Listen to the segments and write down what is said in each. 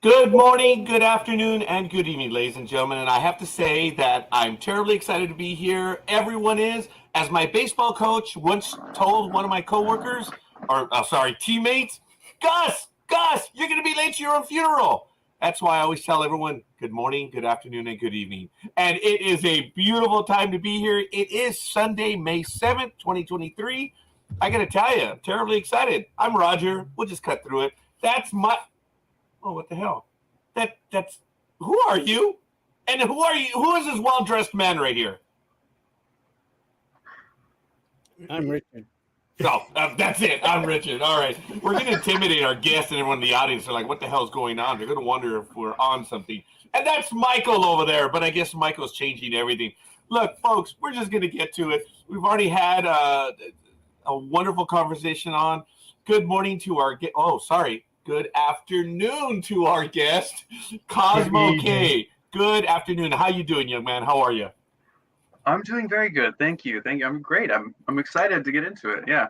Good morning, good afternoon, and good evening, ladies and gentlemen. And I have to say that I'm terribly excited to be here. Everyone is. As my baseball coach once told one of my coworkers, teammates, Gus, you're going to be late to your own funeral. That's why I always tell everyone good morning, good afternoon, and good evening. And it is a beautiful time to be here. It is Sunday, May 7th, 2023. I got to tell you, I'm terribly excited. I'm Roger. We'll just cut through it. That's my... Oh, what the hell? That's who are you? And who are you? Who is this well-dressed man right here? I'm Richard. No, that's it. I'm Richard. All right. We're going to intimidate our guests and everyone in the audience. They're like, what the hell is going on? They're going to wonder if we're on something. And that's Michael over there, but I guess Michael's changing everything. Look, folks, we're just going to get to it. We've already had a wonderful conversation on. Good morning to our guest. Oh, sorry. Good afternoon to our guest, Cosmo Kay. Good afternoon. How you doing, young man? How are you? I'm doing very good. Thank you. I'm great. I'm excited to get into it. Yeah.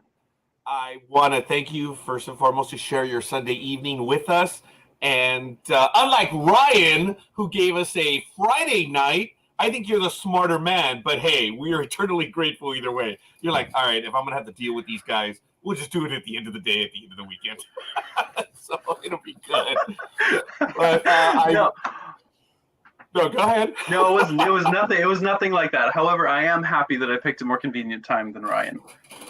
I want to thank you, first and foremost, to share your Sunday evening with us. And unlike Ryan, who gave us a Friday night, I think you're the smarter man. But hey, we are eternally grateful either way. You're like, all right, if I'm going to have to deal with these guys, we'll just do it at the end of the day, at the end of the weekend. So it'll be good. But No, go ahead. no, it was nothing. It was nothing like that. However, I am happy that I picked a more convenient time than Ryan.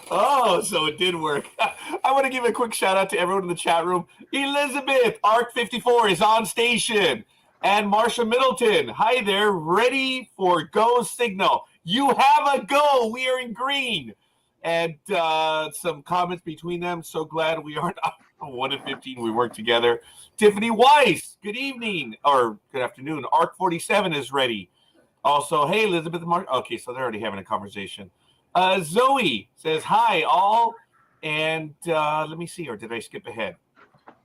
Oh, so it did work. I want to give a quick shout out to everyone in the chat room. Elizabeth, Ark 54 is on station. And Marsha Middleton, hi there, ready for go signal. You have a go. We are in green. And some comments between them. So glad we aren't 1 and 15. We work together. Tiffany Weiss, good evening or good afternoon. Ark 47 is ready. Also, hey, Elizabeth and Mark. Okay, so they're already having a conversation. Zoe says hi, all. And let me see, or did I skip ahead?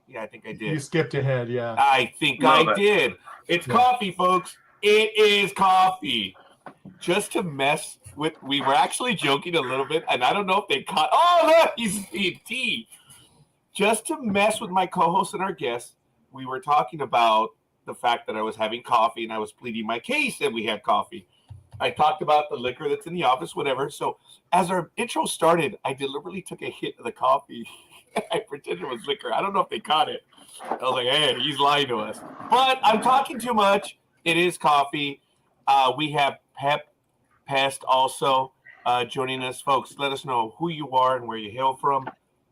Yeah, I think I did. You skipped ahead, yeah. I think I did. It's coffee, folks. It is coffee. Just to mess with, we were actually joking a little bit, and I don't know if they caught. Oh, look, he's in tea. Just to mess with my co-host and our guests, we were talking about the fact that I was having coffee and I was pleading my case that we had coffee. I talked about the liquor that's in the office, whatever. So as our intro started, I deliberately took a hit of the coffee. I pretended it was liquor. I don't know if they caught it. I was like, hey, he's lying to us. But I'm talking too much. It is coffee. We have Pest also joining us. Folks, let us know who you are and where you hail from.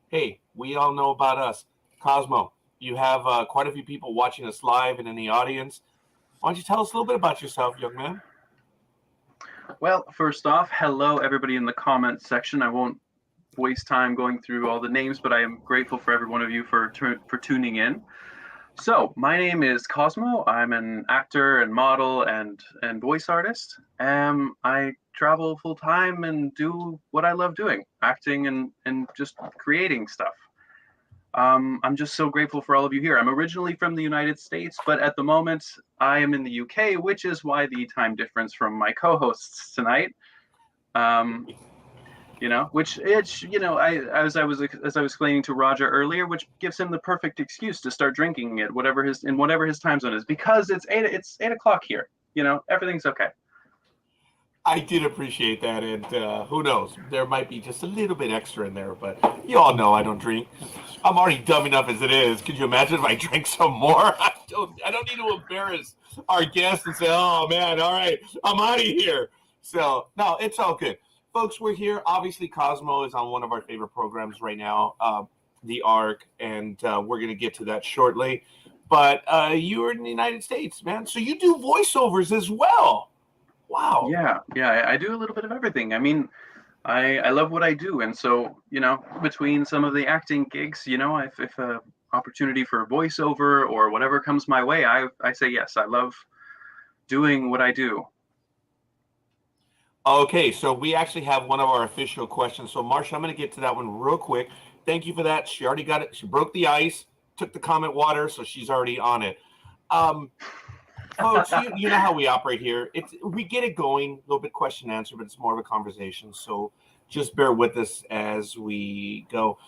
Hey, we all know about us. Cosmo, you have quite a few people watching us live and in the audience. Why don't you tell us a little bit about yourself, young man? Well, first off, hello, everybody in the comments section. I won't waste time going through all the names, but I am grateful for every one of you for tuning in. So, my name is Cosmo. I'm an actor and model and voice artist. I travel full time and do what I love doing, acting and just creating stuff. I'm just so grateful for all of you here. I'm originally from the United States, but at the moment I am in the UK, which is why the time difference from my co-hosts tonight. Which it's as I was explaining to Roger earlier, which gives him the perfect excuse to start drinking it, whatever his time zone is, because it's 8 o'clock here. Everything's okay. I did appreciate that, and who knows, there might be just a little bit extra in there, but you all know I don't drink. I'm already dumb enough as it is. Could you imagine if I drank some more? I don't need to embarrass our guests and say, oh man, all right, I'm out of here. So no, it's all good. Folks, we're here. Obviously, Cosmo is on one of our favorite programs right now, the Ark, and we're going to get to that shortly. But you are in the United States, man, so you do voiceovers as well. Wow. Yeah, I do a little bit of everything. I mean, I love what I do, and so between some of the acting gigs, if a opportunity for a voiceover or whatever comes my way, I say yes. I love doing what I do. Okay, so we actually have one of our official questions. So, Marsha, I'm going to get to that one real quick. Thank you for that. She already got it. She broke the ice, took the comment water, so she's already on it. Folks, you know how we operate here. We get it going, a little bit question and answer, but it's more of a conversation. So just bear with us as we go.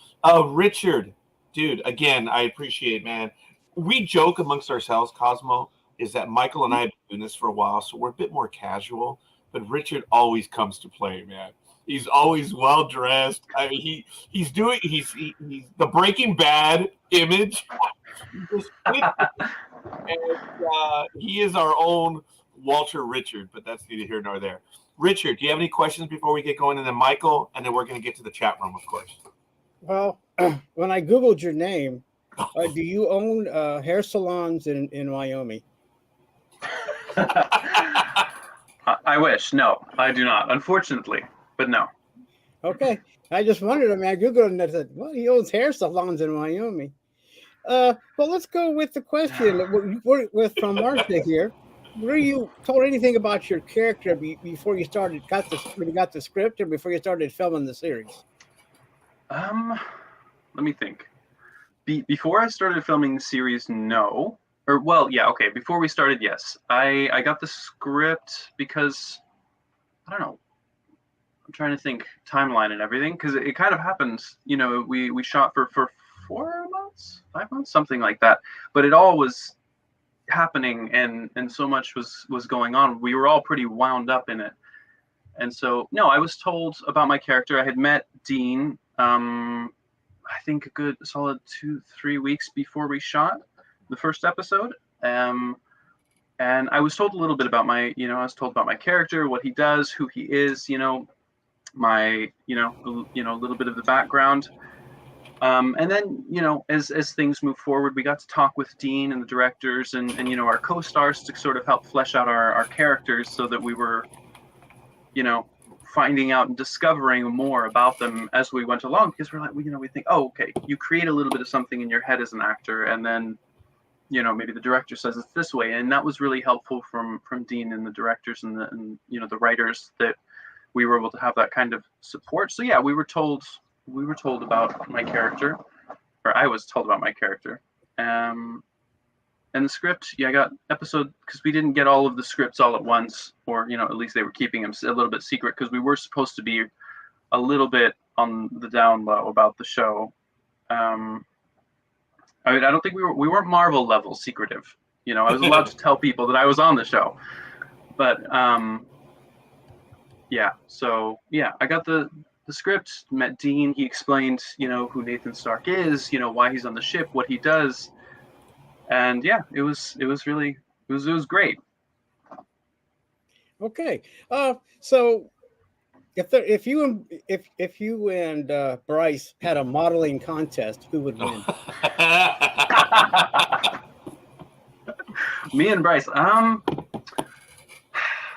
Richard, dude, again, I appreciate it, man. we joke amongst ourselves, Cosmo, is that Michael and I have been doing this for a while, so we're a bit more casual. But Richard always comes to play, man. He's always well dressed. I mean, he's the Breaking Bad image. And, he is our own Walter Richard, but that's neither here nor there. Richard, do you have any questions before we get going? And then Michael, and then we're going to get to the chat room, of course. Well, when I Googled your name, do you own hair salons in Wyoming? I wish. No, I do not, unfortunately, but no. Okay. I just wondered. I mean, I Googled and I said, well, he owns hair salons in Wyoming. Well, let's go with the question from Martha here. Were you told anything about your character before you got the script or before you started filming the series? Let me think. Before I started filming the series, no. Or, well, yeah, okay. Before we started, yes. I got the script because, I don't know. I'm trying to think timeline and everything because it kind of happens. You know, we shot for 4 months, 5 months, something like that. But it all was happening and so much was going on. We were all pretty wound up in it. And so, no, I was told about my character. I had met Dean, I think a good solid 2-3 weeks before we shot the first episode. And I was told a little bit about I was told about my character, what he does, who he is, my, a little bit of the background. And then, as things move forward, we got to talk with Dean and the directors and our co-stars to sort of help flesh out our characters so that we were, finding out and discovering more about them as we went along, because we're like, we think, oh, okay, you create a little bit of something in your head as an actor, and then, maybe the director says it's this way. And that was really helpful from Dean and the directors and the writers, that we were able to have that kind of support. So yeah, we were told about my character, or I was told about my character. And the script, I got episode, because we didn't get all of the scripts all at once, or, at least they were keeping them a little bit secret, because we were supposed to be a little bit on the down low about the show. I don't think we weren't Marvel level secretive. I was allowed to tell people that I was on the show. But, I got the script, met Dean. He explained, who Nathan Stark is, why he's on the ship, what he does. And yeah, it was great. Okay. So if you and Bryce had a modeling contest, who would win? Me and Bryce. I'm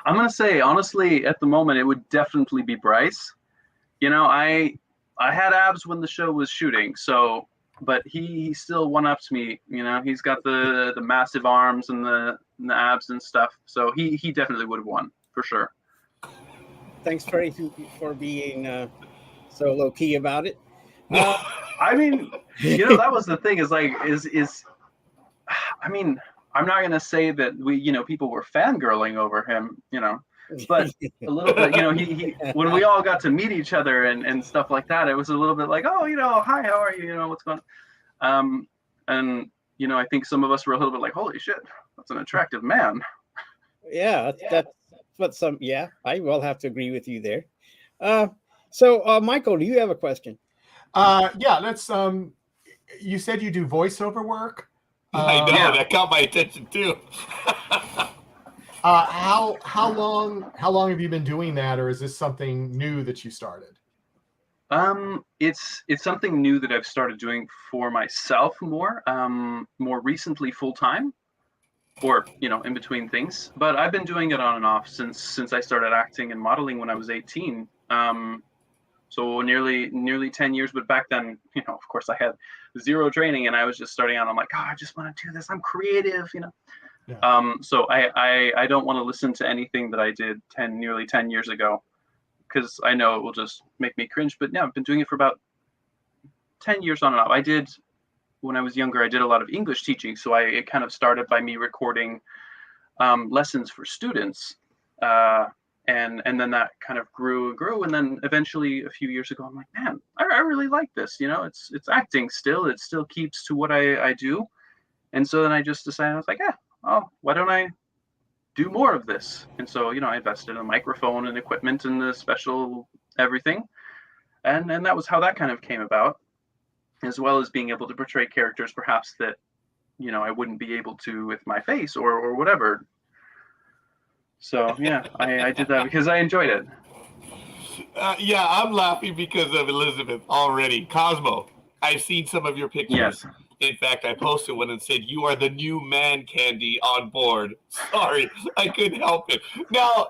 gonna say, honestly, at the moment, it would definitely be Bryce. I had abs when the show was shooting, so, but he still one-ups me. He's got the massive arms and the abs and stuff, so he definitely would have won for sure. Thanks, Freddie, for being so low key about it. I mean, that was the thing. I mean, I'm not gonna say that people were fangirling over him, but a little bit, he when we all got to meet each other and stuff like that, it was a little bit like, oh, hi, how are you? What's going on? And I think some of us were a little bit like, holy shit, that's an attractive man. Yeah, that's what I will have to agree with you there. So Michael, do you have a question? Yeah, let's you said you do voiceover work. I know, that caught my attention too. How long have you been doing that, or is this something new that you started? It's something new that I've started doing for myself more recently, full time, or in between things. But I've been doing it on and off since I started acting and modeling when I was 18. So nearly 10 years. But back then, of course, I had zero training and I was just starting out. I'm like, oh, I just want to do this. I'm creative, Yeah. So I don't want to listen to anything that I did nearly 10 years ago, because I know it will just make me cringe. But yeah, I've been doing it for about 10 years on and off. When I was younger, I did a lot of English teaching. So it kind of started by me recording lessons for students. And then that kind of grew. And then eventually a few years ago, I'm like, man, I really like this. It's acting still. It still keeps to what I do. And so then I just decided, I was like, why don't I do more of this? And so, I invested in a microphone and equipment and the special everything. And that was how that kind of came about, as well as being able to portray characters perhaps that, I wouldn't be able to with my face or whatever. So, yeah, I did that because I enjoyed it. Yeah, I'm laughing because of Elizabeth already. Cosmo, I've seen some of your pictures. Yes. In fact, I posted one and said, "You are the new man candy on board." Sorry, I couldn't help it. Now,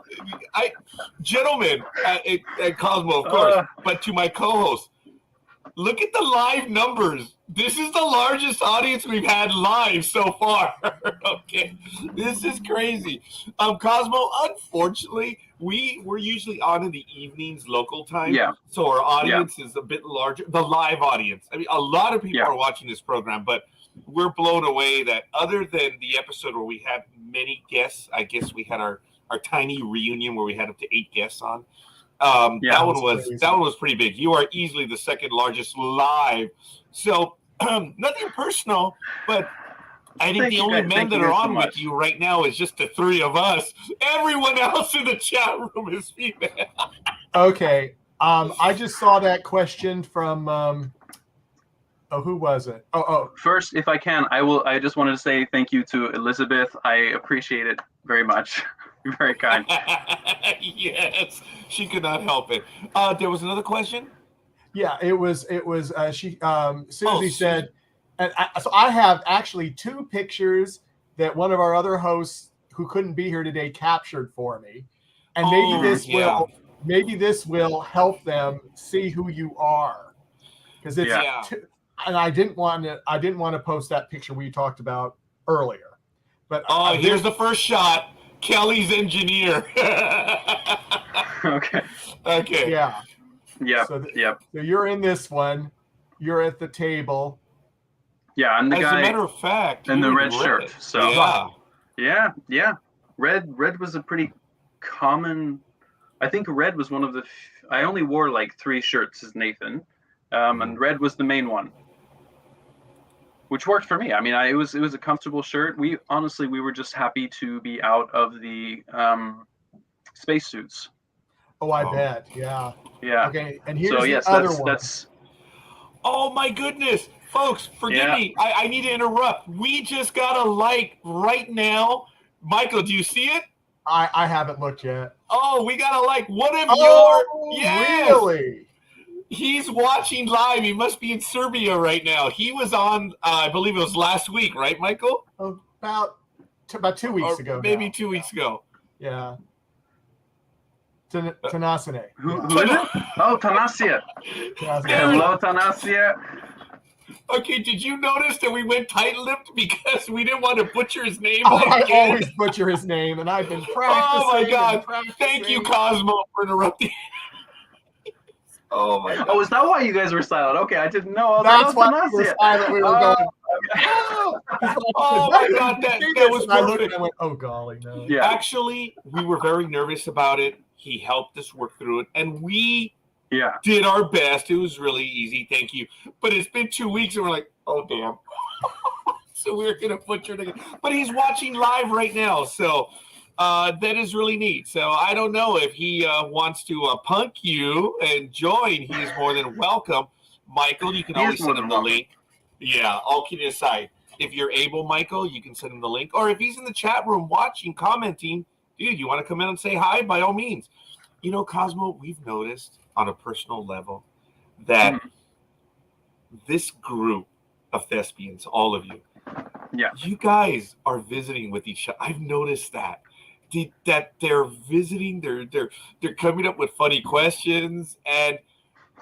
gentlemen, and Cosmo, of course, but to my co-host, look at the live numbers. This is the largest audience we've had live so far. Okay, this is crazy. Cosmo, unfortunately, we're usually on in the evenings local time. Yeah. So our audience is a bit larger. The live audience. I mean, a lot of people are watching this program, but we're blown away that other than the episode where we had many guests, I guess we had our tiny reunion where we had up to 8 guests on. That one was pretty big. You are easily the second largest live. So nothing personal, but I think the only men that are on with you right now is just the 3 of us. Everyone else in the chat room is female. Okay. I just saw that question from who was it? First, if I can, I just wanted to say thank you to Elizabeth. I appreciate it very much. You're very kind. Yes, she could not help it. There was another question. Yeah, it was she Susie said, and so I have actually 2 pictures that one of our other hosts who couldn't be here today captured for me, and maybe this will help them see who you are, because it's and I didn't want to post that picture we talked about earlier, but here's the first shot. Kelly's engineer. Okay. Yeah. So you're in this one. You're at the table. Yeah, and the guy. As a matter of fact, in the red shirt. So yeah. Red was a pretty common. I think red was one of the. I only wore like 3 shirts as Nathan, and red was the main one, which worked for me. I mean, it was a comfortable shirt. We were just happy to be out of the spacesuits. Oh, I bet. Yeah. Yeah. Okay, and here's the other one. That's. Oh my goodness, folks! Forgive me. I need to interrupt. We just got a like right now. Michael, do you see it? I haven't looked yet. Oh, we got a like. What if you're? Yes! Really? He's watching live. He must be in Serbia right now. He was on, I believe it was last week, right, Michael? About 2 weeks ago. Maybe 2 weeks ago. Yeah. Tanasane. Who is it? Oh, Tanasia. Hello, Tanasia. Okay, did you notice that we went tight-lipped because we didn't want to butcher his name? I always butcher his name, and I've been practicing. Oh, my God. Thank you, Cosmo, for interrupting. Oh, my God. Oh, is that why you guys were silent? Okay, I didn't know. That's why we were silent. We were going. Oh, my God. That was perfect. I went, oh, golly, no. Yeah. Actually, we were very nervous about it. He helped us work through it, and we did our best. It was really easy. Thank you. But it's been 2 weeks, and we're like, oh, damn. So we're going to butcher it again. But he's watching live right now, so that is really neat. So I don't know if he wants to punk you and join. He is more than welcome. Michael, you can always send him the link. Yeah, all kidding aside. If you're able, Michael, you can send him the link. Or if he's in the chat room watching, commenting, dude, you want to come in and say hi? By all means. You know, Cosmo, we've noticed on a personal level that this group of thespians, all of you, you guys are visiting with each other. I've noticed that they're visiting, they're coming up with funny questions, and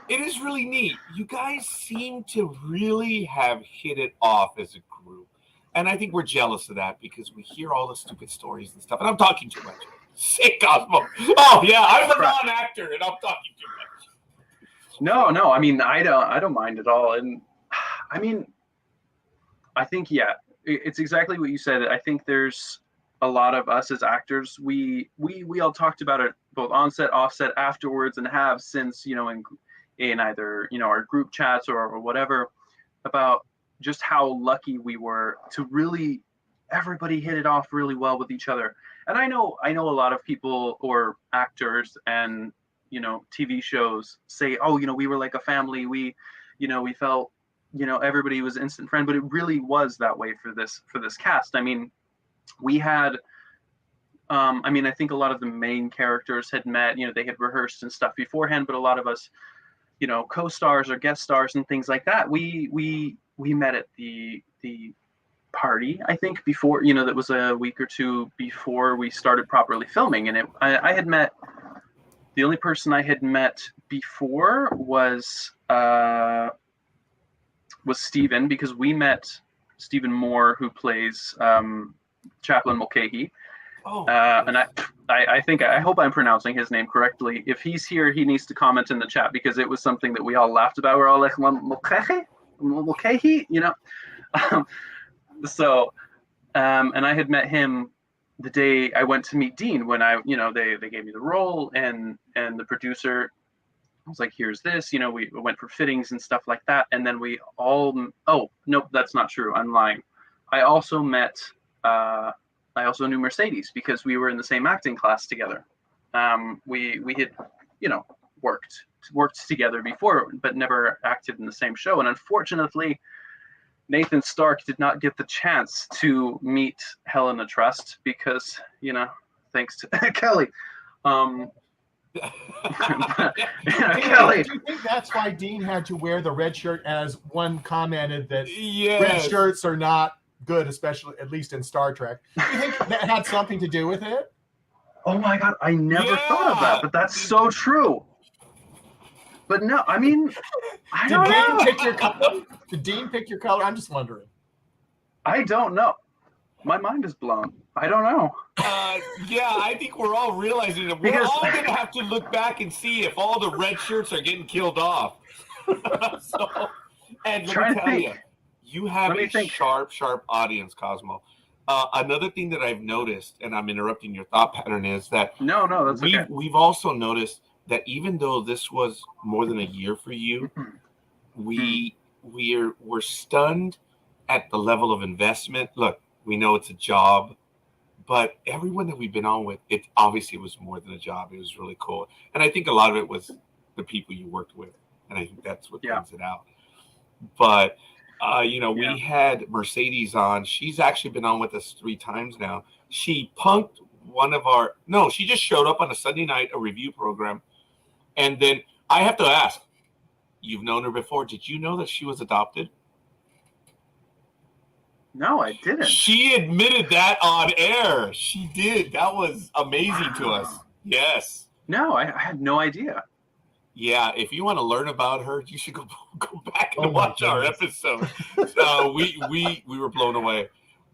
it is really neat. You guys seem to really have hit it off as a group. And I think we're jealous of that because we hear all the stupid stories and stuff. And I'm talking too much. Say Cosmo. Oh, yeah, I'm the non-actor, and I'm talking too much. No. I mean, I don't mind at all. And I mean, I think, it's exactly what you said. I think there's a lot of us as actors. We all talked about it both on set, off set, afterwards, and have since, in either, our group chats or whatever, about just how lucky we were to really, everybody hit it off really well with each other. And I know a lot of people or actors and, you know, TV shows say, oh, you know, we were like a family. We felt, you know, everybody was instant friend, but it really was that way for this cast. I mean, we had, I think a lot of the main characters had met, you know, they had rehearsed and stuff beforehand, but a lot of us, you know, co-stars or guest stars and things like that, we met at the party, I think, before, you know, that was a week or two before we started properly filming. And I had met, the only person I had met before was Stephen, because we met Stephen Moore, who plays Chaplain Mulcahy. Oh. And I hope I'm pronouncing his name correctly. If he's here, he needs to comment in the chat, because it was something that we all laughed about. We're all like, Mulcahy, you know? And I had met him the day I went to meet Dean, when they gave me the role, and the producer was like, here's this, you know, we went for fittings and stuff like that. And then we all, oh, nope, that's not true. I'm lying. I also knew Mercedes, because we were in the same acting class together. We had, you know, worked together before, but never acted in the same show. And unfortunately, Nathan Stark did not get the chance to meet Helena Trust, because, you know, thanks to Kelly. Kelly. Do you think that's why Dean had to wear the red shirt, as one commented that Yes. red shirts are not good, especially at least in Star Trek? Do you think that had something to do with it? Oh my God, I never thought of that, but that's so true. But no, I mean, I don't know. Did Dean pick your color? Did Dean pick your color? I'm just wondering. I don't know. My mind is blown. I don't know. Yeah, I think we're all realizing that we're all going to have to look back and see if all the red shirts are getting killed off. And let me tell you, you have a sharp audience, Cosmo. Another thing that I've noticed, and I'm interrupting your thought pattern, is that no, that's okay. We've also noticed that even though this was more than a year for you, we're stunned at the level of investment. Look, we know it's a job, but everyone that we've been on with, it obviously was more than a job. It was really cool. And I think a lot of it was the people you worked with. And I think that's what brings it out. But, we had Mercedes on. She's actually been on with us 3 times now. She punked she just showed up on a Sunday night, a review program. And then I have to ask, you've known her before. Did you know that she was adopted? No, I didn't. She admitted that on air. She did. That was amazing to us. Yes. No, I had no idea. Yeah, if you want to learn about her, you should go back and watch our episode. We were blown away.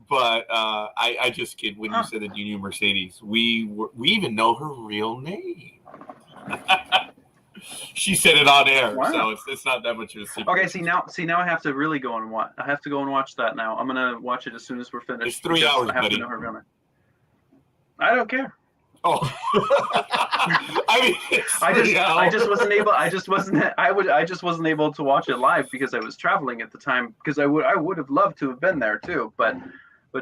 But I just kid when you said that you knew Mercedes. We even know her real name. She said it on air, so it's not that much of a secret. Okay, see now I have to really go and watch. I have to go and watch that now. I'm gonna watch it as soon as we're finished. It's 3 hours, I have buddy. to know her real name. I don't care. Oh, I just wasn't able to watch it live because I was traveling at the time. Because I would have loved to have been there too, but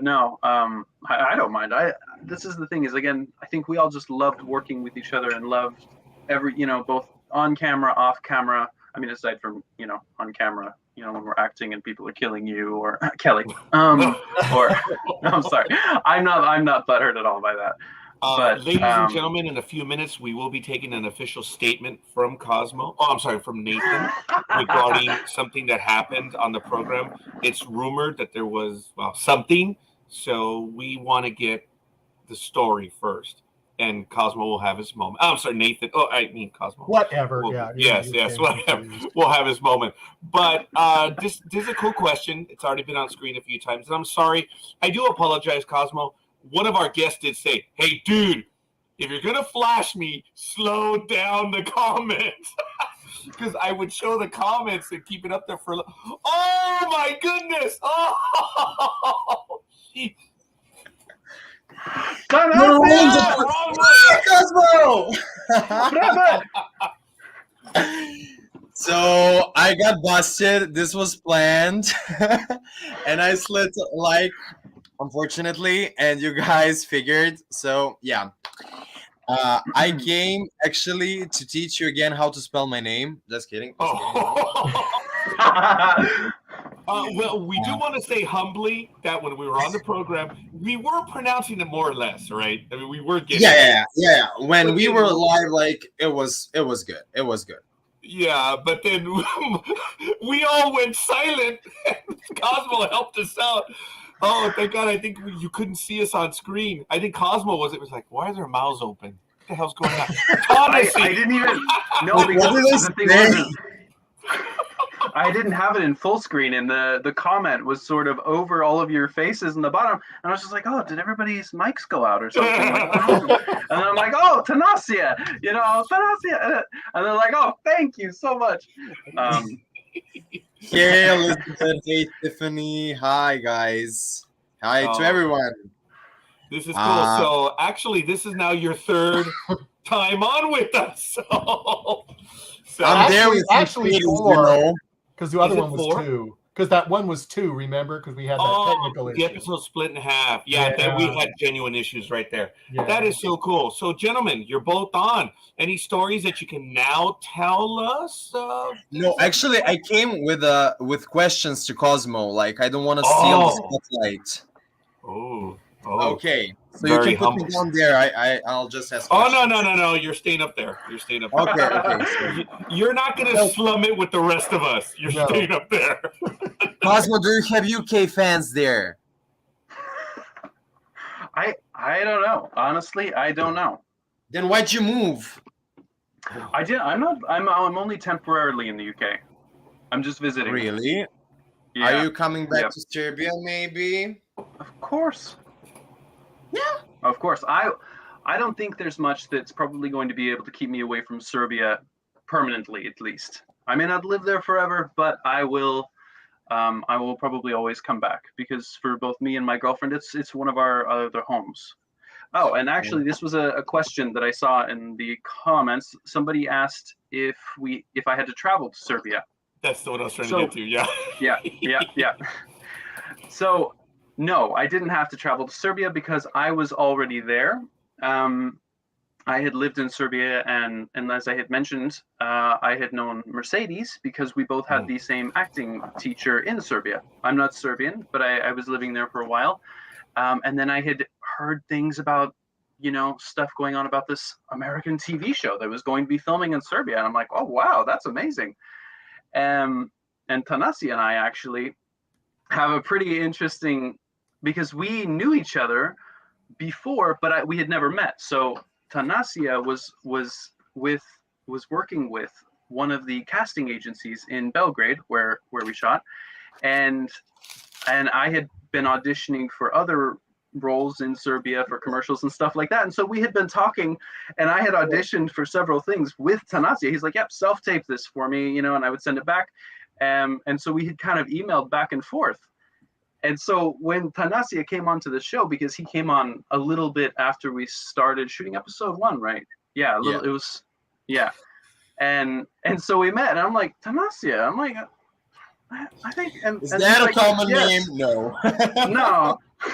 no, I don't mind. This is the thing is, again, I think we all just loved working with each other and loved both on camera, off camera. I mean, aside from, on camera, when we're acting and people are killing you or Kelly, or I'm sorry, I'm not butthurt at all by that. But, ladies and gentlemen, in a few minutes, we will be taking an official statement from from Nathan regarding something that happened on the program. It's rumored that there was something, so we want to get the story first. And Cosmo will have his moment. I'm sorry, Nathan. Oh, I mean Cosmo. Whatever. Yes, whatever. We'll have his moment. But this is a cool question. It's already been on screen a few times. And I'm sorry. I do apologize, Cosmo. One of our guests did say, hey, dude, if you're going to flash me, slow down the comments. Because I would show the comments and keep it up there for oh, my goodness. Oh, geez. Cosmo! So I got busted. This was planned, and I slid like, unfortunately, and you guys figured. So yeah, I came actually to teach you again how to spell my name. Just kidding. Just kidding. Well, we do want to say humbly that when we were on the program, we were pronouncing it more or less, right? I mean, we were getting yeah. When we were live, like it was good. It was good. Yeah, but then we all went silent. Cosmo helped us out. Oh, thank God! I think you couldn't see us on screen. I think Cosmo was like, why are their mouths open? What the hell's going on? I didn't even know because the thing was, I didn't have it in full screen, and the comment was sort of over all of your faces in the bottom, and I was just like, oh, did everybody's mics go out or something? And then I'm like, oh, Tanasia, Tanasia, and they're like, oh, thank you so much. Hey, Elizabeth, hey, Tiffany, hi guys, hi to everyone. This is cool. So actually, this is now your third time on with us. So I'm there with actually 4. Because the other one was 4? 2. Because that one was 2, remember? Because we had that technical issue. The episode split in half. Yeah, then we had genuine issues right there. Yeah. That is so cool. So, gentlemen, you're both on. Any stories that you can now tell us? No, actually, I came with questions to Cosmo. Like, I don't want to steal the spotlight. Oh. Okay. So you can put me down there. I'll just ask questions. No. You're staying up there. Okay. So. You're not going to slum it with the rest of us. You're staying up there. Cosmo, do you have UK fans there? I don't know. Honestly, I don't know. Then why'd you move? I did. I'm only temporarily in the UK. I'm just visiting. Really? Yeah. Are you coming back to Serbia? Maybe. Of course. Yeah. Of course. I don't think there's much that's probably going to be able to keep me away from Serbia permanently, at least. I may not live there forever, but I will probably always come back because for both me and my girlfriend, it's one of our other homes. Oh, and actually, this was a question that I saw in the comments. Somebody asked if I had to travel to Serbia. That's what I was trying to get to. Yeah. So. No, I didn't have to travel to Serbia because I was already there. I had lived in Serbia, and as I had mentioned, I had known Mercedes because we both had the same acting teacher in Serbia. I'm not Serbian, but I was living there for a while. And then I had heard things about, stuff going on about this American TV show that was going to be filming in Serbia. And I'm like, oh, wow, that's amazing. And Tanasi and I actually have a pretty interesting, because we knew each other before, but we had never met. So Tanasia was working with one of the casting agencies in Belgrade, where we shot, and I had been auditioning for other roles in Serbia for commercials and stuff like that. And so we had been talking, and I had auditioned for several things with Tanasia. He's like, "Yep, self-tape this for me," and I would send it back. And so we had kind of emailed back and forth. And so when Tanasia came onto the show, because he came on a little bit after we started shooting episode 1, right? Yeah, it was, yeah. And so we met, and I'm like, Tanasia, I'm like, I think. Is that a common name? No.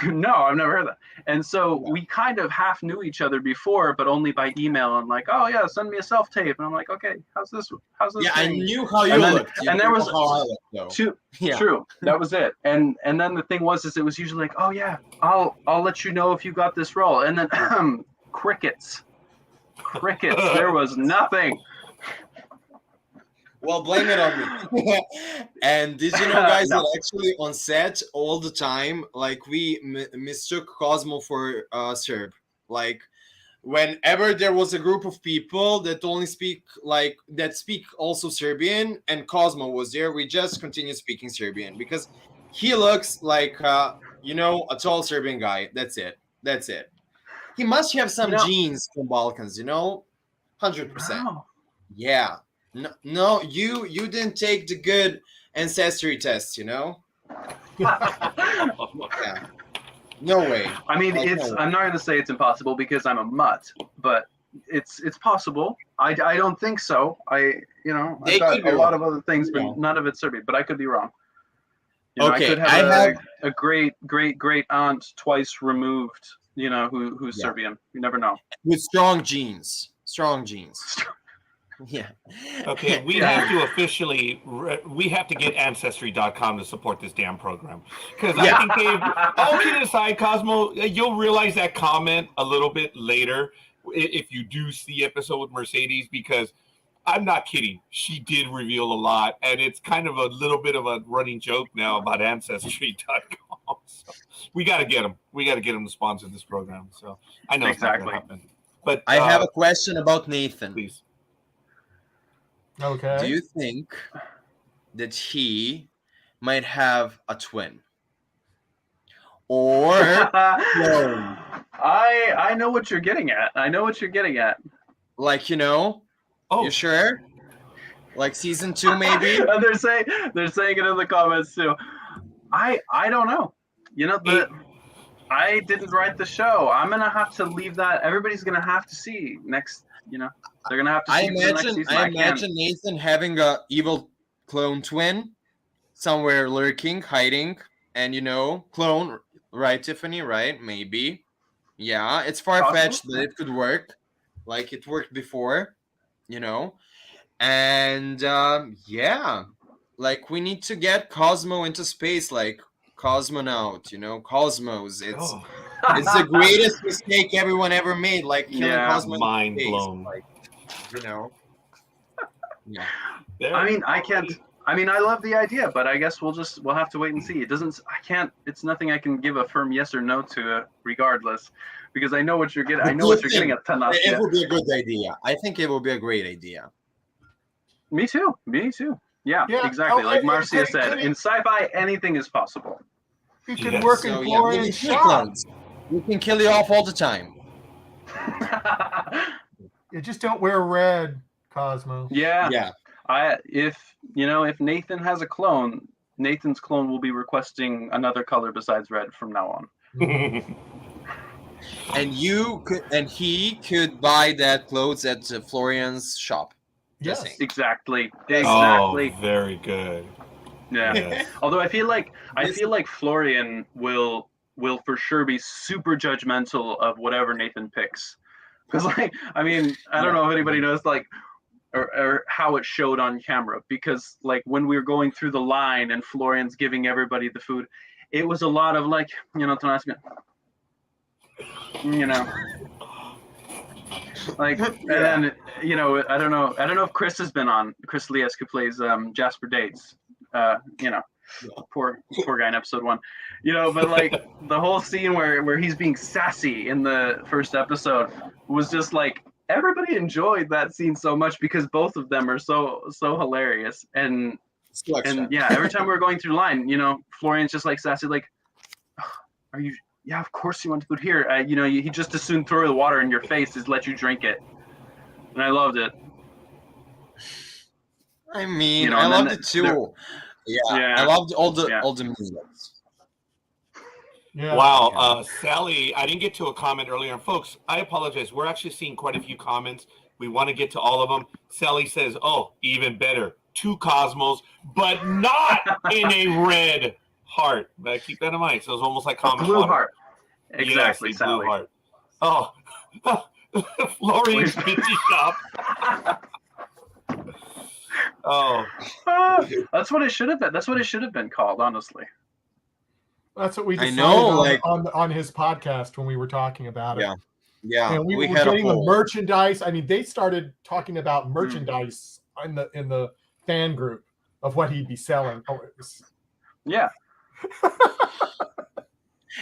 No, I've never heard that. And so we kind of half knew each other before, but only by email. And like, oh yeah, send me a self tape. And I'm like, okay, how's this? Yeah, thing? I knew how you looked. And there was how I looked, though. True. That was it. And then the thing was, it was usually like, oh yeah, I'll let you know if you got this role. And then crickets. There was nothing. Well, blame it on me. And did you know, guys, that actually on set all the time, like we mistook Cosmo for Serb. Like whenever there was a group of people that only speak also Serbian, and Cosmo was there, we just continued speaking Serbian because he looks like a tall Serbian guy. That's it. He must have some genes from Balkans, 100%. Wow. Yeah. No, you didn't take the good ancestry test, Yeah. No way. I mean, I'm not going to say it's impossible because I'm a mutt, but it's possible. I don't think so. They I've got could be a lot wrong. of other things, but Yeah. none of it's Serbian. But I could be wrong. Okay, I could I have have- a great aunt twice removed. Who's Yeah. Serbian. You never know. With strong genes. Yeah. Okay, we Yeah. have to officially, we have to get Ancestry.com to support this damn program. Because Yeah. I think all kidding aside, Cosmo, you'll realize that comment a little bit later if you do see the episode with Mercedes, because I'm not kidding. She did reveal a lot, and it's kind of a little bit of a running joke now about Ancestry.com. So we got to get them. We got to get them to sponsor this program. So I know Exactly. it's not going to happen. But I have a question about Nathan. please. Okay. Do you think that he might have a twin? Or clone? I know what you're getting at. Like, Oh, you sure? Like season 2 maybe? And they're saying it in the comments too. I don't know. I didn't write the show. I'm gonna have to leave that. Everybody's gonna have to see next. They're gonna have to see for the next season. I imagine Nathan having a evil clone twin somewhere lurking, hiding, and clone, right, Tiffany? Right? Maybe. Yeah, it's far-fetched, but it could work. Like it worked before, And yeah, like we need to get Cosmo into space, like cosmonaut, Cosmos. It's the greatest mistake everyone ever made, like killing Cosmo. mind in space. blown. Like, Yeah. I love the idea, but I guess we'll have to wait and see. It's nothing I can give a firm yes or no to regardless, because I know what you're getting. I know what you're getting at Tanasya. It would be a good idea. I think it would be a great idea. Me too. Yeah, exactly. Like Marcia said, in sci-fi, anything is possible. He could work in Florian's shop. We can kill you off all the time. You just don't wear red, Cosmo. Yeah. If Nathan has a clone, Nathan's clone will be requesting another color besides red from now on. And he could buy that clothes at Florian's shop. Yes. Exactly. Oh, very good. Yeah. Yes. Although I feel like Florian will for sure be super judgmental of whatever Nathan picks. Because I don't know if anybody knows or how it showed on camera, because when we were going through the line and Florian's giving everybody the food, it was a lot of Tanasya, and then I don't know if Chris has been on, Chris Lias, who plays Jasper Dates, poor guy in episode 1, but the whole scene where he's being sassy in the first episode was just everybody enjoyed that scene so much, because both of them are so hilarious. And yeah, every time we were going through the line, Florian's just sassy, are you? Yeah, of course you want to put here. He just as soon throw the water in your face as let you drink it. And I loved it. I loved it too. Yeah, I loved all the music. Yeah. Wow, Sally, I didn't get to a comment earlier. And folks, I apologize. We're actually seeing quite a few comments. We want to get to all of them. Sally says, oh, even better. 2 Cosmos, but not in a red heart. But keep that in mind. So it's almost like common blue water. heart. Exactly, yes, Sally. Blue heart. Oh, Florian's bitchy shop. Oh, that's what it should have been. That's what it should have been called, honestly. That's what we decided on his podcast when we were talking about it. Yeah. And we were getting the merchandise. They started talking about merchandise in the fan group of what he'd be selling. Yeah.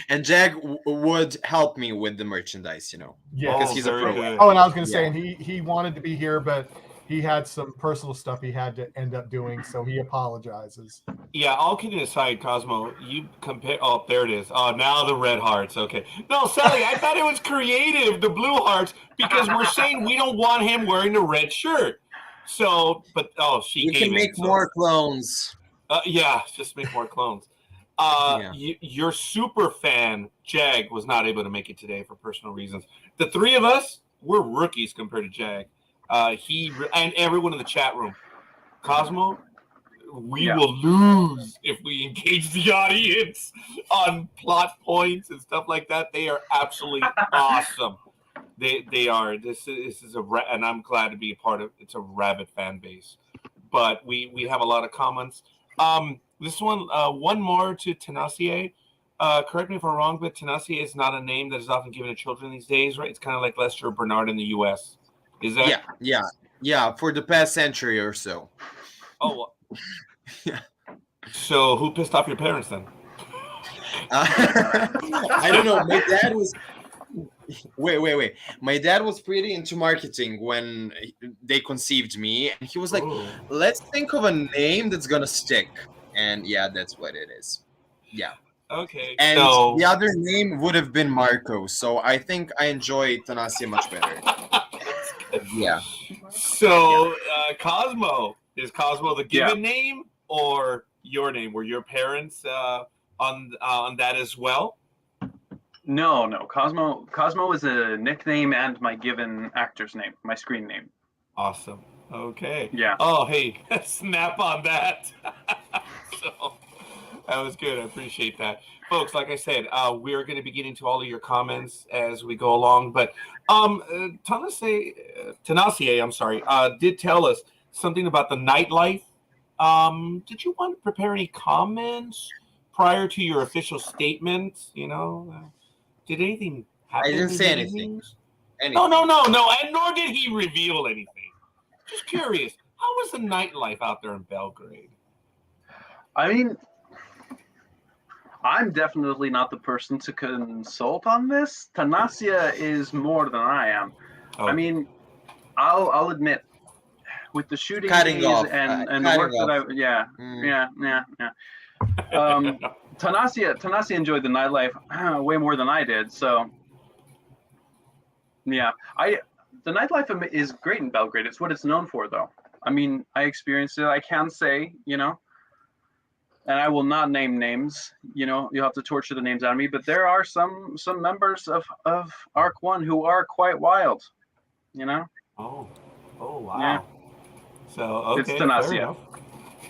And Jag would help me with the merchandise, Yeah, because he's a pro. and I was going to say, and he wanted to be here, but he had some personal stuff he had to end up doing, so he apologizes. Yeah, all kidding aside, Cosmo, you compare. Oh, there it is. Oh, now the red hearts. Okay. No, Sally, I thought it was creative, the blue hearts, because we're saying we don't want him wearing the red shirt. So, but she can make more clones. Yeah, just make more clones. Your super fan Jag was not able to make it today for personal reasons. The 3 of us, we're rookies compared to Jag. And everyone in the chat room, Cosmo, we Yeah. will lose if we engage the audience on plot points and stuff like that. They are absolutely awesome. They are. This is and I'm glad to be a part of. It's a rabid fan base, but we have a lot of comments. This one more to Tenacier. Correct me if I'm wrong, but Tenacier is not a name that is often given to children these days, right? It's kind of like Lester Bernard in the U.S. Is that? Yeah. For the past century or so. Oh. Well. Yeah. So who pissed off your parents then? I don't know. My dad was. Wait. My dad was pretty into marketing when they conceived me, and he was like, "Let's think of a name that's gonna stick." And yeah, that's what it is. Yeah. Okay. And so... the other name would have been Marco, so I think I enjoy Tanasia much better. Yeah. So Cosmo, is Cosmo the given name or your name? Were your parents on that as well? No. Cosmo is a nickname and my given actor's name, my screen name. Awesome. Okay. Yeah. Oh, hey, snap on that. So that was good. I appreciate that. Folks, like I said, we're going to be getting to all of your comments as we go along. But Tenacier, did tell us something about the nightlife. Did you want to prepare any comments prior to your official statement? Did anything happen? I didn't say anything. No, and nor did he reveal anything. Just curious, how was the nightlife out there in Belgrade? I mean, I'm definitely not the person to consult on this. Tenacia is more than I am. Oh. I mean, I'll admit, with the shooting Cutting days off. and the work that I yeah. Tenacia enjoyed the nightlife way more than I did. So yeah, the nightlife is great in Belgrade. It's what it's known for, though. I mean, I experienced it. I can say, and I will not name names. You'll have to torture the names out of me. But there are some members of Ark 1 who are quite wild. Oh, wow. Yeah. So okay, it's Tenacia.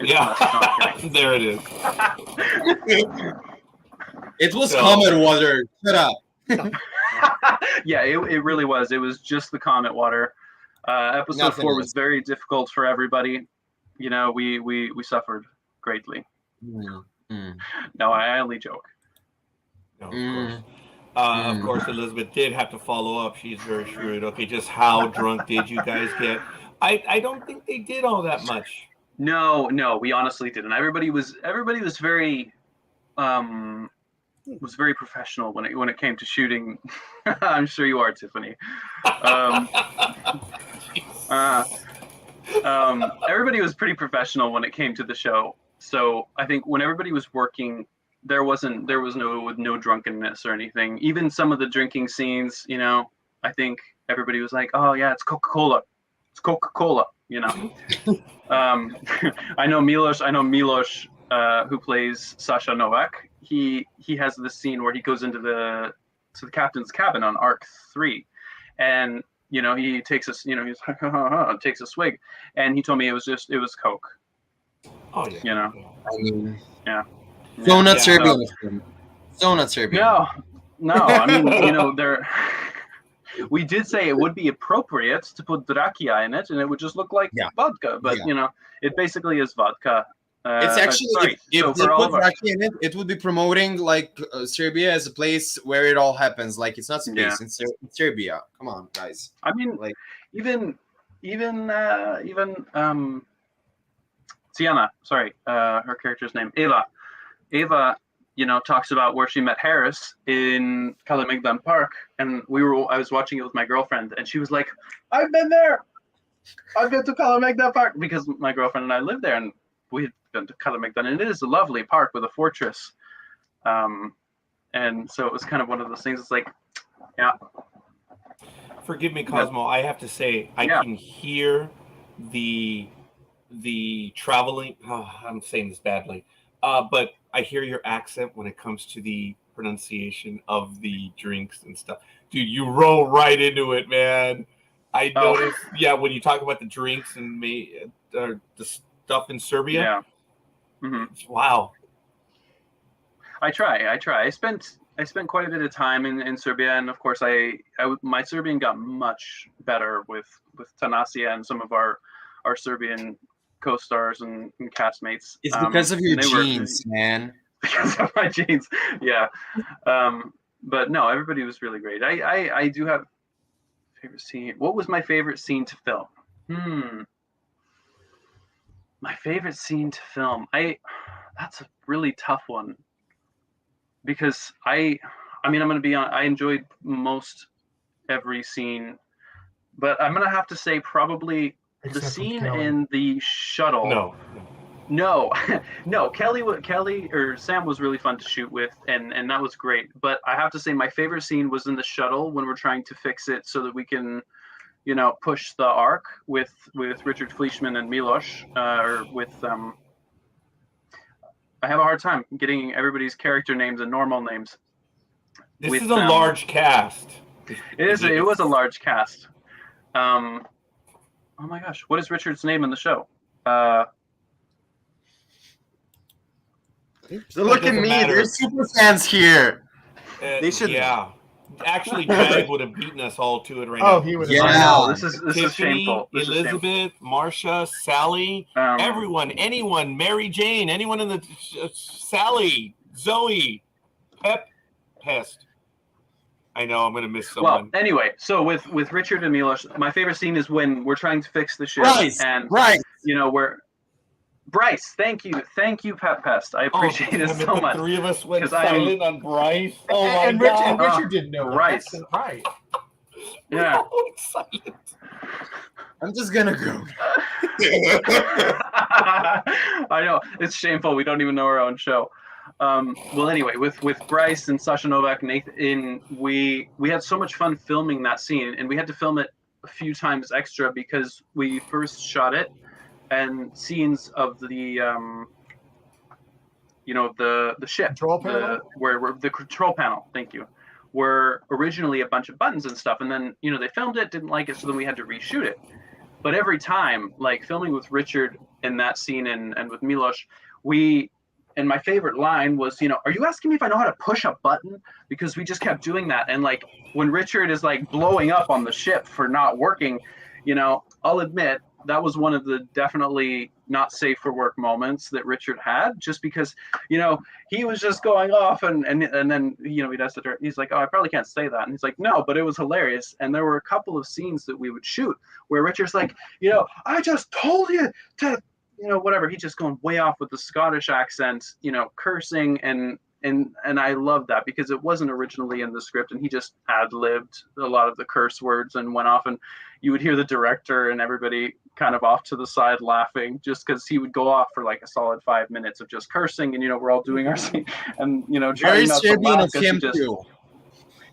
Yeah, there it is. It was comet water. Shut up. Yeah, it really was. It was just the comet water. Episode 4 was very difficult for everybody. We suffered greatly. No, I only joke. No, of course. Of course, Elizabeth did have to follow up. She's very shrewd. Okay, just how drunk did you guys get? I don't think they did all that much. No, we honestly didn't. Everybody was very professional when it came to shooting. I'm sure you are, Tiffany. Everybody was pretty professional when it came to the show. So I think when everybody was working, there was no drunkenness or anything. Even some of the drinking scenes, I think everybody was like, "Oh yeah, it's Coca-Cola. It's Coca-Cola." I know Milos, who plays Sasha Novak. He has this scene where he goes into the captain's cabin on Ark 3, and he takes a he's takes a swig, and he told me it was Coke. Oh yeah. I mean, yeah. So not Serbian. So not Serbian. No. I mean, we did say it would be appropriate to put Drakia in it, and it would just look like vodka. But it basically is vodka. It's actually if they put Drakia in it, it would be promoting like Serbia as a place where it all happens. Like it's not space in Serbia. Come on, guys. I mean, like even Sienna. Sorry, her character's name Eva. Eva, talks about where she met Harris in Kalemegdan Park, and I was watching it with my girlfriend, and she was like, "I've been there. I've been to Kalemegdan Park," because my girlfriend and I live there, and we had been to Kalemegdan, and it is a lovely park with a fortress. And so it was kind of one of those things. It's like, yeah. Forgive me, Cosmo. I have to say, I can hear the traveling. Oh, I'm saying this badly, but I hear your accent when it comes to the pronunciation of the drinks and stuff. Dude, you roll right into it, man. I noticed, when you talk about the drinks and the stuff in Serbia. Yeah. Mm-hmm. Wow. I try. I spent quite a bit of time in Serbia, and of course, my Serbian got much better with Tanasia and some of our Serbian co-stars and castmates. It's because of your genes, man. Because of my genes, yeah. But no, everybody was really great. I do have favorite scene. What was my favorite scene to film? My favorite scene to film. That's a really tough one. Because I'm going to be honest, I enjoyed most every scene, but I'm going to have to say probably the scene in the shuttle. No, Kelly or Sam was really fun to shoot with, and that was great. But I have to say my favorite scene was in the shuttle when we're trying to fix it so that we can, push the Ark with Richard Fleischman and Milos, or with I have a hard time getting everybody's character names and normal names. This is a large cast. It was a large cast. Oh my gosh, what is Richard's name in the show? Look at me, there's super fans here. They should. Yeah. Actually, Jag would have beaten us all to it right now. Oh, he would have. Yeah. This is Tiffany, shameful. Elizabeth, Marcia, Sally, everyone, anyone, Mary Jane, anyone in the Sally, Zoe, Pest. I know I'm going to miss someone. Well, anyway, so with Richard and Milos, my favorite scene is when we're trying to fix the ship. Bryce, we're Bryce, thank you, Pat Pest. I appreciate it so much. The three of us went silent on Bryce. Oh my and God! And Richard didn't know Bryce. Right. Yeah. I'm just gonna go. I know, it's shameful. We don't even know our own show. Well, anyway, with Bryce and Sasha Novak and Nathan, we had so much fun filming that scene, and we had to film it a few times extra because we first shot it. And scenes of the the ship, control panel? where the control panel, thank you, were originally a bunch of buttons and stuff, and then they filmed it, didn't like it, so then we had to reshoot it. But every time, like filming with Richard in that scene and with Milos, and my favorite line was, are you asking me if I know how to push a button? Because we just kept doing that, and like when Richard is like blowing up on the ship for not working, I'll admit that was one of the definitely not safe for work moments that Richard had, just because, he was just going off and then, he does the dirt. He's like, oh, I probably can't say that. And he's like, no, but it was hilarious. And there were a couple of scenes that we would shoot where Richard's like, I just told you to, whatever. He's just going way off with the Scottish accent, cursing and I love that because it wasn't originally in the script, and he just ad-libbed a lot of the curse words and went off, and you would hear the director and everybody kind of off to the side laughing just because he would go off for like a solid 5 minutes of just cursing, and we're all doing our scene and trying not to laugh because he just.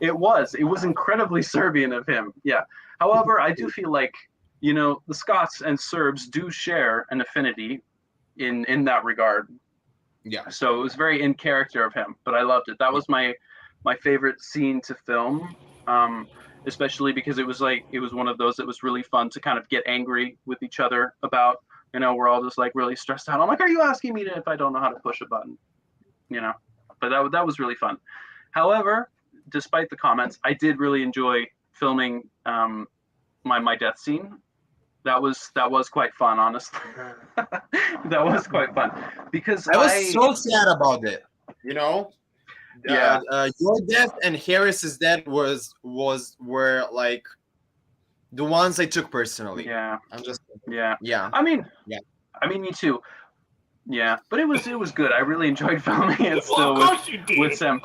It was incredibly Serbian of him, yeah. However, I do feel like the Scots and Serbs do share an affinity in that regard. Yeah. So it was very in character of him, but I loved it. That was my favorite scene to film, especially because it was one of those that was really fun to kind of get angry with each other about. We're all just like really stressed out. I'm like, are you asking me if I don't know how to push a button? But that was really fun. However, despite the comments, I did really enjoy filming my death scene. That was quite fun, honestly. That was quite fun because I was so sad about it. Yeah. Your death and Harris's death were like the ones I took personally. Yeah. I'm just. Yeah. Yeah. I mean, me too. Yeah, but it was good. I really enjoyed filming it still with Sam.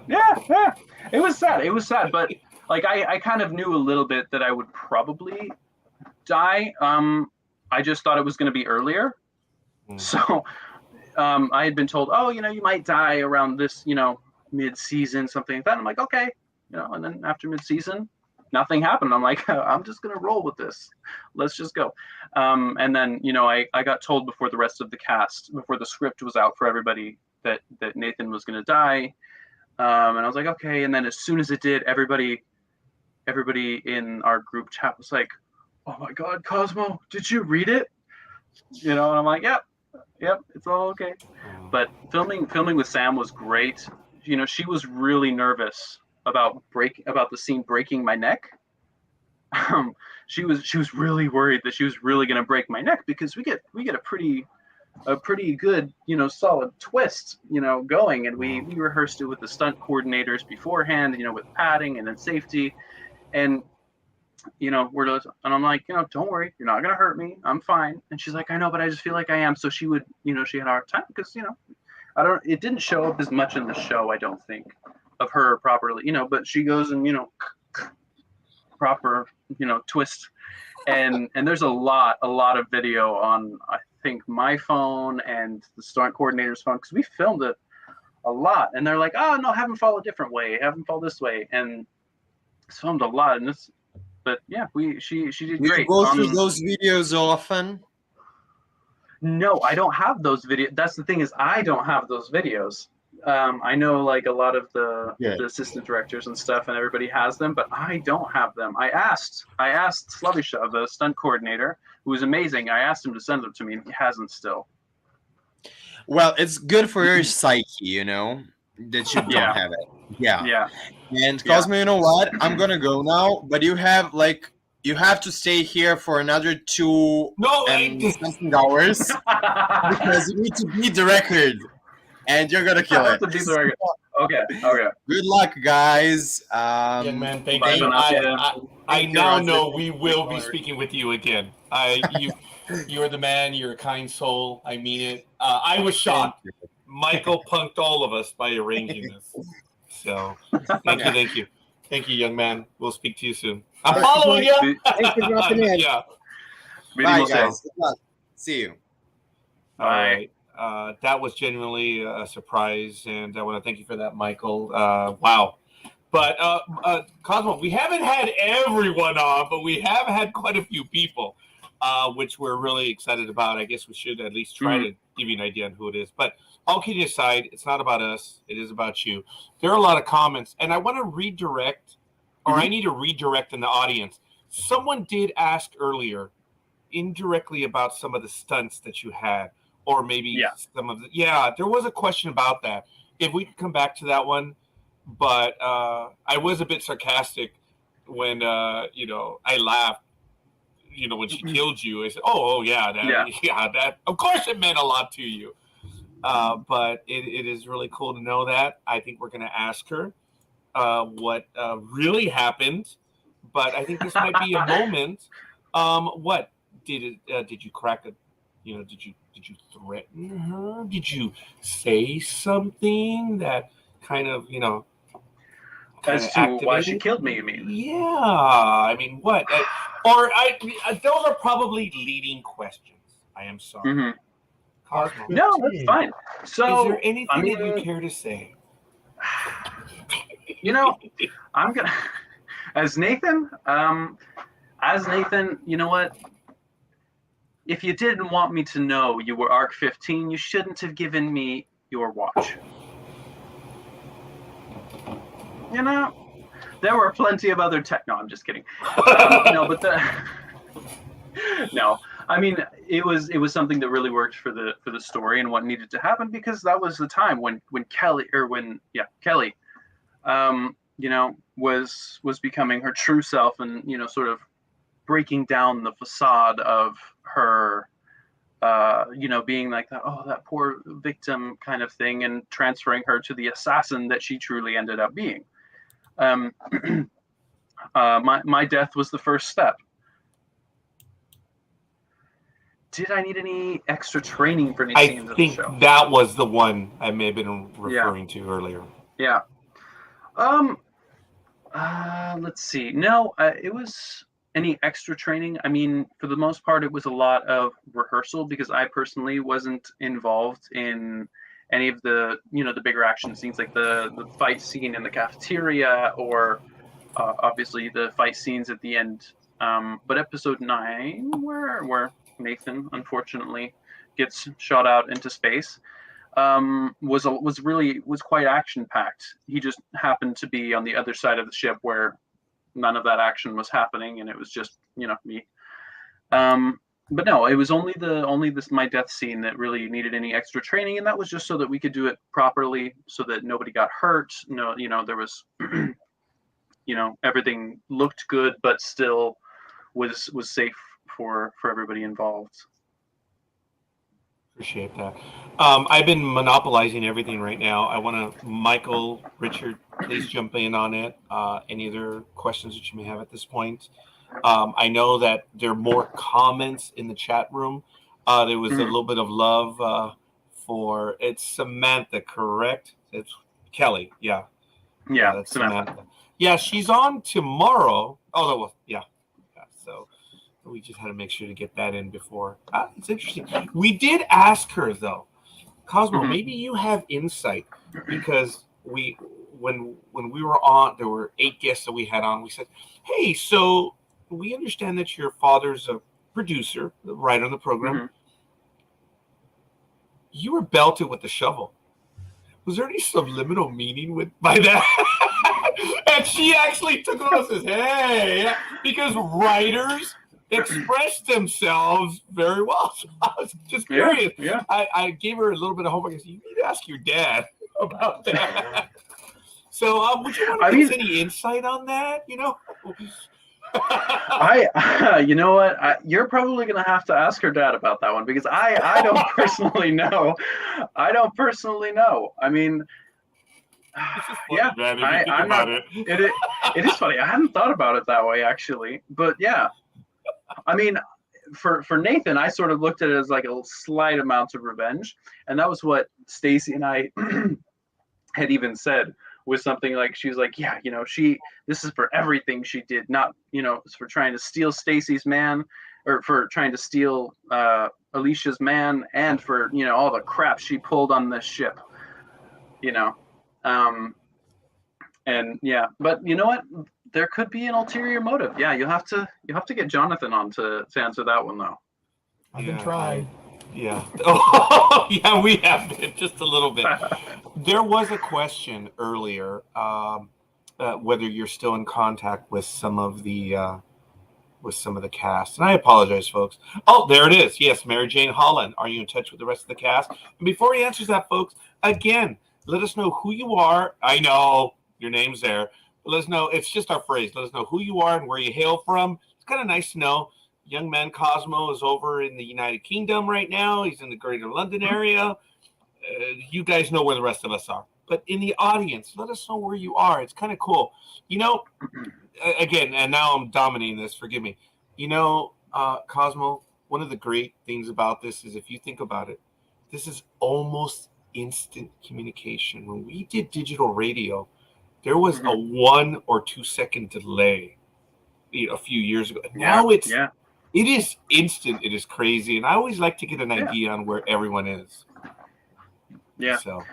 Yeah. It was sad, but like I kind of knew a little bit that I would probably die. I just thought it was going to be earlier. So I had been told, oh, you might die around this, mid-season, something like that. I'm like, okay, and then after mid-season, nothing happened. I'm like, I'm just going to roll with this. Let's just go. And then, I got told before the rest of the cast, before the script was out for everybody, that Nathan was going to die. And I was like, okay. And then as soon as it did, everybody everybody in our group chat was like, "Oh my God, Cosmo, did you read it?" And I'm like, "Yep, it's all okay." But filming with Sam was great. She was really nervous about the scene breaking my neck. She was really worried that she was really going to break my neck, because we get a pretty good, solid twist, going, and we rehearsed it with the stunt coordinators beforehand, with padding and then safety, and and I'm like, don't worry, you're not gonna hurt me, I'm fine. And she's like, I know, but I just feel like I am. So she would, she had a hard time because, it didn't show up as much in the show, I don't think, of her properly, but she goes and, proper, twist. And there's a lot of video on, I think, my phone and the stunt coordinator's phone, because we filmed it a lot. And they're like, oh no, have him fall a different way, have him fall this way. And it's filmed a lot. And but yeah, she did great. You go through those videos often? No, I don't have those videos. That's the thing, is I don't have those videos. I know like a lot of the assistant directors and stuff, and everybody has them, but I don't have them. I asked Slavisha, the stunt coordinator, who was amazing. I asked him to send them to me, and he hasn't still. Well, it's good for your psyche, that you don't have it. Yeah. And Cosmo, you know what? I'm gonna go now, but you have to stay here for another 2 something hours because you need to beat the record, and you're gonna kill it. Okay. Good luck, guys. Young man, thank you. I now know we will be speaking with you again. You're the man. You're a kind soul. I mean it. I was shocked. Michael punked all of us by arranging this. So thank you, young man. We'll speak to you soon. I'm following you. Thanks for dropping in. Yeah. Bye, guys. Good luck. See you. All right. That was genuinely a surprise, and I want to thank you for that, Michael. Wow. But Cosmo, we haven't had everyone on, but we have had quite a few people, which we're really excited about. I guess we should at least try to give you an idea on who it is. But all kidding aside, it's not about us. It is about you. There are a lot of comments, and I want to redirect, or I need to redirect in the audience. Someone did ask earlier, indirectly, about some of the stunts that you had, or maybe some of the. Yeah, there was a question about that. If we could come back to that one, but I was a bit sarcastic when I laughed. When she killed you, I said, "Oh yeah, that. Of course, it meant a lot to you." But it is really cool to know that. I think we're going to ask her what really happened. But I think this might be a moment. What did it? Did you crack a? Did you threaten her? Did you say something that kind of as to why she killed me? You mean? Yeah. I mean, what? Those are probably leading questions. I am sorry. Cosmo. No, that's fine. So, is there anything that you care to say? I'm gonna, as Nathan. You know what? If you didn't want me to know you were Ark 15, you shouldn't have given me your watch. There were plenty of other tech. No, I'm just kidding. No. I mean, it was something that really worked for the story and what needed to happen, because that was the time when Kelly, was becoming her true self, and sort of breaking down the facade of her, being like that poor victim kind of thing, and transferring her to the assassin that she truly ended up being. My death was the first step. Did I need any extra training for any scenes of the show? I think that was the one I may have been referring to earlier. Yeah. Let's see. No, it was any extra training. I mean, for the most part, it was a lot of rehearsal, because I personally wasn't involved in any of the, the bigger action scenes, like the fight scene in the cafeteria, or obviously the fight scenes at the end. But episode 9, where Nathan unfortunately gets shot out into space, was quite action packed. He just happened to be on the other side of the ship where none of that action was happening, and it was just me. But no, it was only this my death scene that really needed any extra training, and that was just so that we could do it properly, so that nobody got hurt. No, there was, everything looked good, but still was safe for everybody involved. Appreciate that. I've been monopolizing everything right now. I want to, Michael, Richard, please jump in on it. Any other questions that you may have at this point? I know that there are more comments in the chat room. There was a little bit of love for, it's Samantha, correct? It's Kelly, yeah. Yeah, that's Samantha. Yeah, she's on tomorrow. Oh, well, yeah. So we just had to make sure to get that in before. It's interesting. We did ask her, though, Cosmo, maybe you have insight, because when we were on, there were 8 guests that we had on. We said, hey, so we understand that your father's a producer, right on the program. You were belted with the shovel. Was there any subliminal meaning by that? And she actually took it on and says, hey, because writers express themselves very well. So I was just curious. Yeah. I gave her a little bit of homework. I said, you need to ask your dad about that. So would you want to give us any insight on that? You know what? You're probably going to have to ask her dad about that one, because I don't personally know. I don't personally know. I mean, funny, man, I'm not. It is funny. I hadn't thought about it that way, actually. But yeah, I mean, for Nathan, I sort of looked at it as like a slight amount of revenge, and that was what Stacy and I had even said. Was something like, she was like, yeah, this is for everything she did, not, for trying to steal Stacy's man, or for trying to steal Alicia's man, and for, all the crap she pulled on this ship, and yeah, but you know what? There could be an ulterior motive. Yeah, you'll have to get Jonathan on to answer that one, though. I've been trying. Yeah. Oh, yeah, we have been just a little bit. There was a question earlier whether you're still in contact with some of the cast, and I apologize, folks. Oh, there it is. Yes, Mary Jane Holland. Are you in touch with the rest of the cast? And before he answers that, folks, again, let us know who you are. I know your name's there, but let us know. It's just our phrase. Let us know who you are and where you hail from. It's kind of nice to know. Young man Cosmo is over in the United Kingdom right now. He's in the Greater London area. You guys know where the rest of us are. But in the audience, let us know where you are. It's kind of cool. Again, and now I'm dominating this. Forgive me. Cosmo, one of the great things about this is, if you think about it, this is almost instant communication. When we did digital radio, there was a 1 or 2 second delay a few years ago. Now it is instant. It is crazy. And I always like to get an idea on where everyone is. Yeah. So.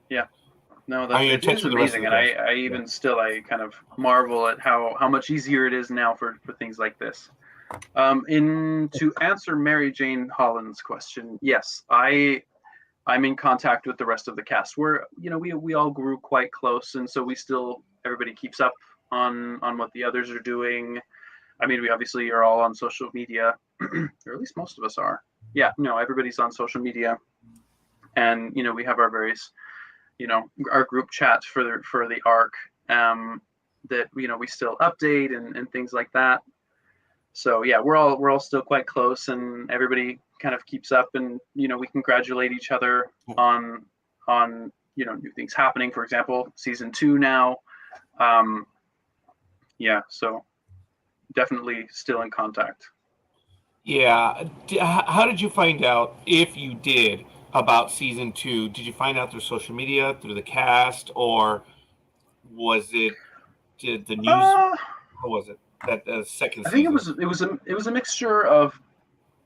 Yeah. No, that is amazing. And I even still, I kind of marvel at how much easier it is now for things like this. To answer Mary Jane Holland's question, yes, I'm in contact with the rest of the cast. We all grew quite close, and so everybody keeps up on what the others are doing. I mean, we obviously are all on social media, or at least most of us are. Yeah, no, everybody's on social media, and we have our various, our group chats for the Ark, that we still update and things like that. So yeah, we're all still quite close, and everybody kind of keeps up, and we congratulate each other on new things happening. For example, season 2 now. Yeah, so definitely still in contact. Yeah. How did you find out, if you did, about season 2? Did you find out through social media, through the cast, or did the news? How was it? That second season? I think it was a mixture of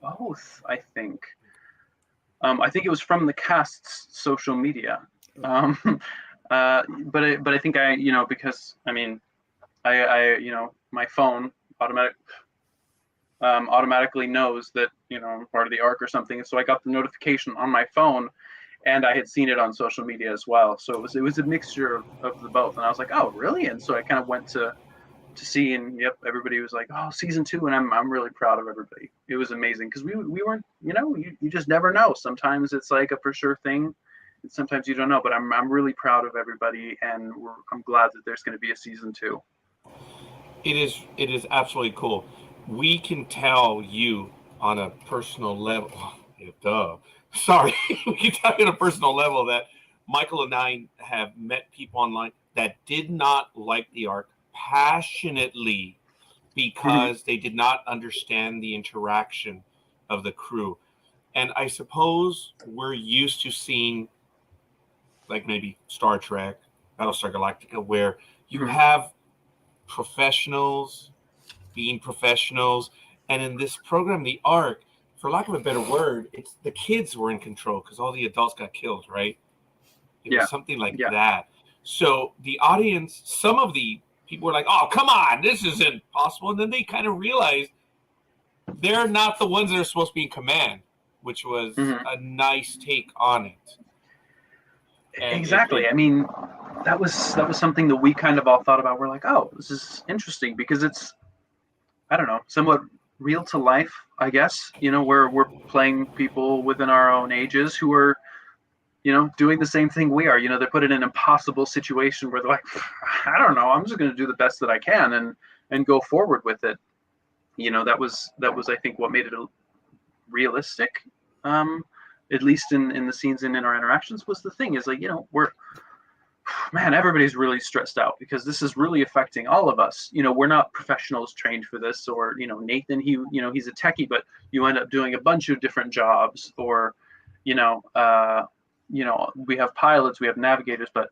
both. I think it was from the cast's social media. But I think because I my phone automatically knows that I'm part of the Ark or something, so I got the notification on my phone, and I had seen it on social media as well. So it was a mixture of the both, and I was like, oh really? And so I kind of went to see, and yep, everybody was like, oh, season 2, and I'm really proud of everybody. It was amazing because we weren't, you just never know. Sometimes it's like a for sure thing, and sometimes you don't know. But I'm really proud of everybody, and I'm glad that there's going to be a season 2. It is absolutely cool. We can tell you on a personal level. Sorry, we can tell you on a personal level that Michael and I have met people online that did not like the Ark passionately because they did not understand the interaction of the crew. And I suppose we're used to seeing, like maybe Star Trek, Battlestar Galactica, where you have professionals being professionals. And in this program, the Ark, for lack of a better word, it's the kids were in control because all the adults got killed, right? It was something like that. So the audience, some of the people were like, oh, come on, this isn't possible. And then they kind of realized they're not the ones that are supposed to be in command, which was a nice take on it. And exactly. I mean, that was something that we kind of all thought about. We're like, oh, this is interesting because it's, I don't know, somewhat real to life, I guess. We're playing people within our own ages who are, doing the same thing we are. They're put in an impossible situation where they're like, I don't know, I'm just going to do the best that I can and go forward with it. That was I think what made it realistic. At least in the scenes and in our interactions was the thing is like, everybody's really stressed out because this is really affecting all of us. We're not professionals trained for this, or, Nathan, he's a techie, but you end up doing a bunch of different jobs, or, we have pilots, we have navigators, but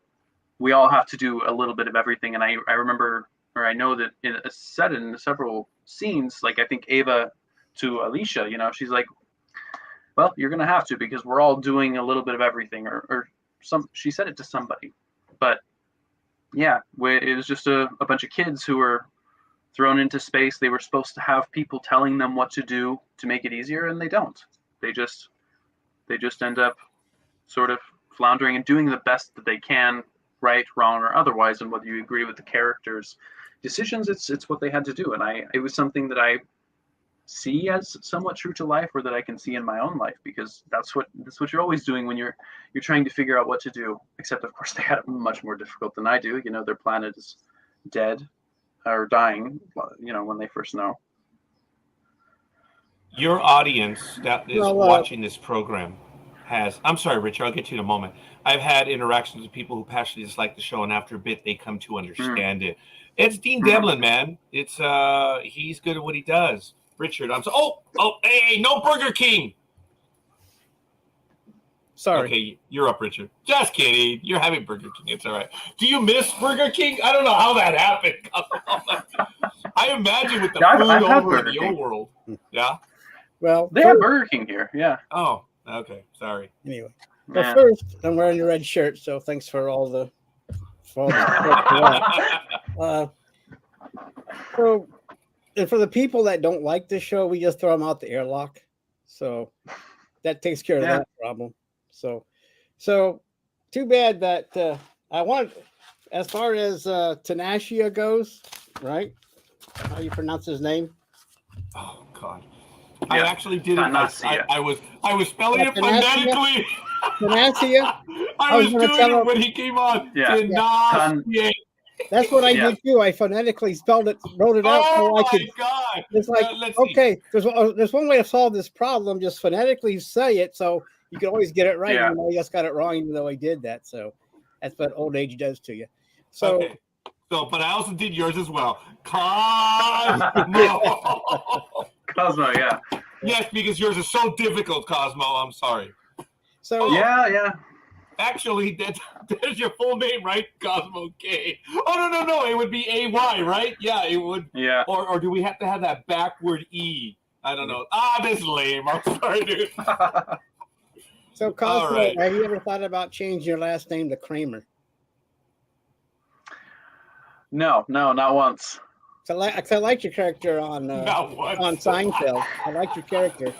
we all have to do a little bit of everything. And I remember, or I know that it's said in several scenes, like I think Ava to Alicia, she's like, well, you're going to have to, because we're all doing a little bit of everything, or she said it to somebody, but yeah, it was just a bunch of kids who were thrown into space. They were supposed to have people telling them what to do to make it easier, and they don't. They just end up sort of floundering and doing the best that they can, right, wrong, or otherwise. And whether you agree with the characters' decisions, it's what they had to do. And it was something that I see as somewhat true to life, or that I can see in my own life, because that's what you're always doing when you're trying to figure out what to do. Except of course they had it much more difficult than I do. Their planet is dead or dying, when they first know. Your audience that is watching this program I'm sorry, Richard, I'll get to you in a moment. I've had interactions with people who passionately dislike the show, and after a bit, they come to understand it. It's Dean Devlin, man. It's he's good at what he does. Richard, hey, no Burger King. Sorry. Okay, you're up, Richard. Just kidding. You're having Burger King. It's all right. Do you miss Burger King? I don't know how that happened. I imagine with the food over in the old world. Yeah? Well, they have Burger King here, yeah. Oh, okay. Sorry. Anyway. But first, I'm wearing the red shirt, so thanks for all the so and for the people that don't like the show, we just throw them out the airlock. So that takes care of that problem. So too bad that I want, as far as Tenacia goes, right? How you pronounce his name? Oh God. I actually didn't. I was spelling it Tenacia? phonetically. Tenacia? I was doing it when he came on. Tenacia. That's what I did too. I phonetically spelled it, wrote it out. Oh so my God! It's like, okay, there's one way to solve this problem. Just phonetically say it, so you can always get it right. Even though you just got it wrong, even though I did that. So that's what old age does to you. So. Okay. But I also did yours as well. Cosmo. Cosmo, yeah. Yes, because yours is so difficult, Cosmo. I'm sorry. So yeah. Actually, there's your full name, right? Cosmo Kay. Oh no. It would be A-Y, right? Yeah, it would. Yeah. Or do we have to have that backward E? I don't know. This is lame. I'm sorry, dude. So Cosmo, have you ever thought about changing your last name to Kramer? No, not once. I liked your character on Seinfeld. I liked your character.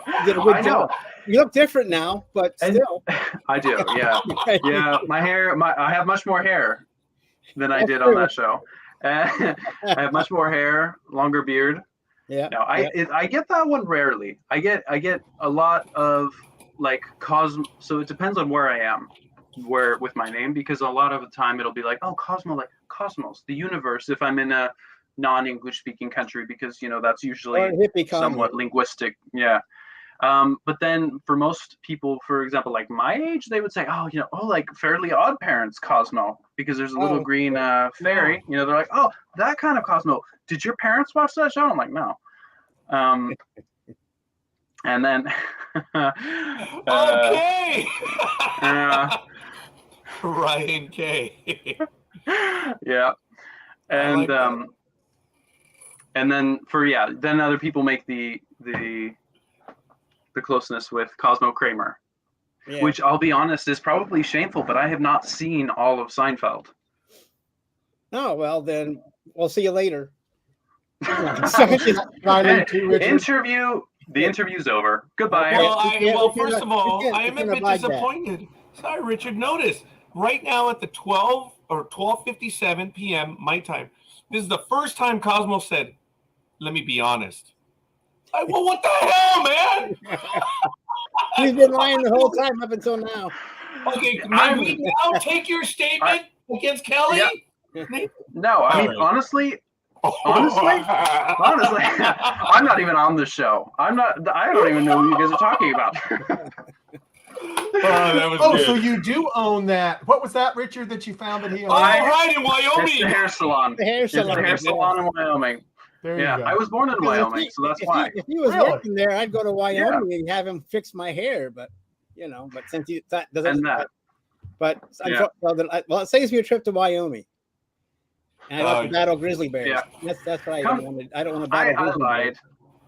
You did a good job. You look different now, but still. I do, yeah. Yeah, my hair, I have much more hair than I did on that show. I have much more hair, longer beard. Yeah. No, I get that one rarely. I get a lot of like Cosmo. So it depends on where I am, with my name, because a lot of the time it'll be like, oh, Cosmo, like Cosmos, the universe. If I'm in a non-English speaking country, because that's usually somewhat linguistic. Yeah. But then for most people, for example, like my age, they would say, oh, like Fairly Odd Parents Cosmo, because there's a little green fairy. They're like, oh, that kind of Cosmo. Did your parents watch that show? I'm like, no. And then okay. Ryan K. Yeah. And like and then then other people make the closeness with Cosmo Kramer, which I'll be honest is probably shameful, but I have not seen all of Seinfeld. Oh, well, then we'll see you later. The interview's over. Goodbye. Well, first of all, I am a bit disappointed. Sorry, Richard. Notice right now at the 12:57 p.m. my time, this is the first time Cosmo said, "Let me be honest." Well, what the hell, man? He's been lying the whole time up until now. Okay, may we now take your statement against Kelly? Yeah. No, I mean, honestly, I'm not even on the show. I don't even know who you guys are talking about. That was good. So you do own that. What was that, Richard, that you found that he owned? Right, in Wyoming. It's the hair salon. The hair salon. It's the hair salon in Wyoming. There you go. I was born in Wyoming, so that's why. If he was working there, I'd go to Wyoming and have him fix my hair. But but since that doesn't. But well, it saves me a trip to Wyoming. And I got to battle grizzly bears. Yeah. That's what I wanted. I don't want to battle grizzly bears.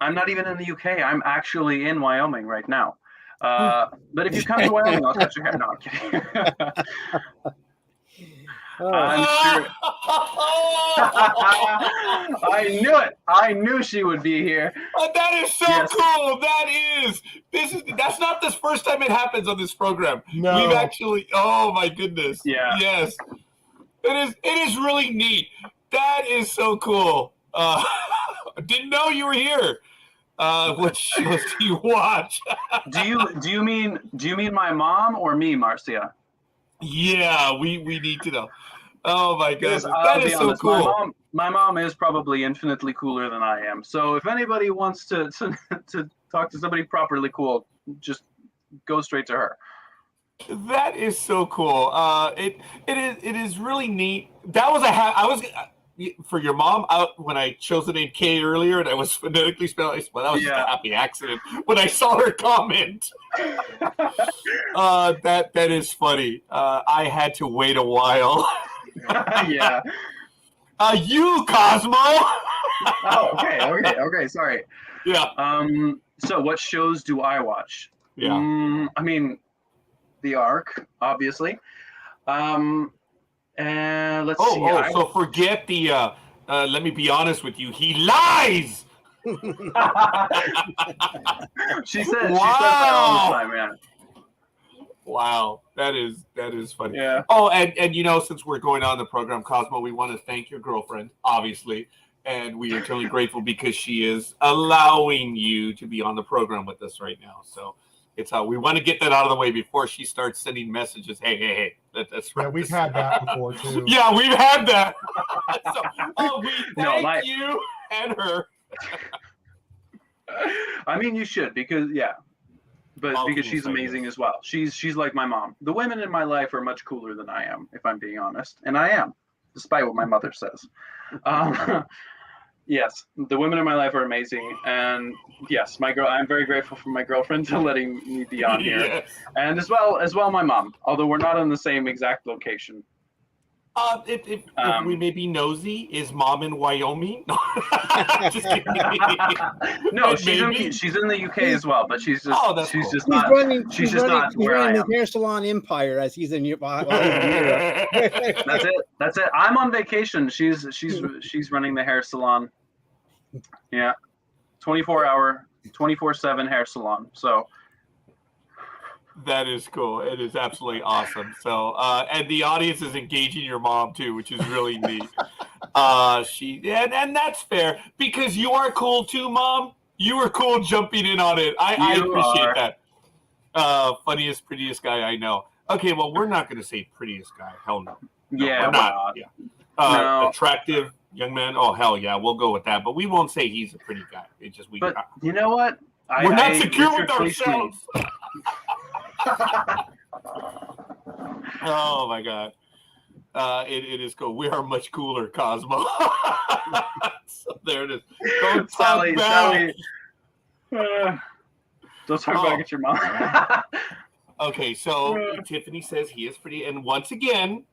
I'm not even in the UK. I'm actually in Wyoming right now. But if you come to Wyoming, I'll cut your hair. No, I'm kidding. I'm sure. I knew it. I knew she would be here. That is so cool. That's not the first time it happens on this program. No. We've actually. Oh my goodness. Yeah. Yes. It is really neat. That is so cool. Didn't know you were here. What shows do you watch? Do you mean my mom or me, Marcia? Yeah, we need to know. Oh my goodness, that is so cool. My mom is probably infinitely cooler than I am. So if anybody wants to talk to somebody properly cool, just go straight to her. That is so cool. It is really neat. That was for your mom out when I chose the name Kay earlier, and I was phonetically spelling. Well, that was just a happy accident when I saw her comment. That is funny. I had to wait a while. Yeah. You, Cosmo. Oh, okay. Sorry. Yeah. So what shows do I watch? Yeah. I mean, the Ark, obviously. And let's see. So forget the. Let me be honest with you. He lies. She said that all the time, man. Wow, that is funny. Yeah. Oh, and since we're going on the program, Cosmo, we want to thank your girlfriend, obviously, and we are totally grateful because she is allowing you to be on the program with us right now. So it's how we want to get that out of the way before she starts sending messages. Hey, that's right. Yeah, we've had that before too. Yeah, we've had that. We thank you and her. I mean, you should because because she's amazing as well. She's like my mom. The women in my life are much cooler than I am, if I'm being honest, and I am, despite what my mother says. Yes, the women in my life are amazing, and yes, I'm very grateful for my girlfriend for letting me be on here, yes. And as well my mom. Although we're not in the same exact location. If we may be nosy, is mom in Wyoming? Just kidding. No, she's in the UK as well, but she's just cool. She's running the hair salon empire as he's in Europe. That's it. I'm on vacation. She's running the hair salon. Yeah, 24-hour 24/7 hair salon. So That is cool. It is absolutely awesome. So, and the audience is engaging your mom too, which is really neat. And that's fair because you are cool too, Mom. You were cool jumping in on it. I appreciate that. Funniest, prettiest guy I know. Okay, well, we're not going to say prettiest guy. Hell no. Yeah, we're not. Yeah. No. Attractive young man. Oh hell yeah, we'll go with that. But we won't say he's a pretty guy. It's just But you know what? We're not secure with ourselves. Oh my god. It is cool. We are much cooler, Cosmo. So there it is. Don't Sally, back. don't talk back at your mom. Okay, so Tiffany says he is pretty, and once again,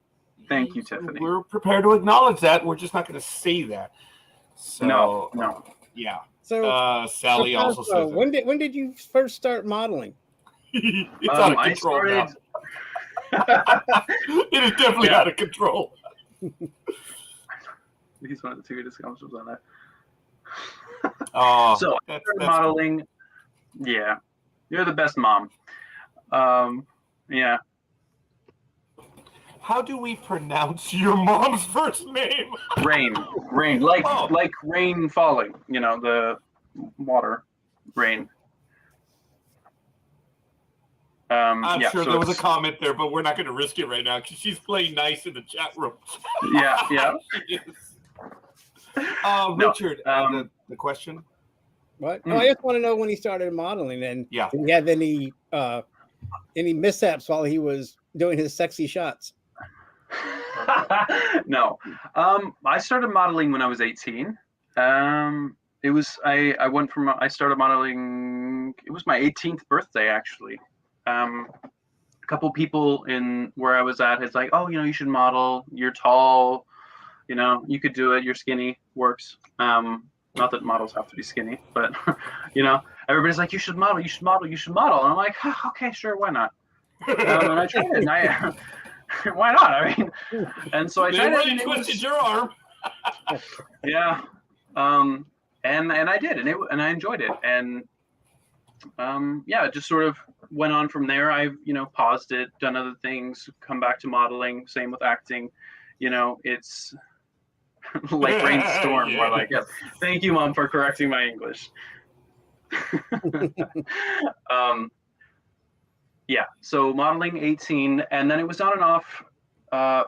Thank you, Tiffany. We're prepared to acknowledge that. We're just not going to say that. So, No. Yeah. So Sally also says when did you first start modeling? it's out of control now. It is definitely out of control. He's one of the two greatest accomplishments on that. Oh, So I started modeling. Yeah, you're the best mom. Yeah. How do we pronounce your mom's first name? Rain, like rain falling. You know, the water, rain. I'm sure so there was a comment there, but we're not going to risk it right now because she's playing nice in the chat room. Yeah. Richard, the question? What? No, I just want to know when he started modeling, and did he have any mishaps while he was doing his sexy shots? No. I started modeling when I was 18. It was I started modeling. It was my 18th birthday actually. A couple people in where I was at, it's like, oh, you should model. You're tall, you could do it. You're skinny, works. Not that models have to be skinny, but everybody's like, you should model. And I'm like, okay, sure, why not? And I tried it. And why not? I mean, and so I tried it. And twisted your arm. Yeah. And I did, and I enjoyed it, and it just sort of went on from there. I've paused it, done other things, come back to modeling. Same with acting. It's like rainstorm. More like, yes. Thank you, Mom, for correcting my English. So modeling 18, and then it was on and off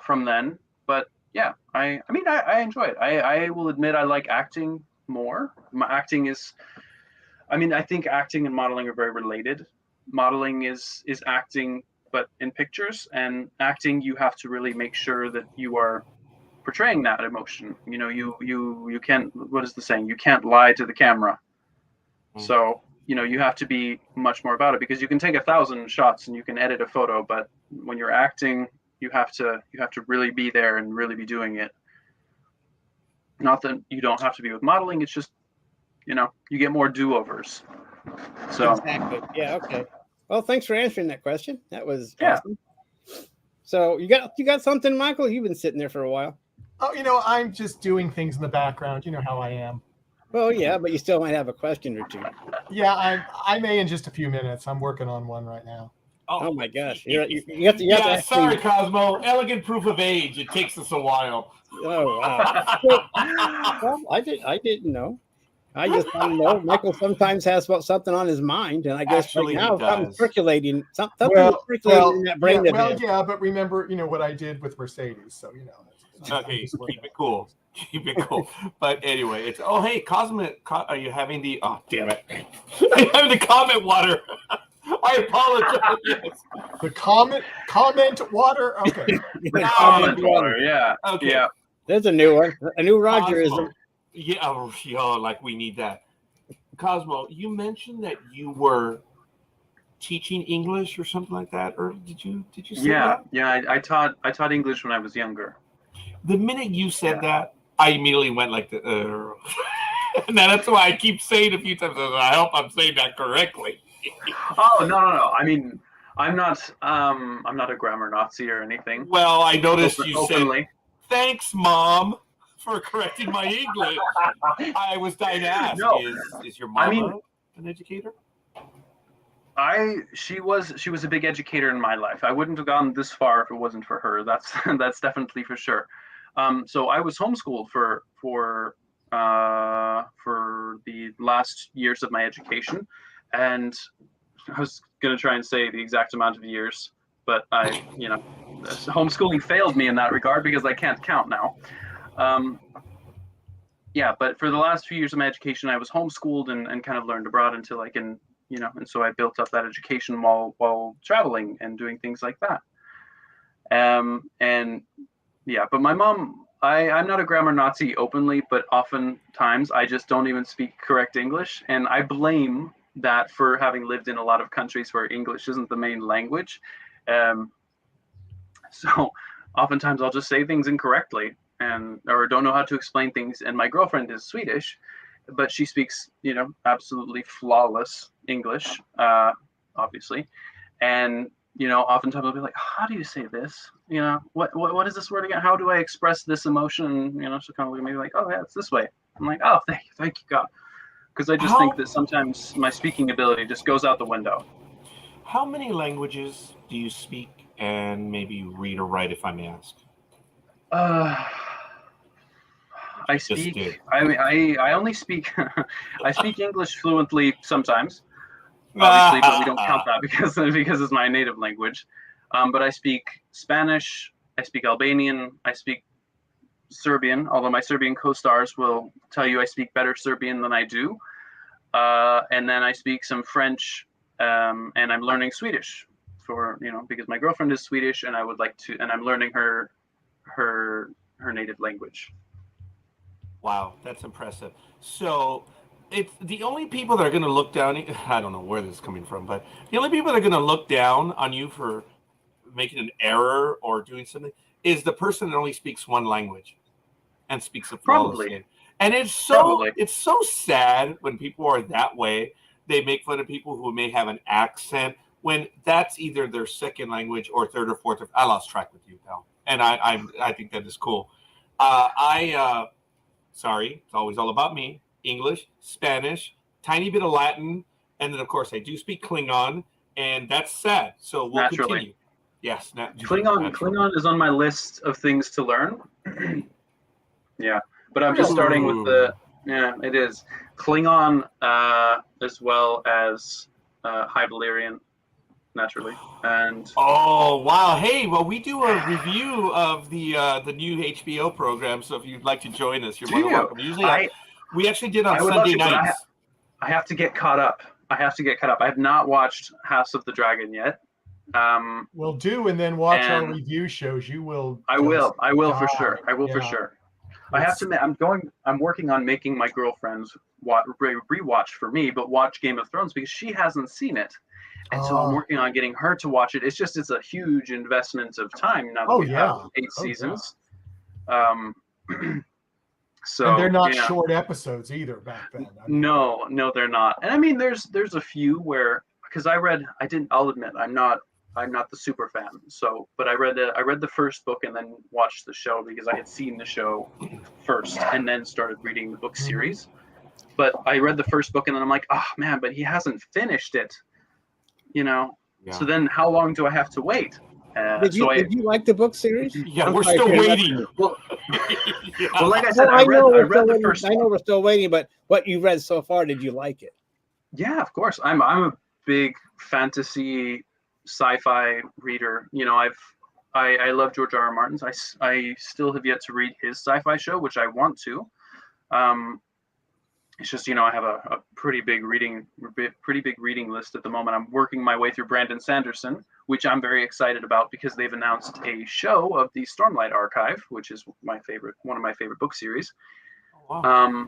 from then. But yeah, I enjoy it. I will admit I like acting more. My acting is, I think acting and modeling are very related. Modeling is acting, but in pictures, and acting you have to really make sure that you are portraying that emotion. You can't. What is the saying? You can't lie to the camera. So you have to be much more about it, because you can take 1,000 shots and you can edit a photo, but when you're acting, you have to really be there and really be doing it. Not that you don't have to be with modeling. It's just you get more do-overs. So exactly. Yeah. Okay. Well, thanks for answering that question. That was awesome. So you got something, Michael? You've been sitting there for a while. Oh, I'm just doing things in the background. You know how I am. Well, yeah, but you still might have a question or two. Yeah, I may in just a few minutes. I'm working on one right now. Oh my gosh! You have to actually... Sorry, Cosmo. Elegant proof of age. It takes us a while. Oh wow! Well, I didn't know. I just don't know. Michael sometimes has something on his mind, and I guess Actually, right now something's circulating. Something Well, in that brain. yeah, but remember, what I did with Mercedes, so Okay, keep it cool. Keep it cool. But anyway, it's hey, Cosmo, are you having the? Oh, damn it! I'm having the comment water. I apologize. Yes. The comment water. Okay. comment water. Yeah. Okay. Yeah. There's a new one. A new Rogerism. Yeah. Like we need that. Cosmo, you mentioned that you were teaching English or something like that, or did you say that? Yeah. I taught English when I was younger. The minute you said that, I immediately went like and that's why I keep saying a few times. I hope I'm saying that correctly. Oh no! I mean, I'm not a grammar Nazi or anything. Well, I noticed you openly. said, "Thanks, Mom, for correcting my English." I was dying to ask, No. is your mama an educator? She was a big educator in my life. I wouldn't have gone this far if it wasn't for her. That's definitely for sure. So I was homeschooled for the last years of my education, and I was going to try and say the exact amount of years, but homeschooling failed me in that regard because I can't count now. Yeah, but for the last few years of my education, I was homeschooled and kind of learned abroad until I can, and so I built up that education while traveling and doing things like that. And yeah, but my mom, I'm not a grammar Nazi openly, but oftentimes I just don't even speak correct English. And I blame that for having lived in a lot of countries where English isn't the main language. So oftentimes I'll just say things incorrectly or don't know how to explain things. And my girlfriend is Swedish, but she speaks, absolutely flawless English, obviously. And, oftentimes I'll be like, how do you say this? What is this word again? How do I express this emotion? She'll kind of look at me like, oh yeah, it's this way. I'm like, oh, thank you, God. Because I just think that sometimes my speaking ability just goes out the window. How many languages do you speak and maybe read or write, if I may ask? I speak. I only speak. I speak English fluently sometimes, obviously, but we don't count that because it's my native language. But I speak Spanish. I speak Albanian. I speak Serbian. Although my Serbian co-stars will tell you I speak better Serbian than I do. And then I speak some French, and I'm learning Swedish because my girlfriend is Swedish, and I would like to, and I'm learning her native language. Wow, that's impressive. So it's the only people that are going to look down. I don't know where this is coming from, but the only people that are going to look down on you for making an error or doing something is the person that only speaks one language and speaks a flawless game. And it's so sad when people are that way. They make fun of people who may have an accent when that's either their second language or third or fourth. I lost track with you, pal. And I think that is cool. Sorry, it's always all about me. English, Spanish, tiny bit of Latin, and then of course I do speak Klingon, and that's sad. So we'll continue. Yes, Klingon is on my list of things to learn. Yeah, but I'm just starting with it is Klingon as well as High Valyrian, naturally. And oh wow, hey, well we do a review of the new HBO program, so if you'd like to join us, you're more than welcome. Usually we actually did on Sunday nights. I have to get caught up. I have not watched House of the Dragon yet. We'll do, and then watch our review shows. You will. I will for sure. For sure. I have to admit, I'm working on making my girlfriend's rewatch for me, but watch Game of Thrones because she hasn't seen it. And so I'm working on getting her to watch it. It's a huge investment of time now that we have 8 seasons. Yeah. So and they're not short episodes either back then. No, they're not. And I mean, there's a few where, because I'll admit I'm not the super fan. So, but I read the first book and then watched the show because I had seen the show first and then started reading the book series. But I read the first book and then I'm like, oh man, but he hasn't finished it. Yeah. So then how long do I have to wait? Did you like the book series? Yeah, we're still waiting. Well, like I said, I read the first. I know we're still waiting, but what you read so far, did you like it? Yeah, of course. I'm a big fantasy, sci-fi reader. I love George R.R. Martin's. I still have yet to read his sci-fi show, which I want to. It's just, I have a pretty big reading list at the moment. I'm working my way through Brandon Sanderson, which I'm very excited about because they've announced a show of the Stormlight Archive, which is one of my favorite book series. Oh, wow.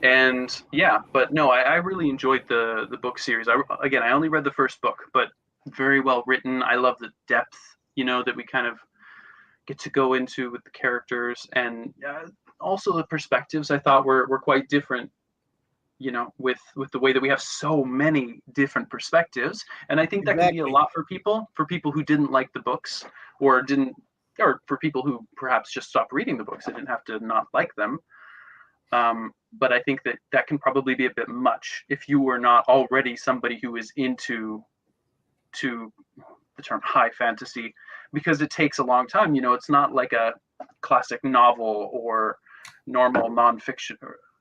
And yeah, but no, I really enjoyed the book series. I only read the first book, but very well written. I love the depth, that we kind of get to go into with the characters, and also the perspectives I thought were quite different, with the way that we have so many different perspectives. And I think that can be a lot for people who didn't like the books or for people who perhaps just stopped reading the books. They didn't have to not like them. but I think that can probably be a bit much if you were not already somebody who is into the term high fantasy, because it takes a long time. It's not like a classic novel or normal nonfiction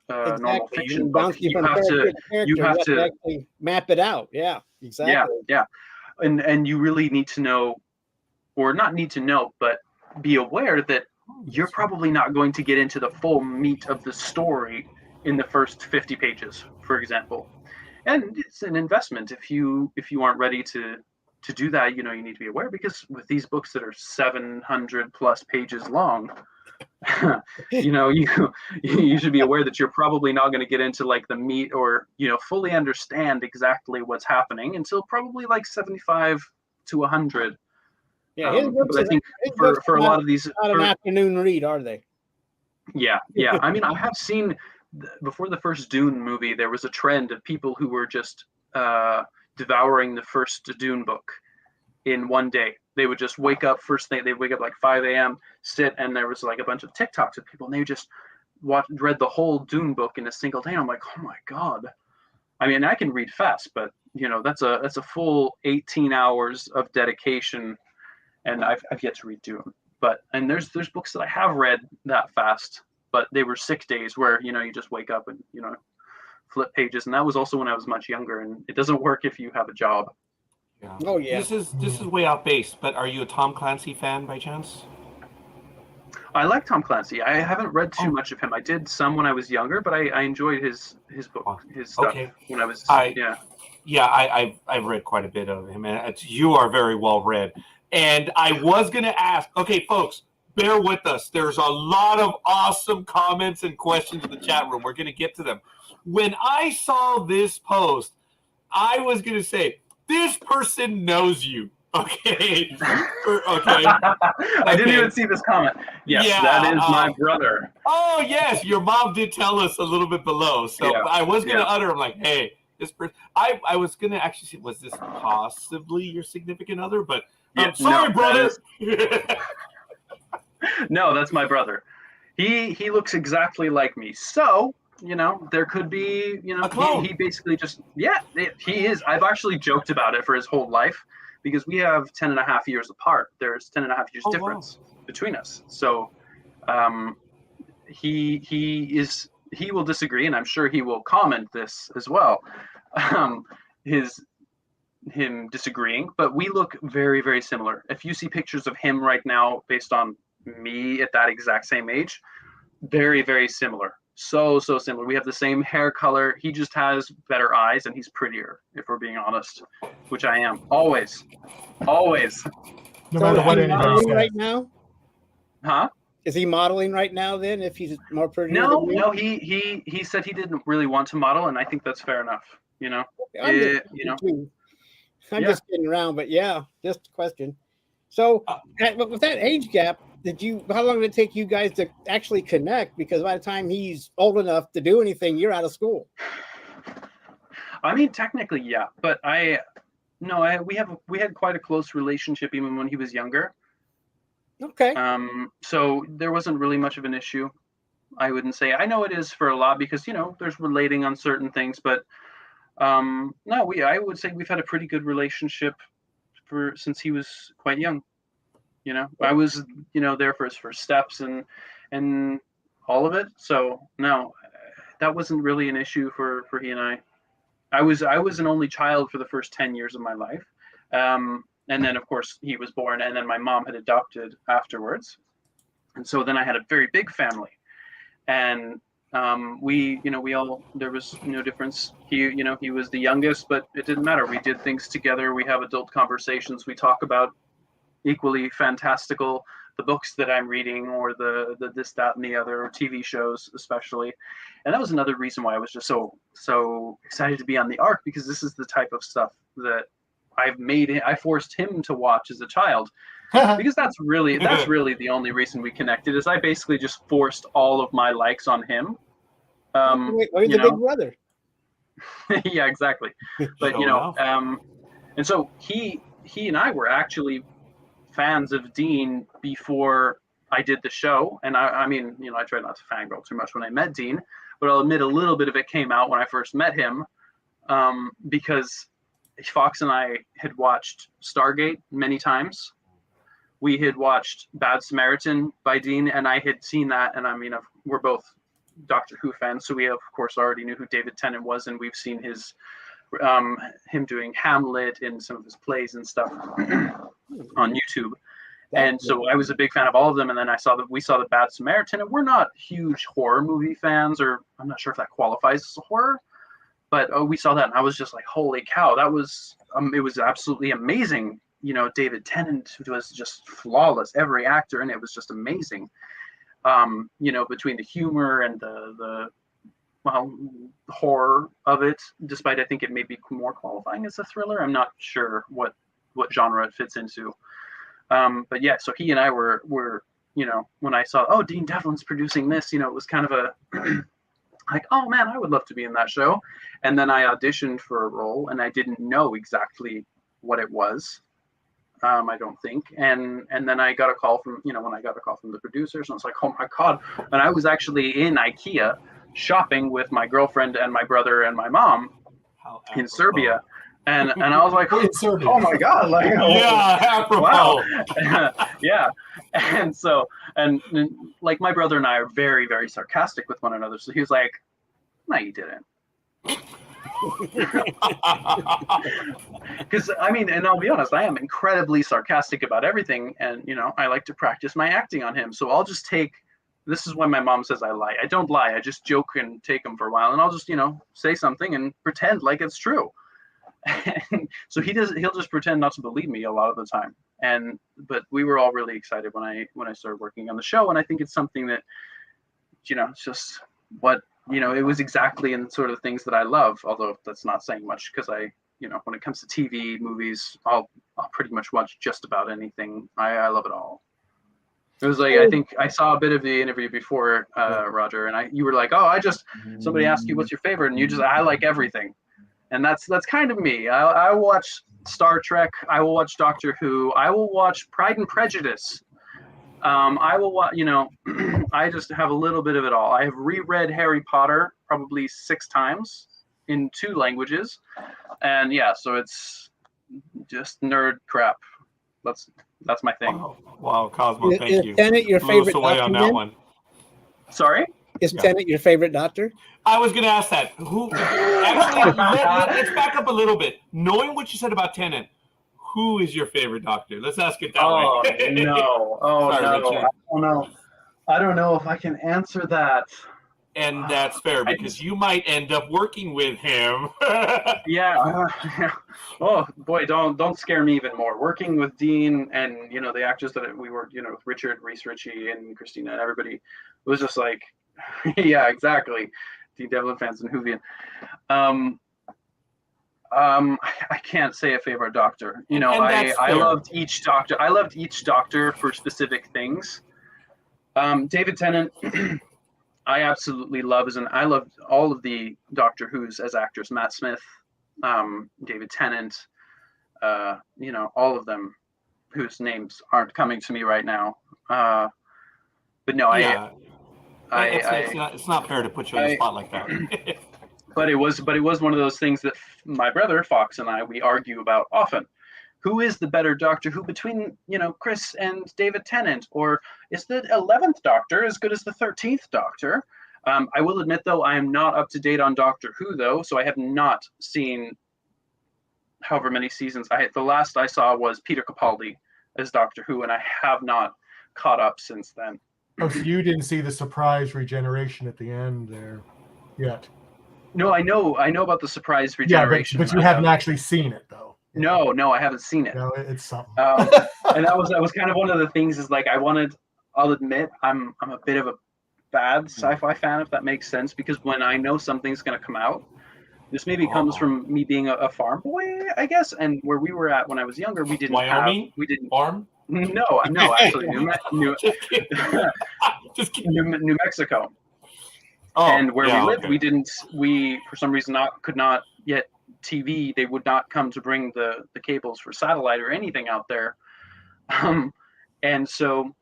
normal Exactly. fiction book. You have to actually map it out. Yeah, exactly. Yeah. And you really need to know, or not need to know, but be aware that you're probably not going to get into the full meat of the story in the first 50 pages, for example. And it's an investment if you aren't ready to do that. You need to be aware, because with these books that are 700 plus pages long, you should be aware that you're probably not going to get into like the meat, or fully understand exactly what's happening until probably like 75 to 100. Yeah, his books but I think for a lot of these, not an afternoon read, are they? Yeah. I mean, I have seen before the first Dune movie, there was a trend of people who were just devouring the first Dune book in one day. They would just wake up first thing. They'd wake up like 5 a.m., sit, and there was like a bunch of TikToks of people, and they just read the whole Dune book in a single day. And I'm like, oh my God. I mean, I can read fast, but that's a full 18 hours of dedication, and I've yet to read Dune. And there's books that I have read that fast, but they were 6 days where you just wake up and flip pages, and that was also when I was much younger, and it doesn't work if you have a job. Yeah. Oh yeah. This is way off base, but are you a Tom Clancy fan by chance? I like Tom Clancy. I haven't read too much of him. I did some when I was younger, but I enjoyed his book, his stuff when I was I've read quite a bit of him, and you are very well read. And I was gonna ask, okay, folks, bear with us. There's a lot of awesome comments and questions in the chat room. We're gonna get to them. When I saw this post, I was gonna say, this person knows you. Okay. I didn't even see this comment. Yes, that is my brother. Oh yes, your mom did tell us a little bit below. So I was gonna utter. I'm like, hey, this person. I was gonna actually say, was this possibly your significant other? But sorry, brother. No, that's my brother. He looks exactly like me. So there could be, a clone. He basically just, he is. I've actually joked about it for his whole life, because we have 10 and a half years apart. There's 10 and a half years difference between us. So he will disagree, and I'm sure he will comment this as well. Him disagreeing, but we look very, very similar. If you see pictures of him right now based on me at that exact same age, very, very similar. So similar. We have the same hair color. He just has better eyes, and he's prettier, if we're being honest, which I am. Always. No matter what anybody says. Right now? Huh? Is he modeling right now then, if he's more pretty? No, he said he didn't really want to model, and I think that's fair enough. I'm just kidding around, but just a question. So with that age gap, how long did it take you guys to actually connect? Because by the time he's old enough to do anything, you're out of school. I mean, technically, yeah, but we had quite a close relationship even when he was younger. Okay. So there wasn't really much of an issue, I wouldn't say. I know it is for a lot, because there's relating on certain things, but I would say we've had a pretty good relationship since he was quite young. I was there for his first steps and all of it. So no, that wasn't really an issue for he and I. I was an only child for the first 10 years of my life. And then of course he was born, and then my mom had adopted afterwards. And so then I had a very big family, and there was no difference. He was the youngest, but it didn't matter. We did things together. We have adult conversations. We talk about equally fantastical, the books that I'm reading, or the this, that, and the other, or TV shows especially. And that was another reason why I was just so excited to be on the Ark, because this is the type of stuff that I forced him to watch as a child. Because that's really the only reason we connected, is I basically just forced all of my likes on him. You're the big brother. Yeah, exactly. But and so he and I were actually fans of Dean before I did the show, and I mean, I tried not to fangirl too much when I met Dean, but I'll admit a little bit of it came out when I first met him, because Fox and I had watched Stargate many times. We had watched Bad Samaritan by Dean, and I had seen that, and I mean, we're both Doctor Who fans, so we of course already knew who David Tennant was, and we've seen his him doing Hamlet in some of his plays and stuff on YouTube. And so I was a big fan of all of them. And then we saw the Bad Samaritan, and we're not huge horror movie fans, or I'm not sure if that qualifies as a horror, but we saw that, and I was just like, holy cow, that was it was absolutely amazing. David Tennant was just flawless. Every actor in it was just amazing. Between the humor and the horror of it, despite I think it may be more qualifying as a thriller. I'm not sure what genre it fits into. But yeah, so he and I were when I saw, oh, Dean Devlin's producing this, it was kind of a like, oh man, I would love to be in that show. And then I auditioned for a role, and I didn't know exactly what it was. I don't think. And then I got a call from, when I got a call from the producers, and I was like, oh my God. And I was actually in IKEA shopping with my girlfriend and my brother and my mom in Serbia. And I was like, oh my God, like, yeah, wow. Yeah. And so, and like my brother and I are very, very sarcastic with one another. So he was like, no, you didn't. Because I mean, and I'll be honest, I am incredibly sarcastic about everything, and I like to practice my acting on him. So I'll just take. This is why my mom says I lie. I don't lie. I just joke and take him for a while, and I'll just say something and pretend like it's true. And so he'll just pretend not to believe me a lot of the time. But we were all really excited when I started working on the show, and I think it's something that it's just what. It was exactly in sort of things that I love, although that's not saying much, because I, when it comes to TV, movies, I'll pretty much watch just about anything. I love it all. It was like, I think I saw a bit of the interview before, Roger, and you were like, oh, somebody asked you what's your favorite, and I like everything. And that's kind of me. I will watch Star Trek. I will watch Doctor Who. I will watch Pride and Prejudice. I will watch, I just have a little bit of it all. I have reread Harry Potter probably 6 times in 2 languages. And yeah, so it's just nerd crap. That's my thing. Wow, Cosmo, thank you. Is Tennant your favorite doctor on that one? Sorry? Is Tennant your favorite doctor? I was going to ask that. Who? Actually, let's back up a little bit. Knowing what you said about Tennant, who is your favorite doctor? Let's ask it that way. No. Oh, sorry, no. Richard. I don't know if I can answer that. And that's fair, because you might end up working with him. Yeah. Oh boy, don't scare me even more. Working with Dean and the actors that we were, with Richard, Reese Ritchie, and Christina, and everybody, it was just like, yeah, exactly. Dean Devlin fans and Whovian. I can't say a favorite doctor. I loved each doctor. I loved each doctor for specific things. David Tennant, I absolutely love I loved all of the Doctor Who's as actors. Matt Smith, David Tennant, all of them whose names aren't coming to me right now. But no, yeah. It's not fair to put you on the spot like that. But it was one of those things that my brother Fox and we argue about often. Who is the better Doctor Who between Chris and David Tennant, or is the 11th Doctor as good as the 13th Doctor? I will admit though, I am not up to date on Doctor Who though, so I have not seen however many seasons. The last I saw was Peter Capaldi as Doctor Who, and I have not caught up since then. Oh, so you didn't see the surprise regeneration at the end there yet? No, I know about the surprise regeneration. Yeah, but you haven't actually seen it though. No, I haven't seen it. No, it's something. And that was kind of one of the things is like I'll admit I'm a bit of a bad sci-fi fan, if that makes sense, because when I know something's going to come out, this maybe comes from me being a farm boy, I guess, and where we were at when I was younger, we didn't farm. No, actually, New Mexico. And where we lived, we for some reason could not yet TV. They would not come to bring the cables for satellite or anything out there. And so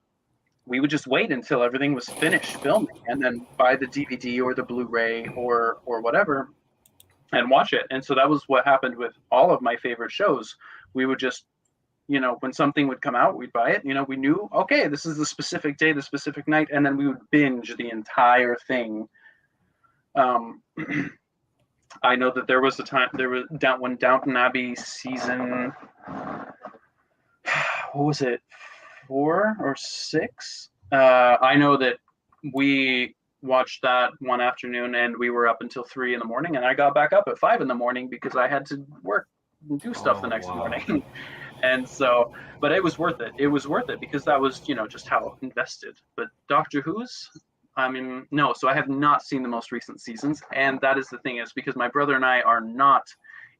we would just wait until everything was finished filming, and then buy the DVD or the Blu-ray or whatever, and watch it. And so that was what happened with all of my favorite shows. We would just, when something would come out, we'd buy it. We knew, okay, this is the specific day, the specific night, and then we would binge the entire thing. I know that there was when Downton Abbey season, what was it, 4 or 6? I know that we watched that one afternoon, and we were up until 3 in the morning, and I got back up at 5 in the morning because I had to work and do stuff the next morning. And so, but it was worth it. It was worth it because that was, just how invested. But Doctor Who's, no. So I have not seen the most recent seasons, and that is the thing, is because my brother and I are not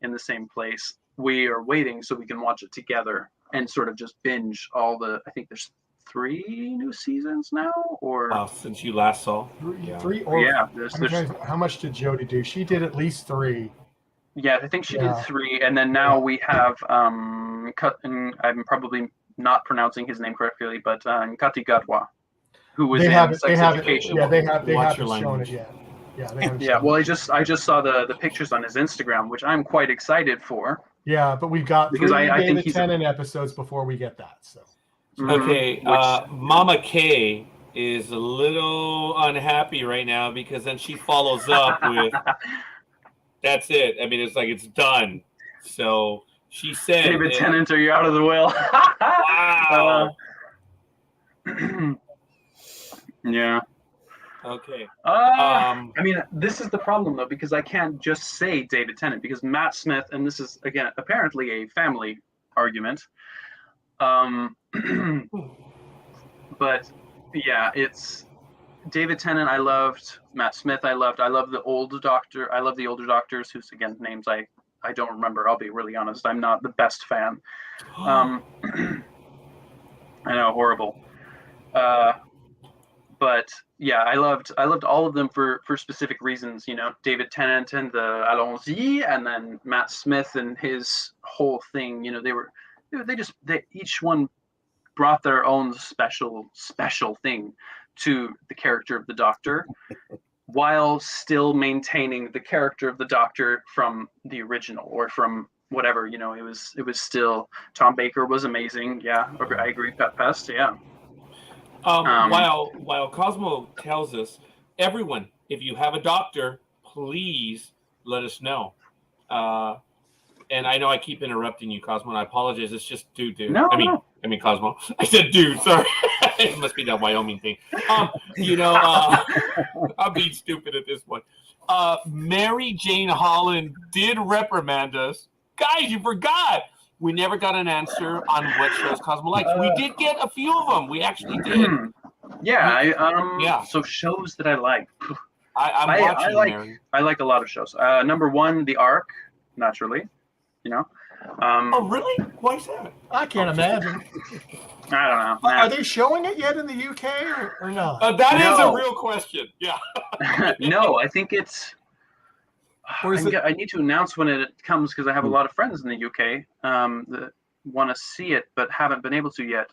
in the same place. We are waiting so we can watch it together and sort of just binge all the. I think there's 3 new seasons now, or since you last saw. Three or yeah. How much did Jody do? She did at least 3. Yeah, I think she did 3, and then now we have I'm probably not pronouncing his name correctly, but Nkati Gadwa, who was in Sex Education. Yeah, they haven't shown language. it yet. Yeah, they haven't. Yeah, well, I just saw the pictures on his Instagram, which I'm quite excited for. Yeah, but we've got because 3 I think David Tennant episodes before we get that. So. Okay, Mama Kay is a little unhappy right now because then she follows up with, "That's it. It's like it's done." So she said, "David Tennant, are you out of the will?" Wow. Yeah. Okay. This is the problem though, because I can't just say David Tennant, because Matt Smith, and this is again apparently a family argument. But yeah, it's David Tennant. I loved Matt Smith. I love the old Doctor. I love the older Doctors, whose again names I don't remember. I'll be really honest. I'm not the best fan. I know, horrible. But yeah, I loved all of them for specific reasons. David Tennant and the Allons-y, and then Matt Smith and his whole thing. They each one brought their own special thing to the character of the Doctor, while still maintaining the character of the Doctor from the original, or from whatever. It was still, Tom Baker was amazing. Yeah, I agree. Pet Pest. Yeah. While Cosmo tells us, everyone, if you have a doctor, please let us know. And I know I keep interrupting you, Cosmo, and I apologize. It's just dude. No, I mean Cosmo. I said dude. Sorry, it must be that Wyoming thing. I'm being stupid at this one. Mary Jane Holland did reprimand us, guys. You forgot. We never got an answer on what shows Cosmo likes. We did get a few of them. We actually did. Yeah. So shows that I like. I'm watching, Mary. I like a lot of shows. Number 1, the Ark, naturally. Oh, really? Why is that? I can't imagine. I don't know. Are they showing it yet in the UK or no? That is a real question. Yeah. No, I think it's. I need to announce when it comes, because I have a lot of friends in the UK that want to see it but haven't been able to yet.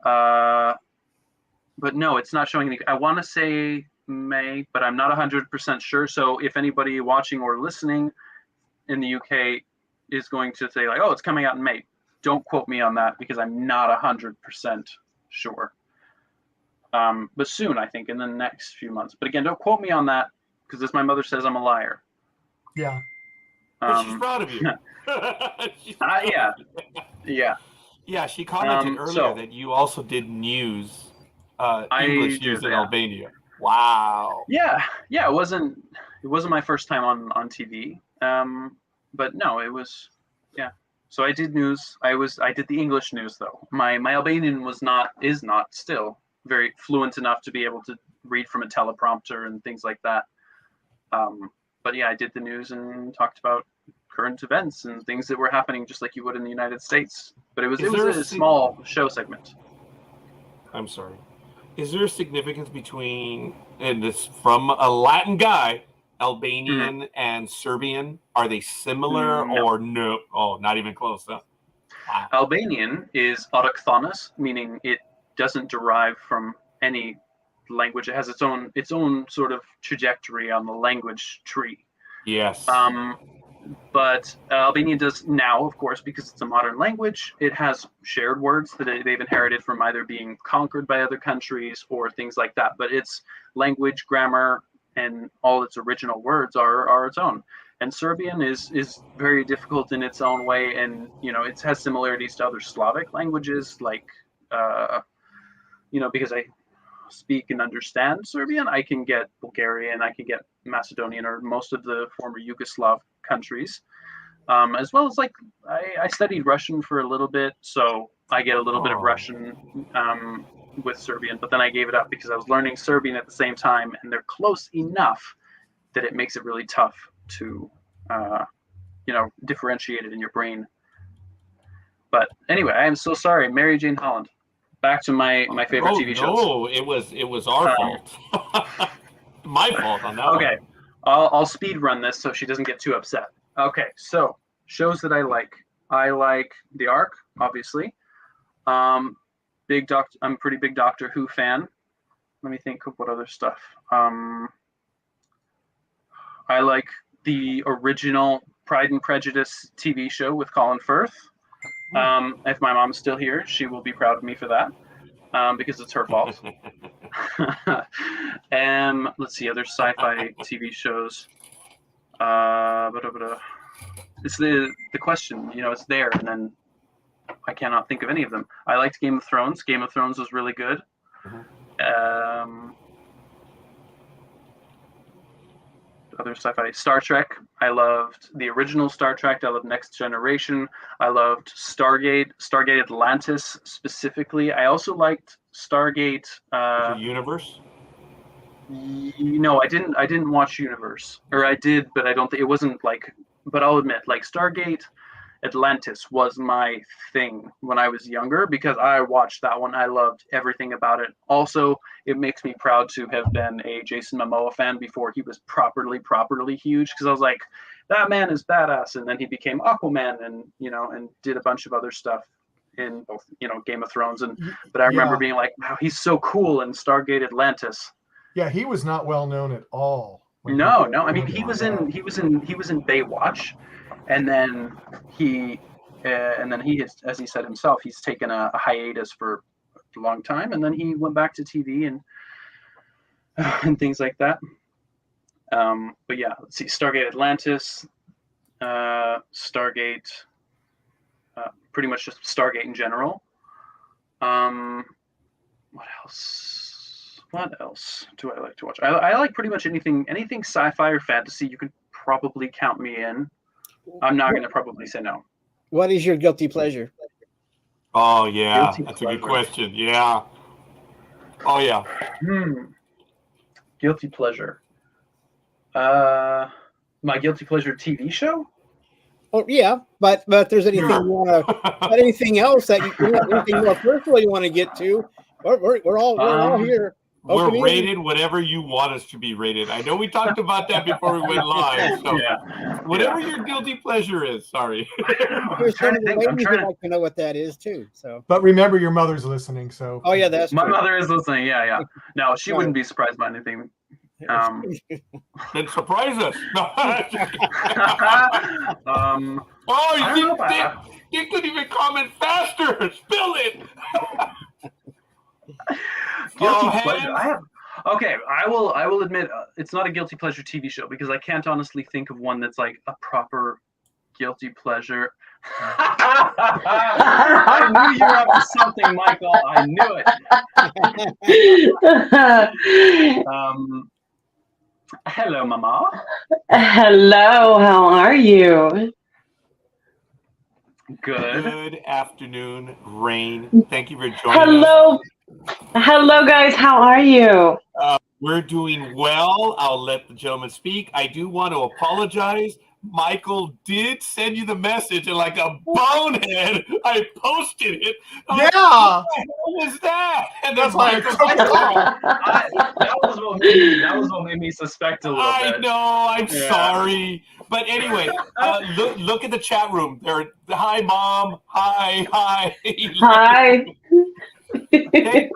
But no, it's not showing. I want to say May, but I'm not 100% sure. So if anybody watching or listening in the UK is going to say like, "Oh, it's coming out in May," don't quote me on that, because I'm not 100% sure. But soon, I think, in the next few months. But again, don't quote me on that, because as my mother says, I'm a liar. Yeah. But she's proud of you. Yeah. Yeah, she commented earlier that you also did news, English news in Albania. Wow. Yeah. It wasn't my first time on TV. But no, it was. Yeah. So I did news. I did the English news though. My Albanian is not still very fluent enough to be able to read from a teleprompter and things like that. But yeah, I did the news and talked about current events and things that were happening, just like you would in the United States. But it was a small show segment. I'm sorry. Is there a significance between, and this from a Latin guy, Albanian and Serbian? Are they similar or no? Oh, not even close, huh? Wow. Albanian is autochthonous, meaning it doesn't derive from any language. It has its own sort of trajectory on the language tree. Yes. But Albanian does now, of course, because it's a modern language. It has shared words that they've inherited from either being conquered by other countries or things like that. But its language, grammar, and all its original words are its own. And Serbian is very difficult in its own way, and it has similarities to other Slavic languages, like because I speak and understand Serbian, I can get Bulgarian, I can get Macedonian, or most of the former Yugoslav countries, as well as I studied Russian for a little bit, so I get a little bit of Russian with Serbian, but then I gave it up because I was learning Serbian at the same time, and they're close enough that it makes it really tough to differentiate it in your brain. But anyway, I am so sorry. Mary Jane Holland. Back to my favorite TV shows. No, it was our fault. My fault on that one. Okay, I'll speed run this so she doesn't get too upset. Okay, so shows that I like. I like The Ark, obviously. I'm a pretty big Doctor Who fan. Let me think of what other stuff. I like the original Pride and Prejudice TV show with Colin Firth. If my mom's still here, she will be proud of me for that, because it's her fault. Let's see, other sci-fi TV shows. It's the question, it's there, and then I cannot think of any of them. I liked Game of Thrones. Game of Thrones was really good. Other sci-fi. Star Trek. I loved the original Star Trek. I loved Next Generation. I loved Stargate Atlantis specifically. I also liked Stargate. The Universe. No, I didn't watch Universe, or I did, but I don't think it wasn't like. But I'll admit, Stargate Atlantis was my thing when I was younger, because I watched that one. I loved everything about it. Also, it makes me proud to have been a Jason Momoa fan before he was properly huge, because I was like, that man is badass. And then he became Aquaman, and and did a bunch of other stuff in both Game of Thrones, but I remember being like, wow, he's so cool in Stargate Atlantis. Yeah, he was not well known at all. No. I mean, he was in Baywatch, and then he has, as he said himself, he's taken a hiatus for a long time, and then he went back to TV and things like that. But yeah, let's see, Stargate Atlantis, Stargate, pretty much just Stargate in general. What else do I like to watch? I like pretty much anything sci-fi or fantasy. You could probably count me in. I'm not going to probably say no. What is your guilty pleasure? Oh, yeah. That's a good question. Yeah. Oh, yeah. Guilty pleasure. My guilty pleasure TV show? Oh, yeah. But if there's anything you want to, anything else that anything more personal you want to get to, we're all here. We're rated whatever you want us to be rated. I know we talked about that before we went live. So whatever your guilty pleasure is. Sorry. There's some of the ladies would like to know what that is too. So. But remember, your mother's listening. So. Oh yeah, that's my true. mother is listening. Yeah. No, she wouldn't be surprised by anything. Then surprise us. You couldn't even comment faster. Spill it. Guilty pleasure. I will admit, it's not a guilty pleasure TV show, because I can't honestly think of one that's like a proper guilty pleasure. I knew you were up to something, Michael. I knew it. Hello, Mama. Hello, how are you? Good afternoon, Rain. Thank you for joining us. Hello, guys. How are you? We're doing well. I'll let the gentleman speak. I do want to apologize. Michael did send you the message, and like a bonehead, I posted it. Yeah. What the hell was that? And that's why that was what made me suspect a little bit. I know. I'm sorry. But anyway, look at the chat room. Hi, Mom. Hi. Hi. Thank you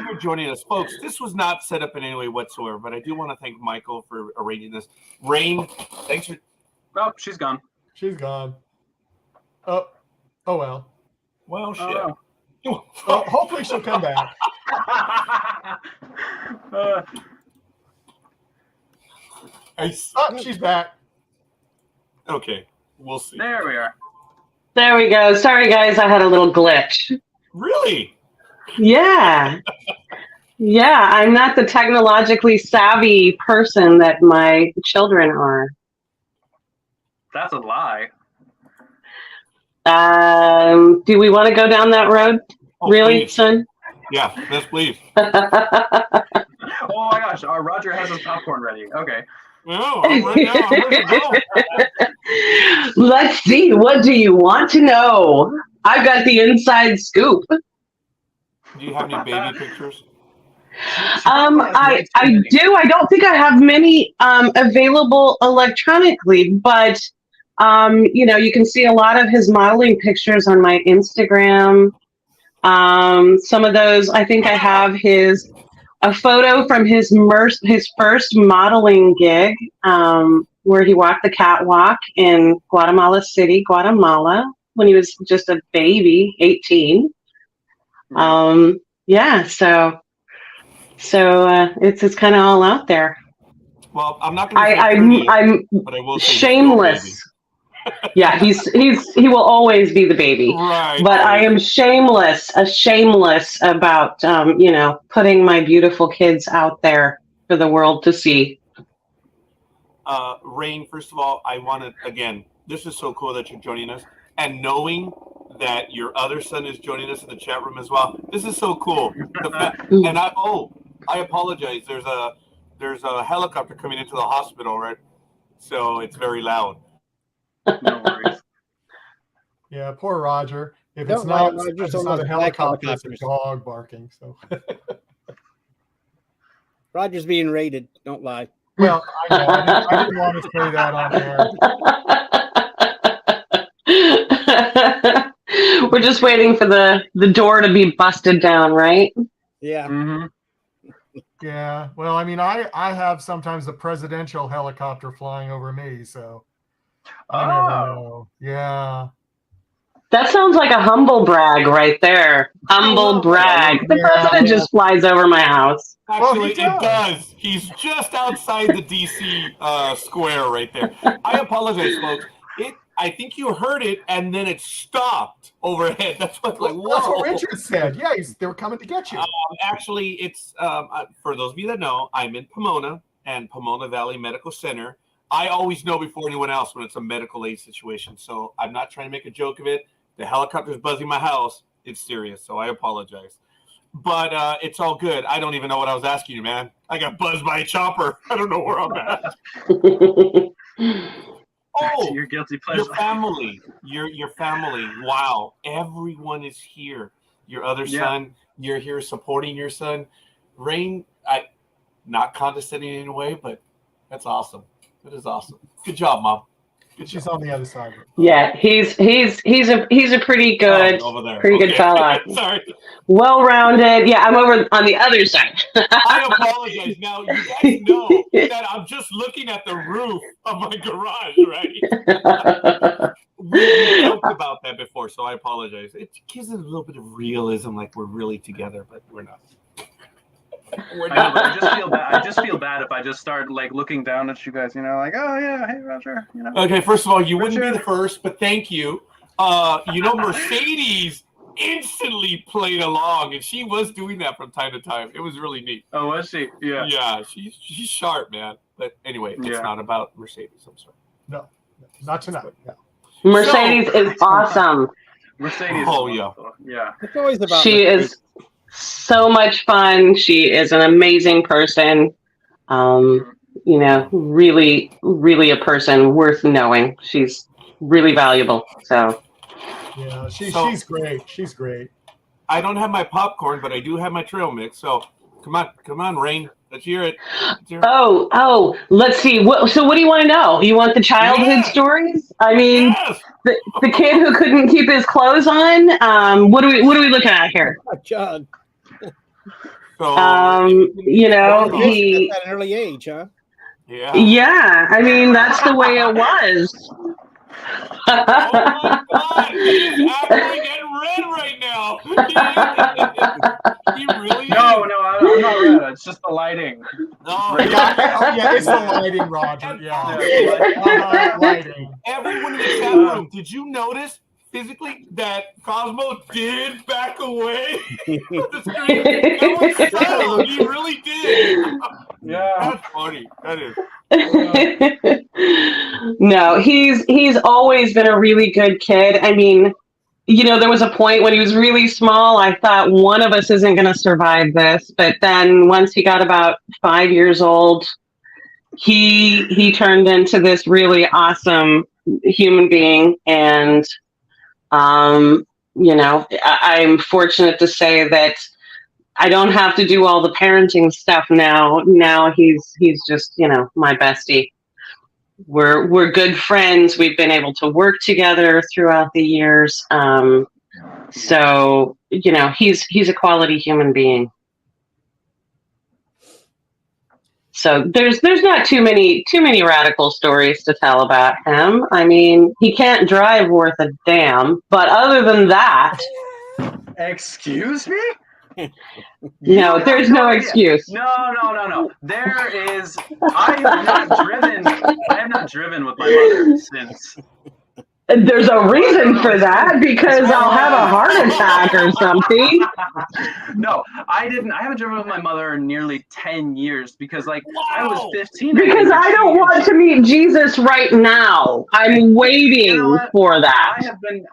for joining us, folks. This was not set up in any way whatsoever, but I do want to thank Michael for arranging this. Rain, thanks for. Oh, she's gone. She's gone. Oh well. Well, shit. Oh. Well, hopefully she'll come back. Oh, she's back. Okay, we'll see. There we are. There we go. Sorry, guys. I had a little glitch. Really? Yeah. Yeah, I'm not the technologically savvy person that my children are. That's a lie. Do we want to go down that road? Oh, Really, please. son? Yeah, yes, please. Oh my gosh, Roger has his popcorn ready. Okay. No, I'm right now. I'm ready to go. Let's see. What do you want to know? I've got the inside scoop. Do you have any baby pictures? I do. I don't think I have many available electronically, but you can see a lot of his modeling pictures on my Instagram. Some of those, I think I have a photo from his first modeling gig, where he walked the catwalk in Guatemala City, Guatemala, when he was just a baby, 18. Yeah, so it's kind of all out there. Well, I'm not going to say I'm but I will say shameless. Yeah, he will always be the baby. Right. But I am shameless about putting my beautiful kids out there for the world to see. Rain, first of all, I want to, again, this is so cool that you're joining us, and knowing that your other son is joining us in the chat room as well. This is so cool. And I apologize. There's a helicopter coming into the hospital, right? So it's very loud. No worries. Yeah, poor Roger. If Don't it's not, lie, Roger's it's not almost a black helicopter, it's a helicopters. dog barking. So, Roger's being raided. Don't lie. well, I know. I didn't want to say that on air. We're just waiting for the door to be busted down, right? Yeah. Mm-hmm. Yeah. Well, I mean, I have sometimes a presidential helicopter flying over me, so I never know. Yeah. That sounds like a humble brag right there. Humble brag. The president just flies over my house. Actually, Well, it does. He's just outside the DC square right there. I apologize, folks. I think you heard it, and then it stopped overhead. That's what, like, whoa. That's what Richard said. Yeah, they were coming to get you. Actually, it's for those of you that know, I'm in Pomona and Pomona Valley Medical Center. I always know before anyone else when it's a medical aid situation, so I'm not trying to make a joke of it. The helicopter's buzzing my house. It's serious, so I apologize. But it's all good. I don't even know what I was asking you, man. I got buzzed by a chopper. I don't know where I'm at. Oh, Your guilty pleasure. your family. Your family. Wow. Everyone is here. Your other son, you're here supporting your son. Rain, not condescending in any way, but that's awesome. That is awesome. Good job, Mom. She's on the other side. Yeah, he's a pretty good over there. good fella. Sorry. Well-rounded. Yeah, I'm over on the other side. I apologize. Now, you guys know that I'm just looking at the roof of my garage, right? We joked about that before, so I apologize. It gives it a little bit of realism, like we're really together, but we're not. I know, but I just feel bad if I just start like looking down at you guys, like, oh yeah, hey Roger, Okay, first of all, you wouldn't be the first, but thank you. Mercedes instantly played along, and she was doing that from time to time. It was really neat. Oh, was she? Yeah. Yeah, she's sharp, man. But anyway, it's not about Mercedes. I'm sorry. No, not tonight. No. Mercedes is awesome. Mercedes. Oh yeah. Yeah. It's always about She Mercedes. is so much fun. She is an amazing person. Really, really a person worth knowing. She's really valuable. So Yeah, she's great. She's great. I don't have my popcorn, but I do have my trail mix. So come on, Rain. Let's hear it. Oh, let's see. What do you want to know? You want the childhood stories? I mean, Yes! the kid who couldn't keep his clothes on. What are we looking at here? Oh, John. So, You know, he. At an early age, huh? yeah. Yeah, I mean that's the way it was. Oh my God, he is actually getting red right now. He really is. No, I'm not red. It's just the lighting. No. Yeah, it's the lighting, Roger. Yeah, lighting. Everyone in the chat room, did you notice physically that Cosmo did back away from the screen? That was subtle. He really did. Yeah. That's funny. That is. No, he's always been a really good kid. I mean, you know, there was a point when he was really small. I thought one of us isn't going to survive this, but then once he got about 5 years old, he turned into this really awesome human being, and you know, I'm fortunate to say that I don't have to do all the parenting stuff now. Now he's just, you know, my bestie. We're good friends. We've been able to work together throughout the years. So, you know, he's a quality human being. So there's not too many radical stories to tell about him. I mean, he can't drive worth a damn, but other than that, Excuse me? no, there's no excuse. No. There is. I have not driven with my mother since. There's a reason for that, because I'll have a heart attack or something. No, I didn't. I haven't driven with my mother in nearly 10 years because, like, I was 15. Because I don't want to meet Jesus right now. I'm waiting for that.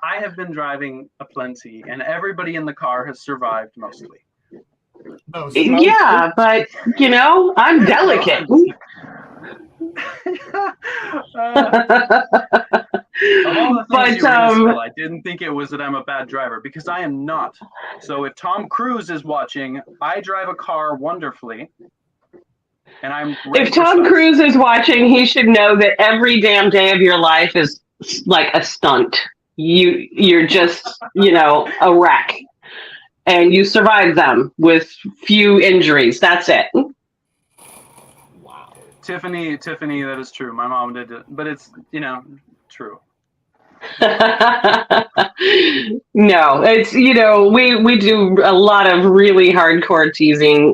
I have been driving aplenty, and everybody in the car has survived mostly. Yeah, but you know, I'm delicate. Of all the things I didn't think it was that I'm a bad driver, because I am not. So if Tom Cruise is watching, I drive a car wonderfully, and I'm. If Tom Cruise is watching, he should know that every damn day of your life is like a stunt. You're just, you know, a wreck, and you survive them with few injuries. That's it. Wow. Tiffany, that is true. My mom did it, but it's, you know, true. No, it's, you know, we do a lot of really hardcore teasing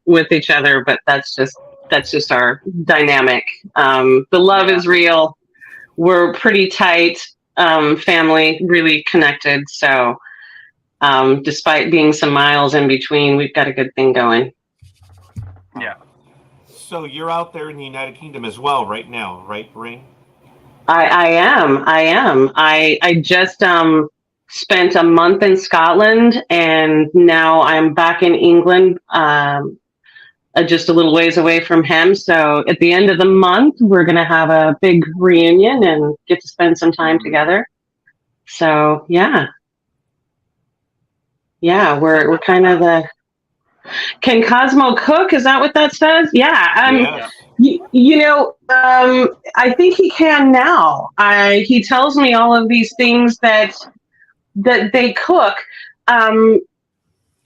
with each other, but that's just our dynamic. The love is real. We're pretty tight family, really connected. So despite being some miles in between, we've got a good thing going. Yeah. So you're out there in the United Kingdom as well right now, right, Rain? I am. I just spent a month in Scotland, and now I'm back in England, just a little ways away from him. So at the end of the month, we're going to have a big reunion and get to spend some time together. So yeah, we're kind of the. Can Cosmo cook? Is that what that says? Yeah. Yes. You know, I think he can now. He tells me all of these things that they cook, and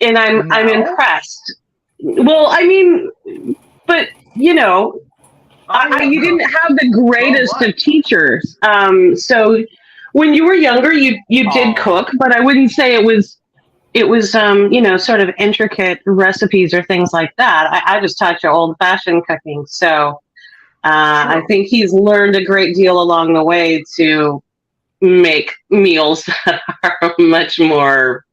I'm impressed. Well, I mean, but you know, you didn't have the greatest of teachers. So when you were younger, you did cook, but I wouldn't say it was you know, sort of intricate recipes or things like that. I just taught you old-fashioned cooking. So I think he's learned a great deal along the way to make meals that are much more,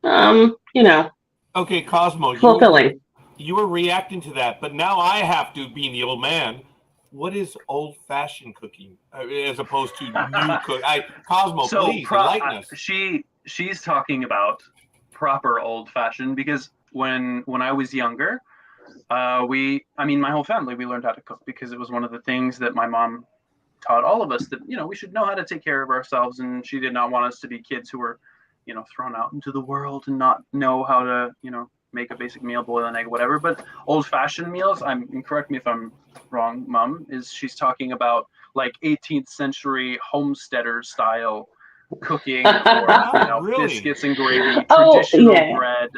you know, okay, Cosmo, fulfilling. You were reacting to that, but now I have to, being the old man. What is old-fashioned cooking as opposed to new cook? Cosmo, so please enlighten us. She's talking about proper old-fashioned, because when I was younger, my whole family, we learned how to cook because it was one of the things that my mom taught all of us, that, you know, we should know how to take care of ourselves, and she did not want us to be kids who were, you know, thrown out into the world and not know how to, you know, make a basic meal, boil an egg, whatever. But old-fashioned meals, and correct me if I'm wrong, Mom, she's talking about like 18th century homesteader style cooking, or, you know, really? biscuits and gravy, traditional bread.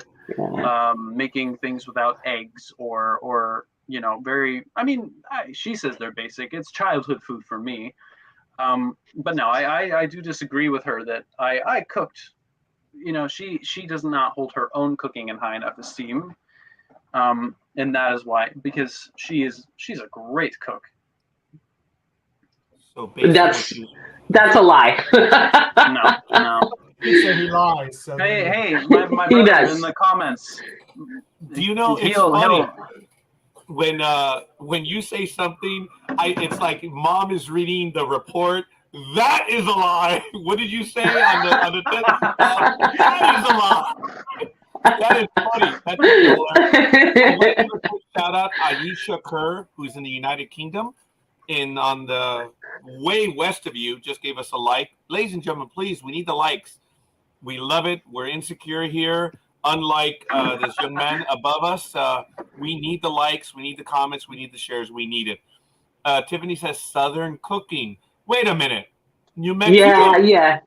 making things without eggs or you know, she says they're basic. It's childhood food for me. But no, I do disagree with her that I cooked. You know, she does not hold her own cooking in high enough esteem. And that is why, because she's a great cook. So that's a lie. No. He said he lies. So Hey, my He brother does. in the comments. Do you know it's funny when you say something? It's like mom is reading the report. That is a lie. What did you say on the test? That is a lie. That is funny. That's hilarious. Shout out Aisha Kerr, who's in the United Kingdom, on the way west of you. Just gave us a like, ladies and gentlemen. Please, we need the likes. We love it. We're insecure here. Unlike this young man above us, we need the likes. We need the comments. We need the shares. We need it. Tiffany says Southern cooking. Wait a minute. New Mexico? Yeah,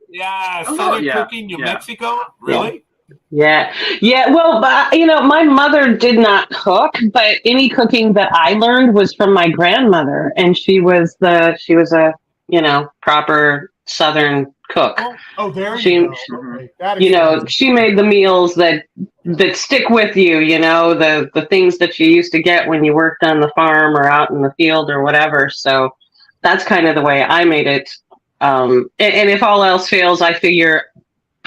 Southern cooking, New Mexico? Really? Yeah. Well, you know, my mother did not cook, but any cooking that I learned was from my grandmother, and she was a, you know, proper Southern cook. Oh, there you go. Okay. You know, she made the meals that stick with you, you know, the things that you used to get when you worked on the farm or out in the field or whatever. So that's kind of the way I made it. And if all else fails, I figure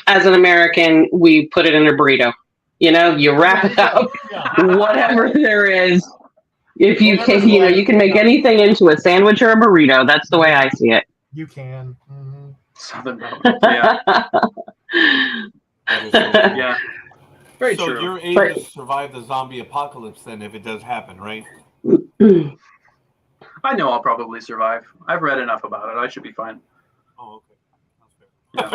as an American, we put it in a burrito. You know, you wrap it up, whatever there is. If you can, you know, you can make anything into a sandwich or a burrito. That's the way I see it. You can. Southern yeah. Yeah. Very so true. You're able to survive the zombie apocalypse then if it does happen, right? I know I'll probably survive. I've read enough about it. I should be fine. Oh, okay.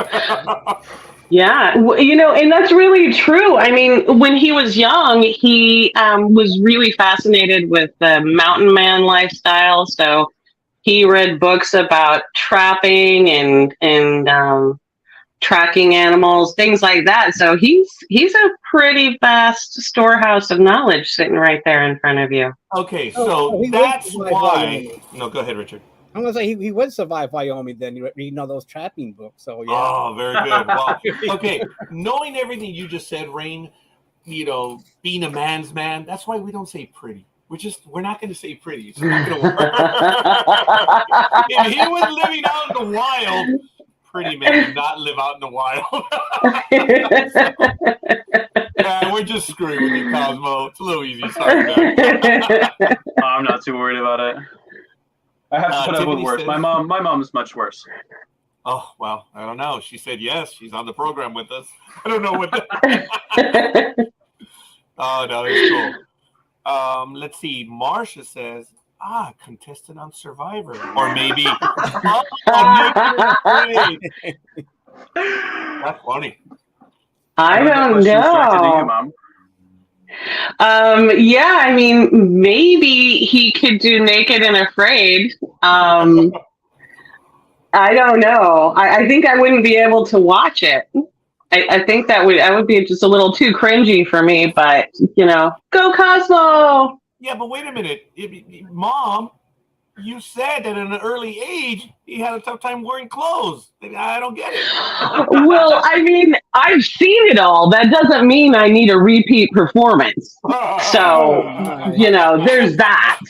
Yeah, you know, and that's really true. I mean, when he was young, he was really fascinated with the mountain man lifestyle. So he read books about trapping and tracking animals, things like that. So he's a pretty vast storehouse of knowledge sitting right there in front of you. Okay, so that's why. No, go ahead, Richard. I'm gonna say he would survive Wyoming then, reading all those trapping books. So yeah. Oh, very good. Well, okay, knowing everything you just said, Rain, you know, being a man's man, that's why we don't say pretty. We're not going to say pretty. It's not going to work. If he was living out in the wild, pretty man did not live out in the wild. Yeah, we're just screwing with you, Cosmo. It's a little easy. Sorry, man. I'm not too worried about it. I have to put up with worse. My mom is much worse. Oh, well, I don't know. She said yes. She's on the program with us. I don't know what that. Oh, no, it's cool. Let's see. Marcia says, contestant on Survivor. Or maybe. That's funny. I don't know. Yeah, I mean, maybe he could do Naked and Afraid. I don't know. I think I wouldn't be able to watch it. I think that would be just a little too cringy for me, but you know, go Cosmo. Yeah, but wait a minute. Mom, you said that at an early age he had a tough time wearing clothes. I don't get it. Well, I mean, I've seen it all. That doesn't mean I need a repeat performance. So, you know, there's that.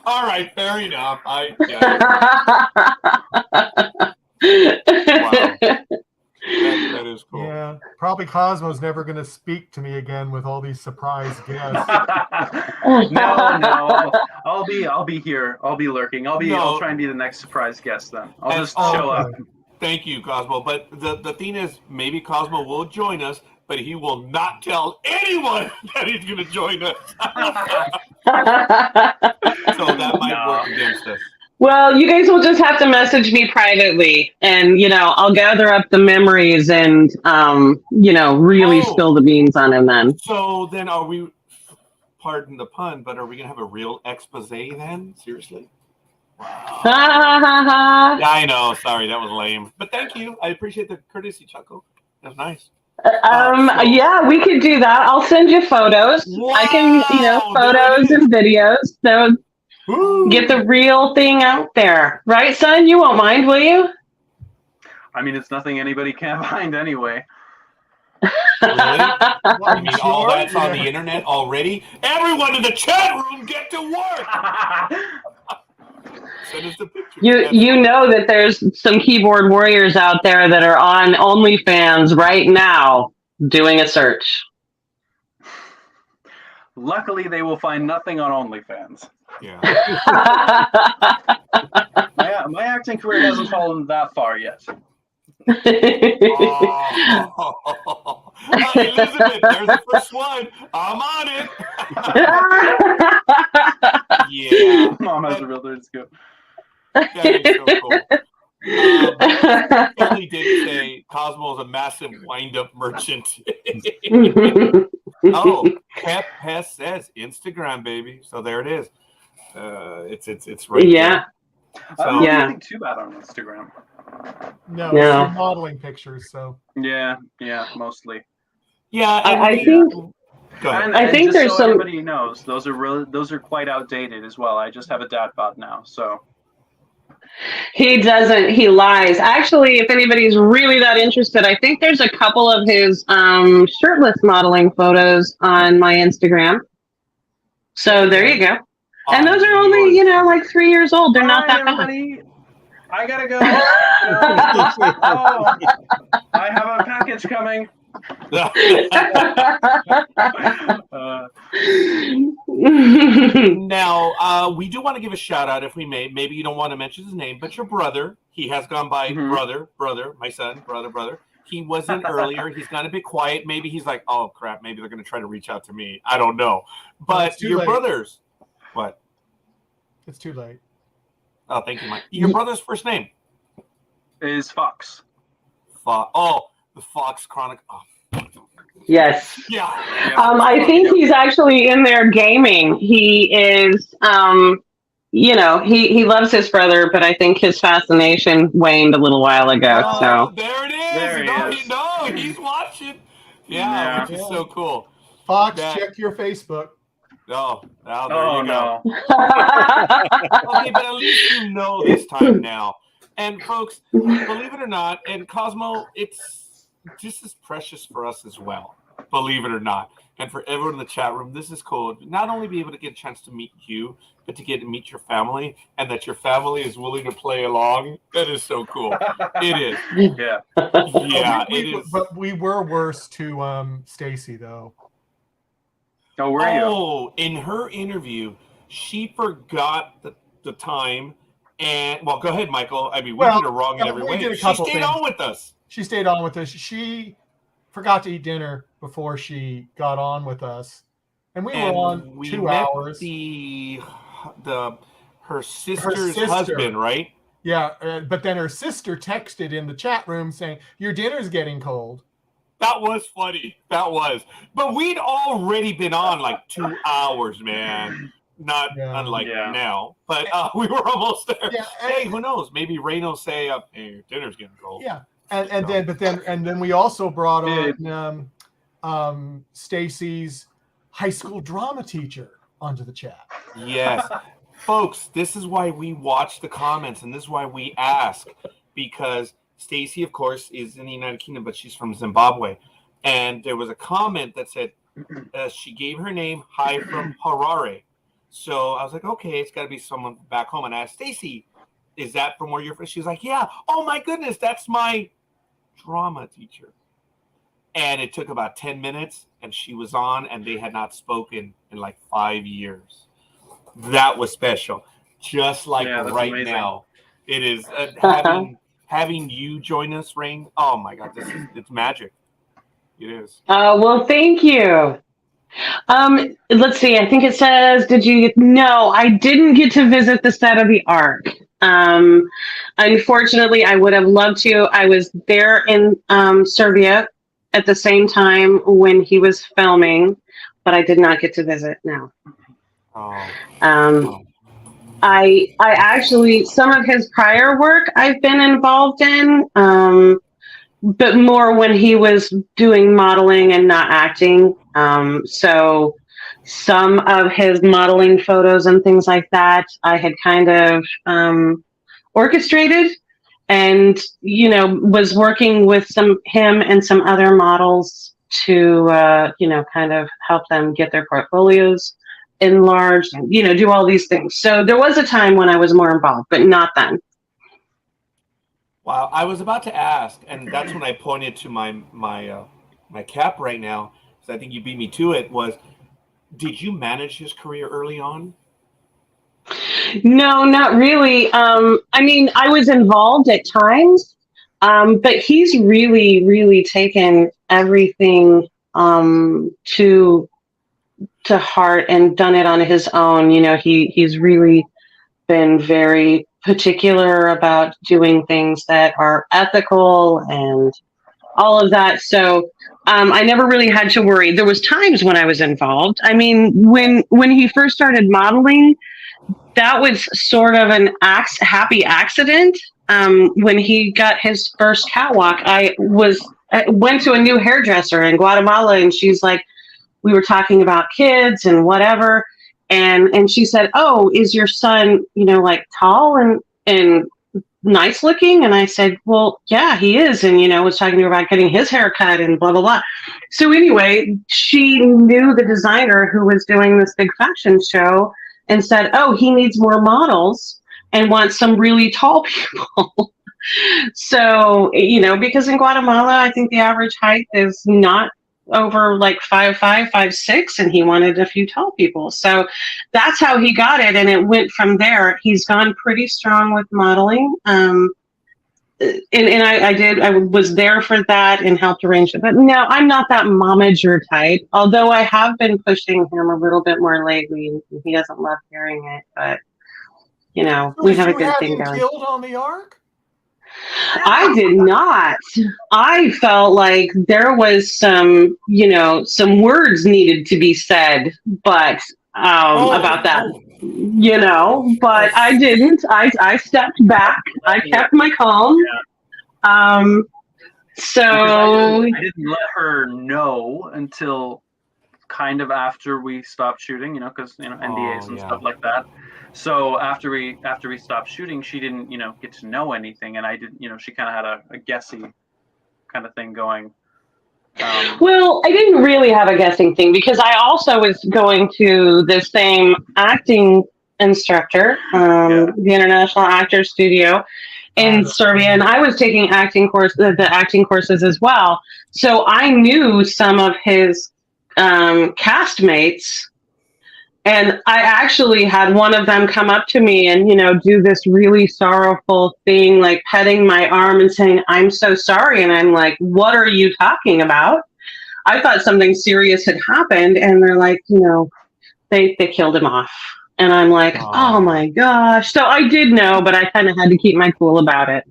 All right, fair enough. Wow. That is cool. Yeah, probably Cosmo's never going to speak to me again with all these surprise guests. No. I'll be here. I'll be lurking. I'll try and be the next surprise guest then. I'll just show up. Thank you, Cosmo. But the thing is, maybe Cosmo will join us, but he will not tell anyone that he's going to join us. So that might work against us. Well, you guys will just have to message me privately, and you know, I'll gather up the memories and you know, really spill the beans on him then. So then, are we? Pardon the pun, but are we gonna have a real expose then? Seriously? Wow. Yeah, I know. Sorry, that was lame. But thank you. I appreciate the courtesy chuckle. That's nice. Yeah, we could do that. I'll send you photos. Wow, I can, photos and videos. So get the real thing out there. Right, son? You won't mind, will you? I mean, it's nothing anybody can't find anyway. Really? You mean all Sure. that's on the internet already? Everyone in the chat room get to work! Send us the picture. You know that there's some keyboard warriors out there that are on OnlyFans right now doing a search. Luckily, they will find nothing on OnlyFans. Yeah. My acting career hasn't fallen that far yet. Oh. Elizabeth, there's the first one. I'm on it. Yeah. Mom has a realtor. It's good. That is so cool. Kelly did say Cosmo is a massive wind-up merchant. Oh, Pep Hess says Instagram, baby. So there it is. It's right Yeah. there. I don't Yeah. think too bad on Instagram. No, No. it's modeling pictures. So Yeah, mostly. Yeah, and I think go ahead. And, I and think just there's so some- everybody knows, those are quite outdated as well. I just have a dad bod now, so he doesn't. He lies. Actually, if anybody's really that interested, I think there's a couple of his shirtless modeling photos on my Instagram. So there you go. And those are only, like 3 years old. They're not that bad. everybody. I gotta go. Oh, I have a package coming. Now, we do want to give a shout out, if we may. Maybe you don't want to mention his name, but your brother, he has gone by brother, my son, brother. He wasn't earlier. He's gone a bit quiet. Maybe he's like, oh, crap, maybe they're going to try to reach out to me. I don't know. But it's too your late. brother's, what? it's too late. Oh, thank you, Mike. Your brother's first name? Is Fox. Oh, the Fox Chronic. Oh, Yes. yeah. I think he's actually in there gaming. He is, he loves his brother, but I think his fascination waned a little while ago. Oh, So there it is. There he is. He's watching. Yeah, which is so cool. Fox, That- check your Facebook. Oh, there Oh you go. no. Okay, but at least you know this time now. And folks, believe it or not, and Cosmo, it's just as precious for us as well. Believe it or not. And for everyone in the chat room, this is cool. Not only be able to get a chance to meet you, but to get to meet your family, and that your family is willing to play along. That is so cool. It is. Yeah. Yeah, it is. But we were worse to Stacy though. Oh, were you? Oh, in her interview, she forgot the time. And, well, go ahead, Michael. I mean, we did it wrong in every we way. did a She couple stayed things. on with us. She stayed on with us. She forgot to eat dinner before she got on with us, and we were on we 2 met hours. her sister's sister. husband, right? Yeah, but then her sister texted in the chat room saying, "Your dinner's getting cold." That was funny. That was. But we'd already been on like 2 hours, man. Not unlike now. But we were almost there. Yeah, hey, who knows? Maybe Rain will say, hey, your dinner's getting cold. Yeah, and then we also brought on Stacy's high school drama teacher onto the chat. Yes. Folks, this is why we watch the comments, and this is why we ask, because Stacy, of course, is in the United Kingdom, but she's from Zimbabwe. And there was a comment that said she gave her name, hi from Harare. So I was like, okay, it's got to be someone back home. And I asked Stacy, is that from where you're from? She's like, yeah. Oh, my goodness, that's my drama teacher. And it took about 10 minutes, and she was on, and they had not spoken in like 5 years. That was special. Just like right amazing. now. It is having you join us, Rain. Oh, my God, it's magic. It is. well, thank you. Let's see. I think it says, no, I didn't get to visit the set of the Ark. Unfortunately, I would have loved to. I was there in Serbia at the same time when he was filming, but I did not get to visit. No. I actually, some of his prior work I've been involved in. but more when he was doing modeling and not acting. So some of his modeling photos and things like that, I had kind of orchestrated, and was working with him and some other models to kind of help them get their portfolios enlarged and do all these things. So there was a time when I was more involved, but not then. Wow, I was about to ask, and that's when I pointed to my cap right now, because I think you beat me to it. Did you manage his career early on? No, not really. I mean, I was involved at times, but he's really, really taken everything to heart and done it on his own. He's really been very particular about doing things that are ethical and all of that. So I never really had to worry. There was times when I was involved. I mean, when he first started modeling, that was sort of an happy accident. When he got his first catwalk, I went to a new hairdresser in Guatemala, and she's like, we were talking about kids and whatever. And she said, "Oh, is your son, like tall and nice looking?" And I said, "Well, yeah, he is." And, was talking to her about getting his hair cut and blah, blah, blah. So anyway, she knew the designer who was doing this big fashion show and said, "Oh, he needs more models and wants some really tall people." So, because in Guatemala, I think the average height is not over like 5'5", 5'6", and he wanted a few tall people. So that's how he got it, and it went from there. He's gone pretty strong with modeling, and I was there for that and helped arrange it. But no, I'm not that momager type. Although I have been pushing him a little bit more lately, and he doesn't love hearing it. But we have a good thing going. Killed on the Ark? I did not. I felt like there was some words needed to be said, but about that, but I didn't. I stepped back. I kept my calm. So I didn't let her know until kind of after we stopped shooting, because NDAs and stuff like that. So after we stopped shooting, she didn't, get to know anything, and I didn't, she kind of had a guessy kind of thing going. Well, I didn't really have a guessing thing because I also was going to the same acting instructor, the International Actor Studio in Serbia, and I was taking the acting courses as well. So I knew some of his castmates. And I actually had one of them come up to me and, do this really sorrowful thing, like petting my arm and saying, "I'm so sorry." And I'm like, "What are you talking about?" I thought something serious had happened. And they're like, they killed him off. And I'm like, oh my gosh. So I did know, but I kind of had to keep my cool about it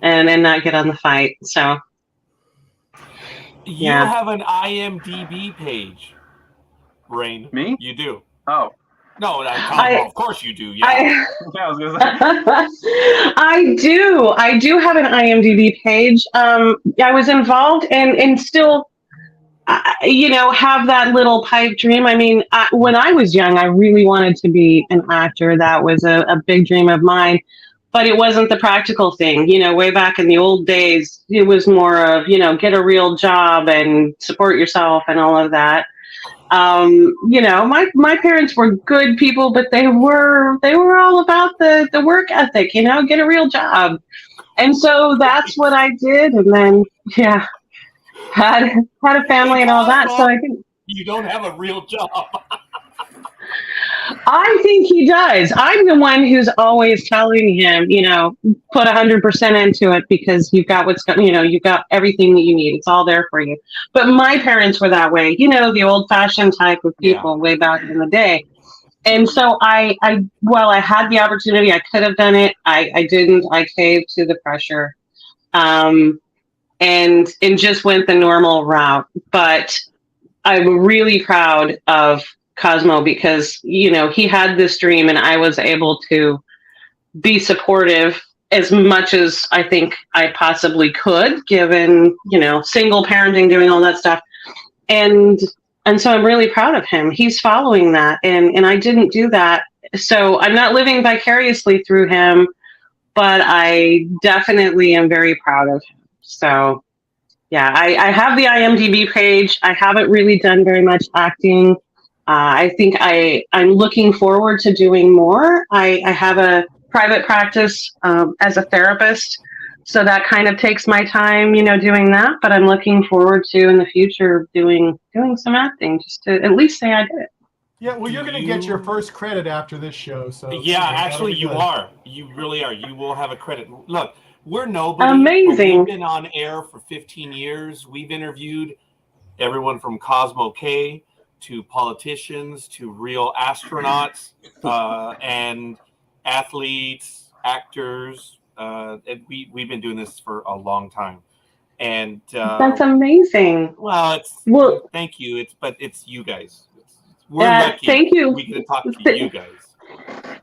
and not get on the fight. So. You have an IMDb page, Rain. Me? You do. Oh. No, of course you do. Yeah. I was gonna say. I do have an IMDb page. I was involved and still, have that little pipe dream. I mean, when I was young, I really wanted to be an actor. That was a big dream of mine. But it wasn't the practical thing. Way back in the old days, it was more of, get a real job and support yourself and all of that. My parents were good people, but they were all about the work ethic, get a real job. And so that's what I did. And then, had a family and all that. So I think you don't have a real job. I think he does. I'm the one who's always telling him, put 100% into it because you've got you've got everything that you need. It's all there for you. But my parents were that way, the old fashioned type of people way back in the day. And so I had the opportunity. I could have done it. I didn't. I caved to the pressure, and just went the normal route. But I'm really proud of Cosmo because, he had this dream and I was able to be supportive as much as I think I possibly could, given, single parenting, doing all that stuff. And so I'm really proud of him. He's following that, and I didn't do that. So I'm not living vicariously through him, but I definitely am very proud of him. So yeah, I have the IMDb page. I haven't really done very much acting. I think I'm looking forward to doing more. I have a private practice as a therapist, so that kind of takes my time, doing that. But I'm looking forward to in the future doing some acting, just to at least say I did it. Yeah, well, you're going to get your first credit after this show. So yeah, actually, you are. You really are. You will have a credit. Look, we're nobody. Amazing. We've been on air for 15 years. We've interviewed everyone from Cosmo Kay to politicians to real astronauts and athletes, actors. And we've been doing this for a long time. And that's amazing. Well, thank you. But it's you guys. We're lucky. Thank you. We get to talk to you guys.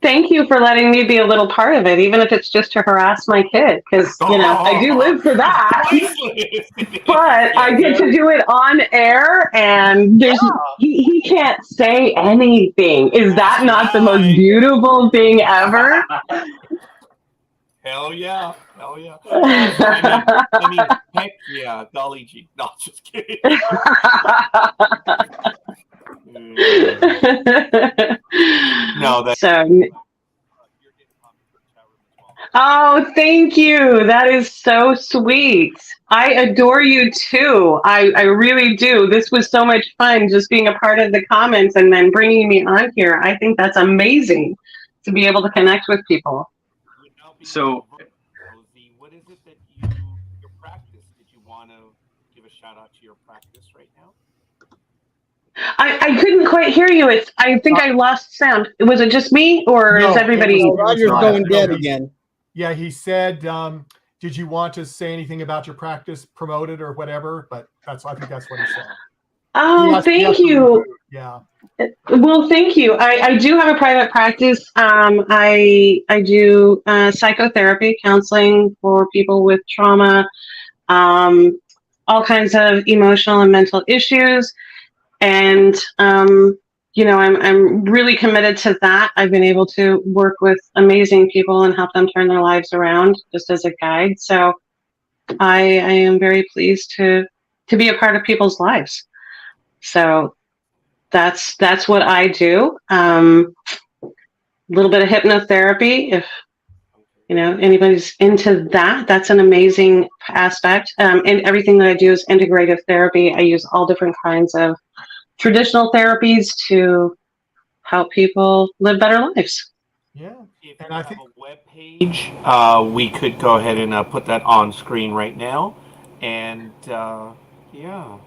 Thank you for letting me be a little part of it, even if it's just to harass my kid, because I do live for that. But I get to do it on air, and he can't say anything. Is that not the most beautiful thing ever? Hell yeah. I mean, heck yeah, golly gee. No, just kidding. No, that's so. Oh, thank you. That is so sweet. I adore you too. I really do. This was so much fun, just being a part of the comments and then bringing me on here. I think that's amazing to be able to connect with people. So, what is it that your practice? Did you want to give a shout out to your practice right now? I couldn't quite hear you. I think I lost sound. Was it just me, or is everybody? Roger's going dead again. Yeah, he said, did you want to say anything about your practice, promote it or whatever? But I think that's what he said. Oh, thank you. Yeah. Well, thank you. I do have a private practice. I do psychotherapy, counseling for people with trauma, all kinds of emotional and mental issues. And, I'm really committed to that. I've been able to work with amazing people and help them turn their lives around just as a guide. So I am very pleased to be a part of people's lives. So that's what I do. A little bit of hypnotherapy. If, anybody's into that, that's an amazing aspect. And everything that I do is integrative therapy. I use all different kinds of traditional therapies to help people live better lives. Yeah. And I think a web page, we could go ahead and put that on screen right now. And yeah.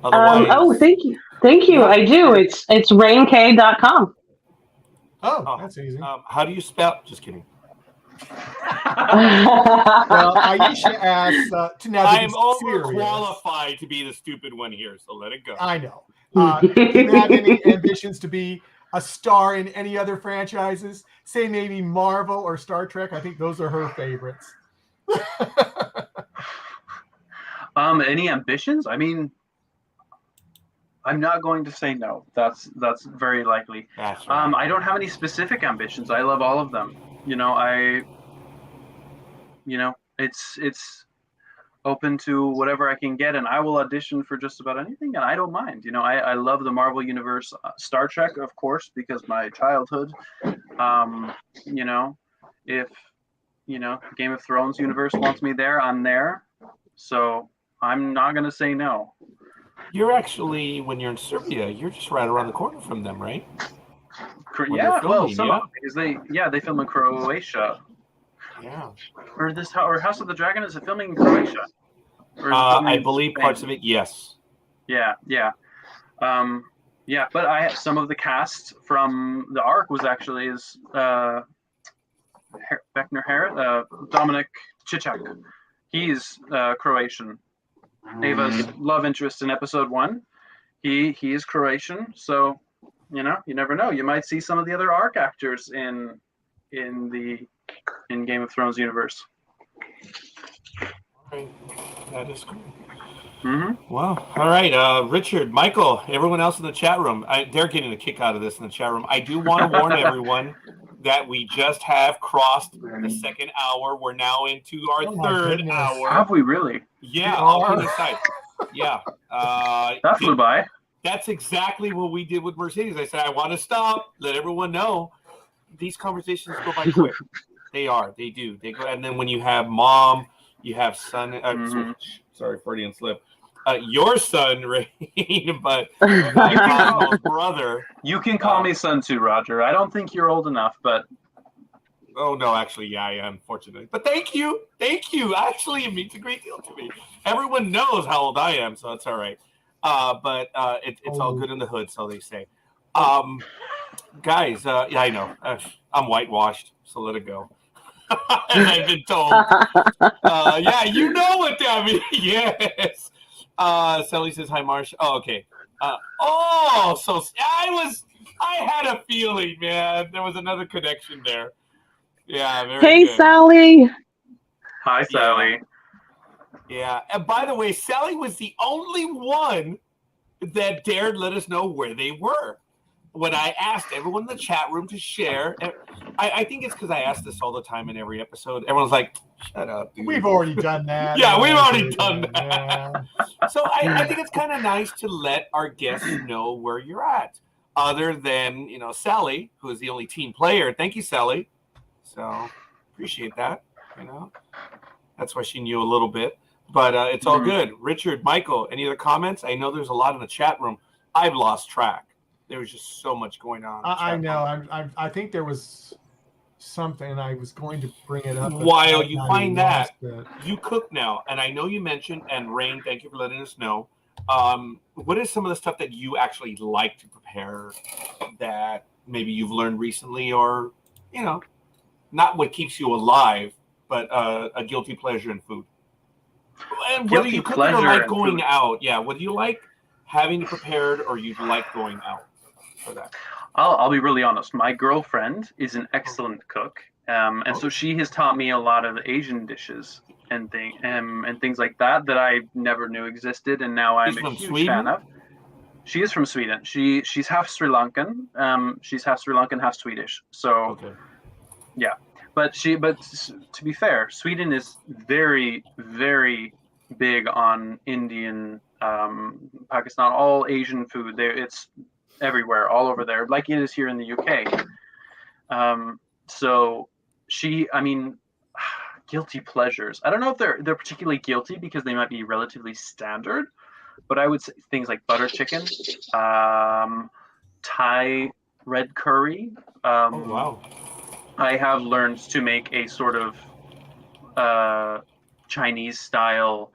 Otherwise, thank you. Yeah. I do. It's rainkay.com. Oh, that's easy. How do you spell? Just kidding. Well, Aisha asks, I'm overqualified to be the stupid one here, so let it go. I know. Do you have any ambitions to be a star in any other franchises? Say maybe Marvel or Star Trek. I think those are her favorites. Any ambitions? I mean, I'm not going to say no. That's very likely. That's right. I don't have any specific ambitions. I love all of them. It's open to whatever I can get, and I will audition for just about anything, and I don't mind. I love the Marvel Universe, Star Trek, of course, because my childhood. If Game of Thrones universe wants me there, I'm there. So I'm not gonna say no. You're actually, when you're in Serbia, you're just right around the corner from them, right? Yeah, well, because they film in Croatia. Yeah. Or House of the Dragon, is it filming in Croatia? I believe parts of it, yes. Yeah. But I have some of the cast from the Ark was actually Beckner Harrit, Dominic Chichak. He's Croatian. Ava's love interest in episode 1. He is Croatian, so you never know. You might see some of the other Ark actors in the in Game of Thrones universe. Right. That is cool. Mm-hmm. Wow. All right. Richard, Michael, everyone else in the chat room, they're getting a kick out of this in the chat room. I do want to warn everyone that we just have crossed the second hour. We're now into our third hour. Have we really? Yeah. All kidding aside. Yeah. That flew by. That's exactly what we did with Mercedes. I said, I want to stop, let everyone know. These conversations go by quick. They are. They do. They go. And then when you have mom, you have son. Sorry, Freudian slip. Your son, Rain, but Cosmo's brother. You can call me son too, Roger. I don't think you're old enough, but. Oh, no, actually, yeah, I am, fortunately. But thank you. Thank you. Actually, it means a great deal to me. Everyone knows how old I am, so that's all right. But it's all good in the hood, so they say. Guys, yeah, I know. I'm whitewashed, so let it go. And I've been told. Yeah, you know what that means. Yes. Sally says, hi, Marsh. Oh, okay. So I had a feeling, man. There was another connection there. Yeah, very Hey, good. Sally. Hi, Sally. Yeah. And by the way, Sally was the only one that dared let us know where they were. When I asked everyone in the chat room to share, I think it's because I ask this all the time in every episode. Everyone's like, shut up, dude. We've already done that. Yeah, we've already done that. Yeah. So I think it's kind of nice to let our guests know where you're at. Other than, Sally, who is the only team player. Thank you, Sally. So appreciate that. That's why she knew a little bit. But it's all good. Richard, Michael, any other comments? I know there's a lot in the chat room. I've lost track. There was just so much going on. I know. I think there was something, and I was going to bring it up. While you find that, you cook now. And I know you mentioned, and Rain, thank you for letting us know. What is some of the stuff that you actually like to prepare that maybe you've learned recently, or, not what keeps you alive, but a guilty pleasure in food? And whether you cook it or like going out. Yeah, whether you like having it prepared or you like going out for that. I'll be really honest. My girlfriend is an excellent cook, and so she has taught me a lot of Asian dishes and things like that I never knew existed, and now I'm a huge fan of. She is from Sweden. She's half Sri Lankan. She's half Sri Lankan, half Swedish. So, yeah. But to be fair, Sweden is very, very big on Indian, Pakistan, all Asian food. It's everywhere, all over there, like it is here in the UK. So guilty pleasures. I don't know if they're particularly guilty because they might be relatively standard, but I would say things like butter chicken, Thai red curry. Oh, wow. I have learned to make a sort of Chinese style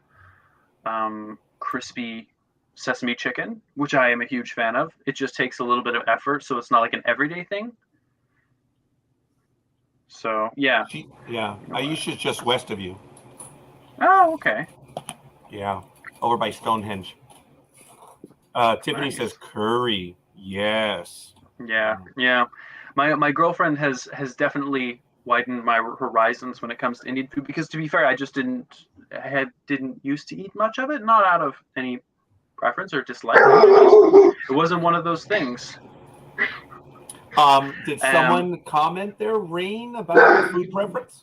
crispy sesame chicken, which I am a huge fan of. It just takes a little bit of effort, so it's not like an everyday thing. So, yeah. Aisha's just west of you. Oh, okay. Yeah, over by Stonehenge. Tiffany says curry. Yes. Yeah. My girlfriend has definitely widened my horizons when it comes to Indian food, because to be fair, I just didn't used to eat much of it, not out of any preference or dislike. It wasn't one of those things. Did someone comment there, Rain, about your food preference?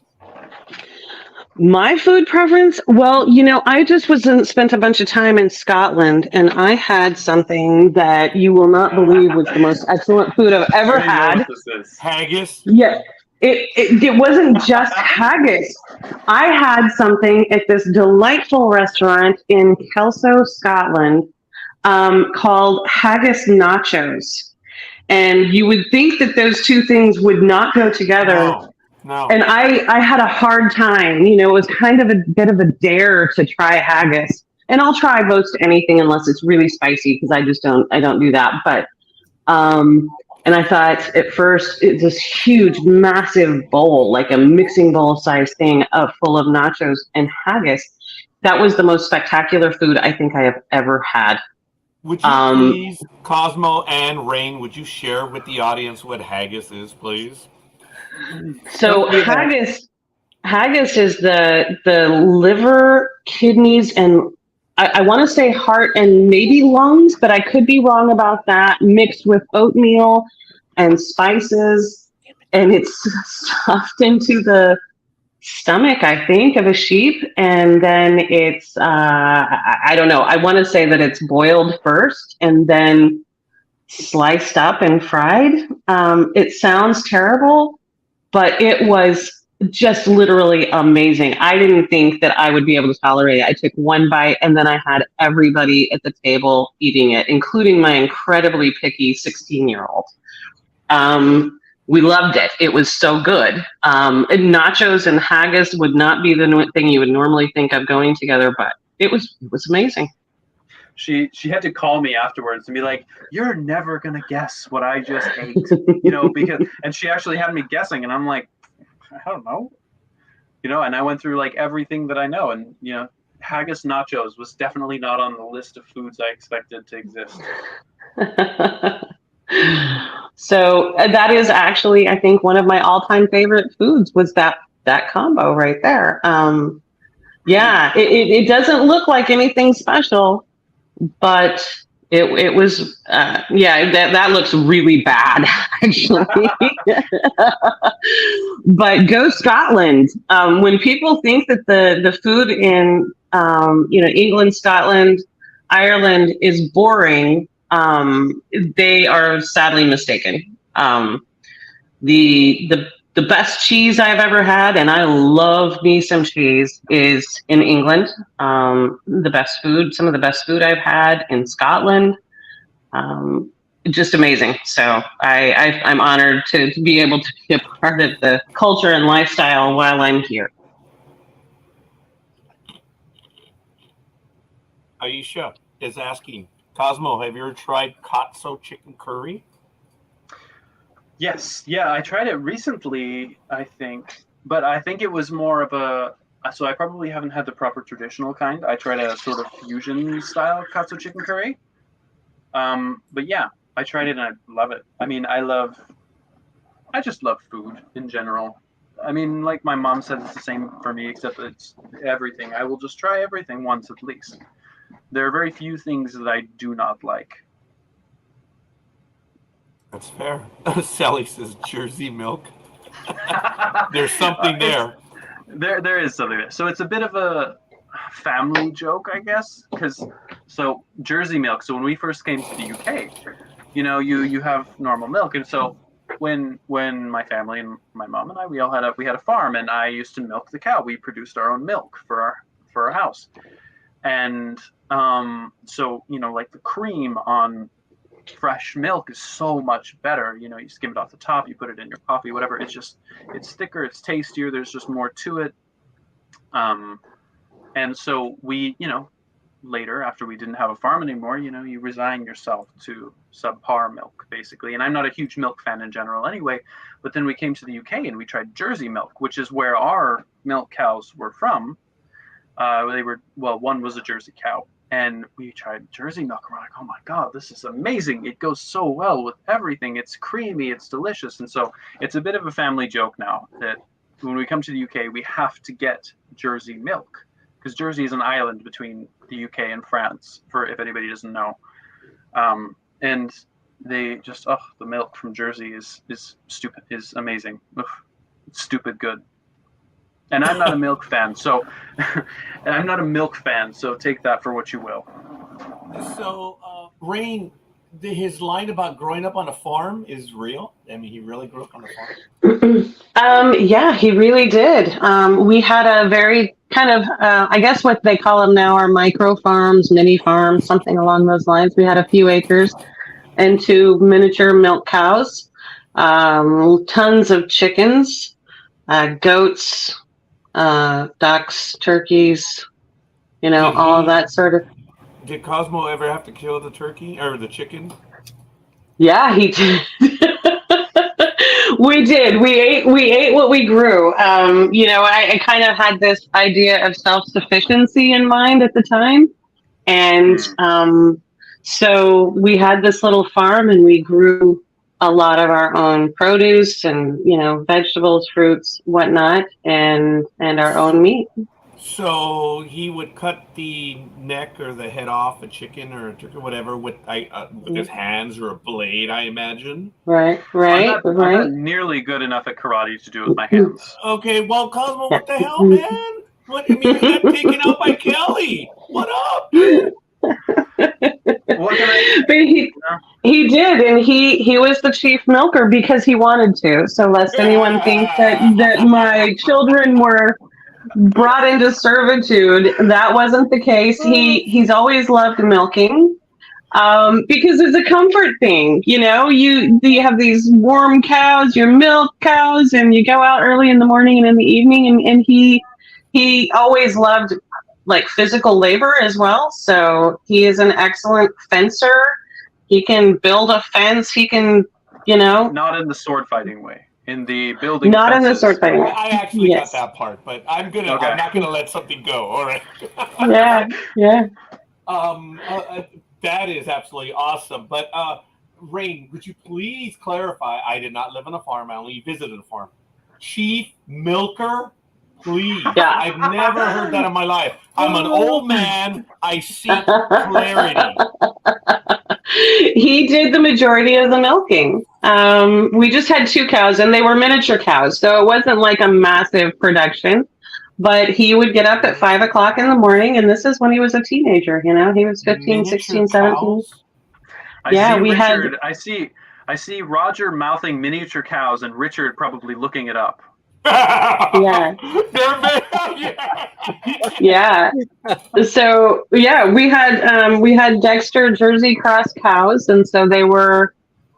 My food preference? Well, I just spent a bunch of time in Scotland, and I had something that you will not believe was the most excellent food I've ever had. Haggis? Yeah. It wasn't just haggis. I had something at this delightful restaurant in Kelso, Scotland, called haggis nachos. And you would think that those two things would not go together. No. And I had a hard time. It was kind of a bit of a dare to try haggis. And I'll try most anything unless it's really spicy, because I don't do that. But and I thought at first it's this huge, massive bowl, like a mixing bowl size thing full of nachos and haggis. That was the most spectacular food I think I have ever had. Would you please, Cosmo and Rain, would you share with the audience what haggis is, please? So haggis is the liver, kidneys, and I want to say heart and maybe lungs, but I could be wrong about that, mixed with oatmeal and spices, and it's stuffed into the stomach, I think, of a sheep, and then it's I don't know. I want to say that it's boiled first and then sliced up and fried. It sounds terrible, but it was just literally amazing. I didn't think that I would be able to tolerate it. I took one bite and then I had everybody at the table eating it, including my incredibly picky 16-year-old. We loved it. It was so good. Nachos and haggis would not be the thing you would normally think of going together, but it was amazing. She had to call me afterwards and be like, "You're never gonna guess what I just ate," and she actually had me guessing, and I'm like, I don't know, and I went through like everything that I know, and haggis nachos was definitely not on the list of foods I expected to exist. So that is actually, I think, one of my all-time favorite foods was that combo right there. Yeah, it doesn't look like anything special, but it was that looks really bad actually. But go Scotland. When people think that the food in England, Scotland, Ireland is boring, they are sadly mistaken. The best cheese I've ever had, and I love me some cheese, is in England. Some of the best food I've had in Scotland. Just amazing. So I'm honored to be able to be a part of the culture and lifestyle while I'm here. Aisha is asking, Cosmo, have you ever tried katsu chicken curry? Yes, yeah, I tried it recently, I think, but I think it was more of so I probably haven't had the proper traditional kind. I tried a sort of fusion style katsu chicken curry. But yeah, I tried it and I love it. I mean, I just love food in general. I mean, like my mom said, it's the same for me, except it's everything. I will just try everything once at least. There are very few things that I do not like. That's fair. Sally says Jersey milk. There's something there. There is something there. So it's a bit of a family joke, I guess, so Jersey milk. So when we first came to the UK, you have normal milk, and so when my family and my mom and I, we had a farm, and I used to milk the cow. We produced our own milk for our house, and so like the cream on fresh milk is so much better. You skim it off the top, you put it in your coffee, whatever. It's thicker, it's tastier, there's just more to it. And so we, later, after we didn't have a farm anymore, you resign yourself to subpar milk, basically. And I'm not a huge milk fan in general anyway, but then we came to the UK and we tried Jersey milk, which is where our milk cows were from. One was a Jersey cow. And we tried Jersey milk, and we're like, oh my God, this is amazing. It goes so well with everything. It's creamy, it's delicious. And so it's a bit of a family joke now that when we come to the UK, we have to get Jersey milk, because Jersey is an island between the UK and France, for if anybody doesn't know. And they just, the milk from Jersey is amazing. Ugh, it's stupid good. And I'm not a milk fan, so take that for what you will. So, Rain, his line about growing up on a farm is real? I mean, he really grew up on a farm? Yeah, he really did. We had a very kind of, I guess what they call them now are micro farms, mini farms, something along those lines. We had a few acres and 2 miniature milk cows, tons of chickens, goats, ducks, turkeys, all of that sort of. Did Cosmo ever have to kill the turkey or the chicken? Yeah, he did. We did. We ate what we grew. I kind of had this idea of self-sufficiency in mind at the time. And so we had this little farm and we grew a lot of our own produce and, vegetables, fruits, whatnot, and our own meat. So he would cut the neck or the head off a chicken or a turkey, whatever, with his hands or a blade, I imagine. Right. I'm not nearly good enough at karate to do it with my hands. Okay, well, Cosmo, what the hell, man? You got taken out by Kelly. What up, dude? What can I? But he did, and he was the chief milker because he wanted to. So lest anyone think that my children were brought into servitude, that wasn't the case. He's always loved milking. Because it's a comfort thing, you have these warm cows, your milk cows, and you go out early in the morning and in the evening, and he always loved like physical labor as well. So he is an excellent fencer. He can build a fence. He can, Not in the sword fighting way. In the building. Not fences. in the sword fighting way. I actually Yes. got that part, but I'm not gonna let something go. All right. Yeah. That is absolutely awesome. But Rain, would you please clarify? I did not live on a farm. I only visited a farm. Chief milker, please. Yeah. I've never heard that in my life. I'm an old man. I seek clarity. He did the majority of the milking. We just had 2 cows, and they were miniature cows, so it wasn't like a massive production. But he would get up at 5 o'clock in the morning, and this is when he was a teenager. He was 15, Miniature 16, 17. cows? I see Roger mouthing miniature cows, and Richard probably looking it up. Yeah. Yeah. Yeah. So we had Dexter Jersey Cross cows, and so they were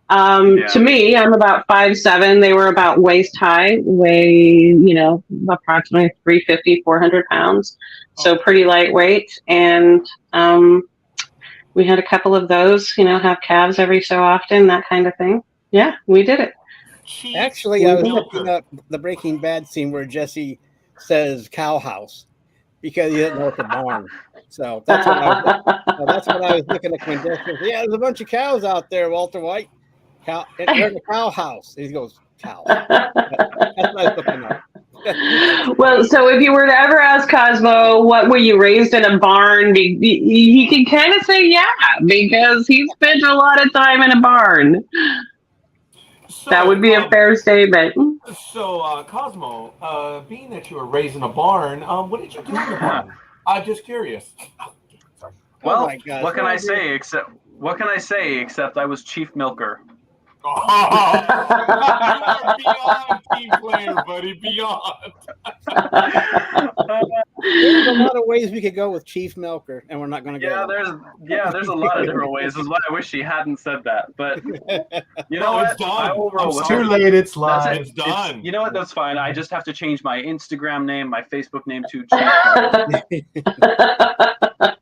to me, I'm about 5'7". They were about waist high, weigh approximately 350, 400 pounds, so pretty lightweight. And we had a couple of those, have calves every so often, that kind of thing. Yeah, we did it. Actually, I was looking up the Breaking Bad scene where Jesse says cow house because he didn't know it's a barn. So that's what I was looking at when Jesse says, yeah, there's a bunch of cows out there, Walter White. They're in a cow house. He goes, cow. That's what I was looking up. Well, so if you were to ever ask Cosmo, what were you raised in a barn? He can kind of say, yeah, because he spent a lot of time in a barn. So, that would be a fair statement. So, Cosmo, being that you were raised in a barn, what did you do in the barn? I'm just curious. Well, what can I say except I was chief milker. Oh, you are beyond team player, buddy. Beyond. There's a lot of ways we could go with Chief Milker, and we're not going to go. There's a lot of different ways. This is why I wish he hadn't said that. But you know what? It's done. It's too late. It's live. It's done. You know what? That's fine. I just have to change my Instagram name, my Facebook name to Chief.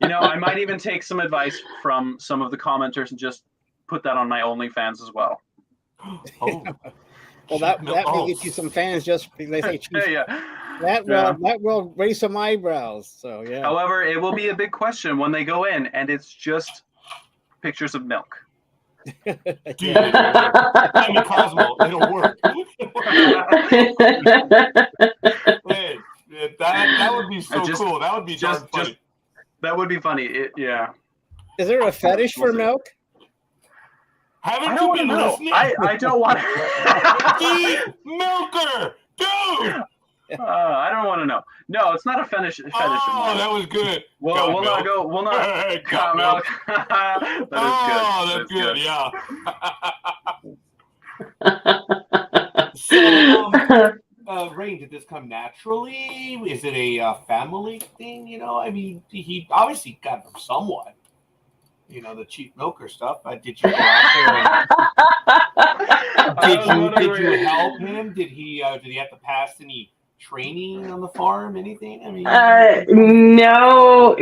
I might even take some advice from some of the commenters and just put that on my OnlyFans as well. Oh. Well, that may get you some fans just because they say Chief. Yeah. That will raise some eyebrows. So yeah. However, it will be a big question when they go in, and it's just pictures of milk. Dude, I mean, Cosmo, it'll work. Hey, that would be so cool. That would be just funny. That would be funny. Is there a fetish for milk? Haven't you been listening? I don't want to. Chief Milker, dude. I don't want to know. No, it's not a fetish. Oh, that was good. We'll not go. We'll not. Got milk. That is good. Yeah. So, Rain, did this come naturally? Is it a family thing? I mean, he obviously got from someone. The Chief Milker stuff. Did you go out there? Did you help him? Did he have to pass any training on the farm? Anything? I mean, no.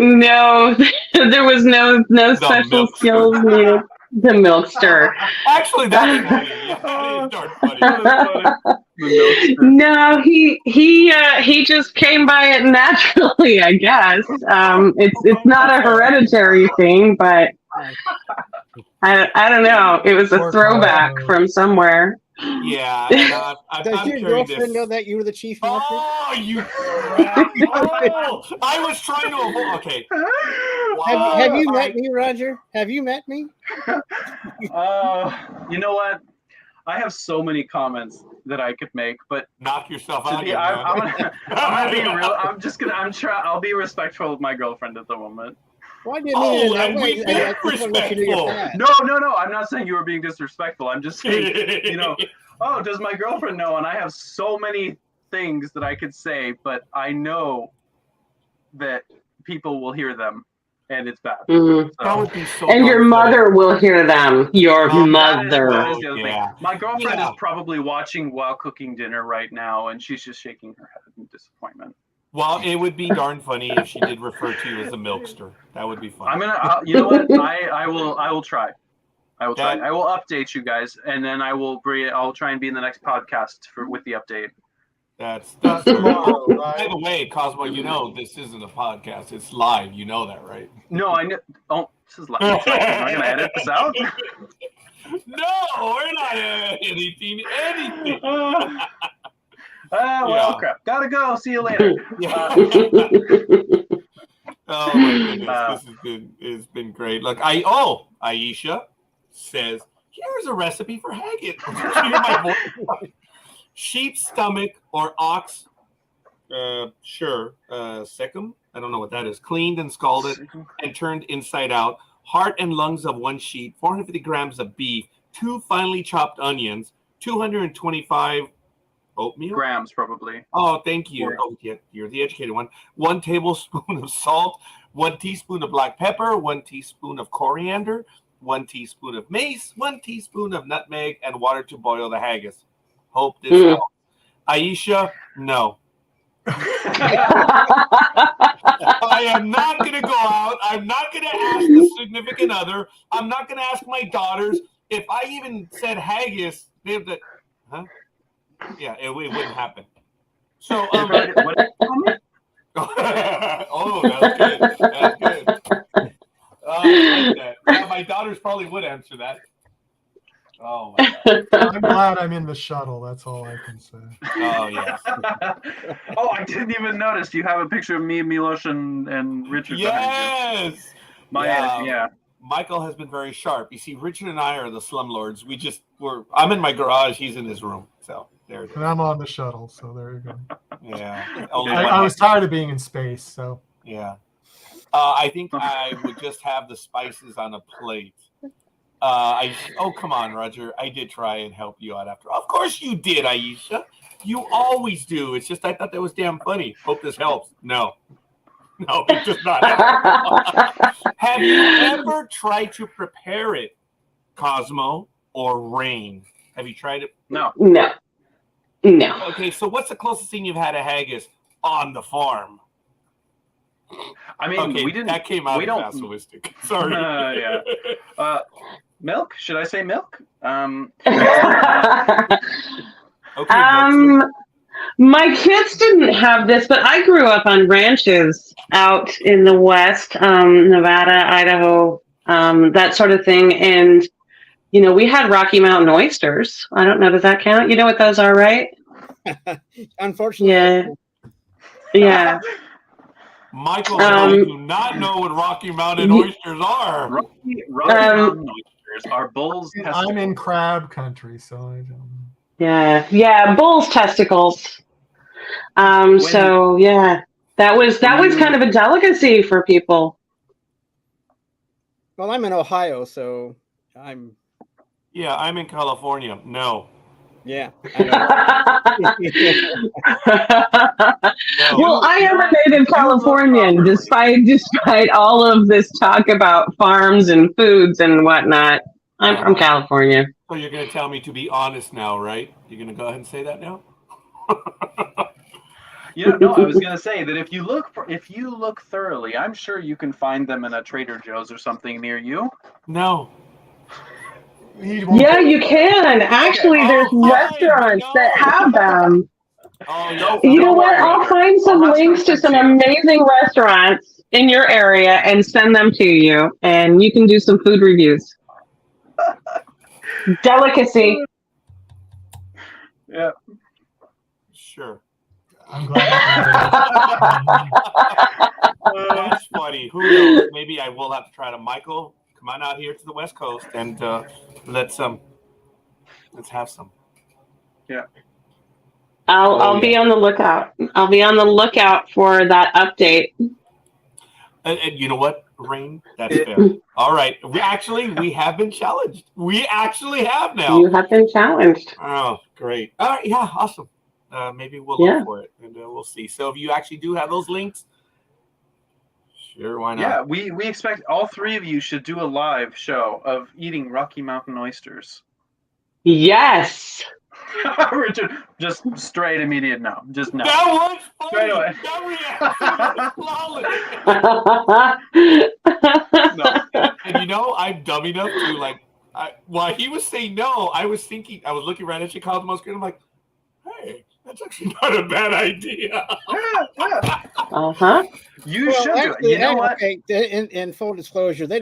There was no special skills needed. The milkster. Actually, that is funny. Yeah, that is darn funny. No, he just came by it naturally, I guess. It's not a hereditary thing, but I don't know. It was a Poor throwback Cosmo. from somewhere. Yeah, and Does I'm your carrying girlfriend this. know that you were the chief market? Oh, you crap. Oh, I was trying to avoid. Okay. Have you All met right. me, Roger? Have you met me? You know what? I have so many comments that I could make, but Knock yourself to out, be, young I'm man. gonna be real. I'll be respectful of my girlfriend at the moment. Well, I didn't mean it in that and way. we've I been just want to let you know your respectful. past. No. I'm not saying you were being disrespectful. I'm just saying, oh, does my girlfriend know? And I have so many things that I could say, but I know that people will hear them, and it's bad. Mhm. That would be so. And your darn funny. mother will hear them. Your That mother. is the other yeah. thing. My girlfriend Yeah. is probably watching while cooking dinner right now, and she's just shaking her head in disappointment. Well, it would be darn funny if she did refer to you as a milkster. That would be fun. I'm gonna. You know what? I will try. I will try. That- I will update you guys, and then I'll try and be in the next podcast with the update. That's tomorrow, right? By the way, Cosmo, you know this isn't a podcast; it's live. You know that, right? No, I know. Oh, this is live. Am I gonna edit this out? No, we're not anything. Well, Yeah. crap. Gotta go. See you later. Oh my goodness, it's been great. Look, Aisha says, here's a recipe for haggis. Did you hear my voice? Sheep's stomach or ox, secum. I don't know what that is. Cleaned and scalded and turned inside out. Heart and lungs of one sheep, 450 grams of beef, 2 finely chopped onions, 225 oatmeal Grams, probably. Oh, thank you. Yeah. Oh, yeah, you're the educated one. 1 tablespoon of salt, 1 teaspoon of black pepper, 1 teaspoon of coriander, 1 teaspoon of mace, 1 teaspoon of nutmeg, and water to boil the haggis. Hope this helps. Aisha, no. I am not going to go out. I'm not going to ask the significant other. I'm not going to ask my daughters. If I even said haggis, they'd be, huh? Yeah, it wouldn't happen. So, what did you call me? oh, that's good. That's good. I like that. Yeah, my daughters probably would answer that. Oh my God. I'm glad I'm in the shuttle. That's all I can say. Oh yes. Oh, I didn't even notice. You have a picture of me, Milos, and Richard. behind Yes. you. Yeah. Michael has been very sharp. You see, Richard and I are the slumlords. I'm in my garage. He's in his room. So there it is. And I'm on the shuttle, so there you go. Yeah. I was tired of being in space, so. Yeah. I think I would just have the spices on a plate. Come on, Roger. I did try and help you out after. Of course you did, Aisha. You always do. It's just I thought that was damn funny. Hope this helps. No, it does not help. Have you ever tried to prepare it, Cosmo or Rain? Have you tried it? No. Okay, so what's the closest thing you've had a haggis on the farm? I mean, Okay, we didn't. that came out we don't. masochistic. Sorry. Yeah. Milk? Should I say milk? Okay. My kids didn't have this, but I grew up on ranches out in the West, Nevada, Idaho, that sort of thing. And, we had Rocky Mountain oysters. I don't know. Does that count? You know what those are, right? Unfortunately. Yeah. Michael, I do not know what Rocky Mountain oysters are. Rocky Mountain oysters are bulls. I'm in crab country, so I don't know. Yeah, bull's testicles. So yeah, that was kind of a delicacy for people. Well, I'm in Ohio, so I'm. Yeah, I'm in California. No. Yeah. Well, I am a native Californian, despite all of this talk about farms and foods and whatnot. I'm from California. So you're going to tell me to be honest now, right? You're going to go ahead and say that now? No, I was going to say that if you look thoroughly, I'm sure you can find them in a Trader Joe's or something near you. No. Yeah, you can. Actually, there's restaurants that have them. Oh, You know what? I'll find some links to some amazing restaurants in your area and send them to you, and you can do some food reviews. Delicacy. Yeah. Sure. I'm glad. That's funny. Who knows? Maybe I will have to try to. Michael, come on out here to the West Coast and let's have some. Yeah. I'll be on the lookout. I'll be on the lookout for that update. And you know what, Rain? That's fair. All right. We have been challenged. We actually have now. You have been challenged. Oh, great. All right. Yeah, awesome. Maybe we'll look for it and we'll see. So if you actually do have those links, sure, why not? Yeah, we expect all three of you should do a live show of eating Rocky Mountain oysters. Yes. Richard, just straight immediate no. Just no. That was funny. Straight away. That reaction was flawless. No. And you know, I'm dumb enough to while he was saying no, I was looking right at you, Cosmo screen. I'm like, hey, that's actually not a bad idea. Uh-huh. You should do it. You know what? Okay, in full disclosure, they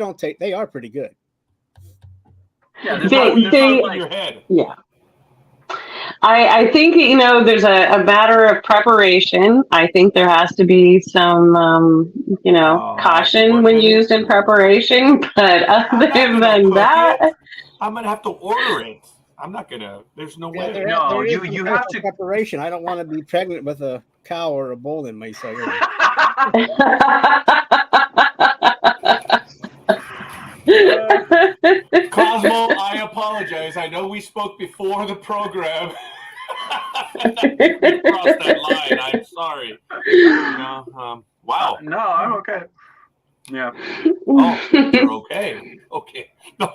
are pretty good. Yeah, They- there's in your head. Yeah. I think, there's a matter of preparation. I think there has to be some, caution when used in preparation. But other than that, I'm going to have to order it. I'm not going to. There's no way. No, there is you some have to. preparation. I don't want to be pregnant with a cow or a bull in my cellar. Cosmo, I apologize. I know we spoke before the program. We crossed that line. I'm sorry. Wow. No, I'm okay. Yeah. Oh, you're okay. Okay. No.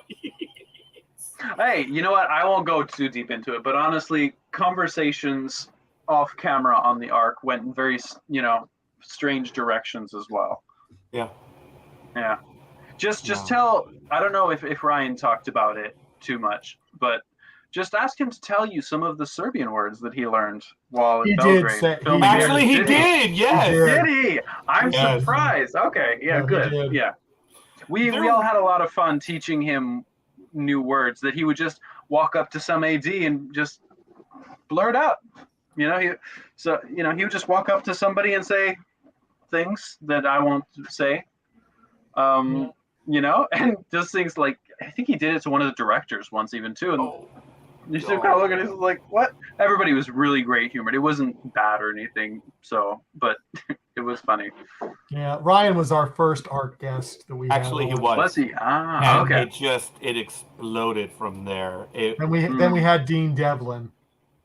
Hey, you know what? I won't go too deep into it, but honestly, conversations off camera on the Ark went in very, strange directions as well. Yeah. Yeah. Just tell. I don't know if Ryan talked about it too much, but just ask him to tell you some of the Serbian words that he learned while in Belgrade. He did. Yes. Did he? I'm Yes. surprised. Okay. Yeah. Good. Yeah. We all had a lot of fun teaching him new words that he would just walk up to some AD and just blurt out. He would just walk up to somebody and say things that I won't say. And just things like, I think he did it to one of the directors once even too. And you should kind of look at it like, what? Everybody was really great humored. It wasn't bad or anything. So, but it was funny. Yeah. Ryan was our first art guest that we Actually, had he on. was. Was he? And Okay. it exploded from there. Then we had Dean Devlin.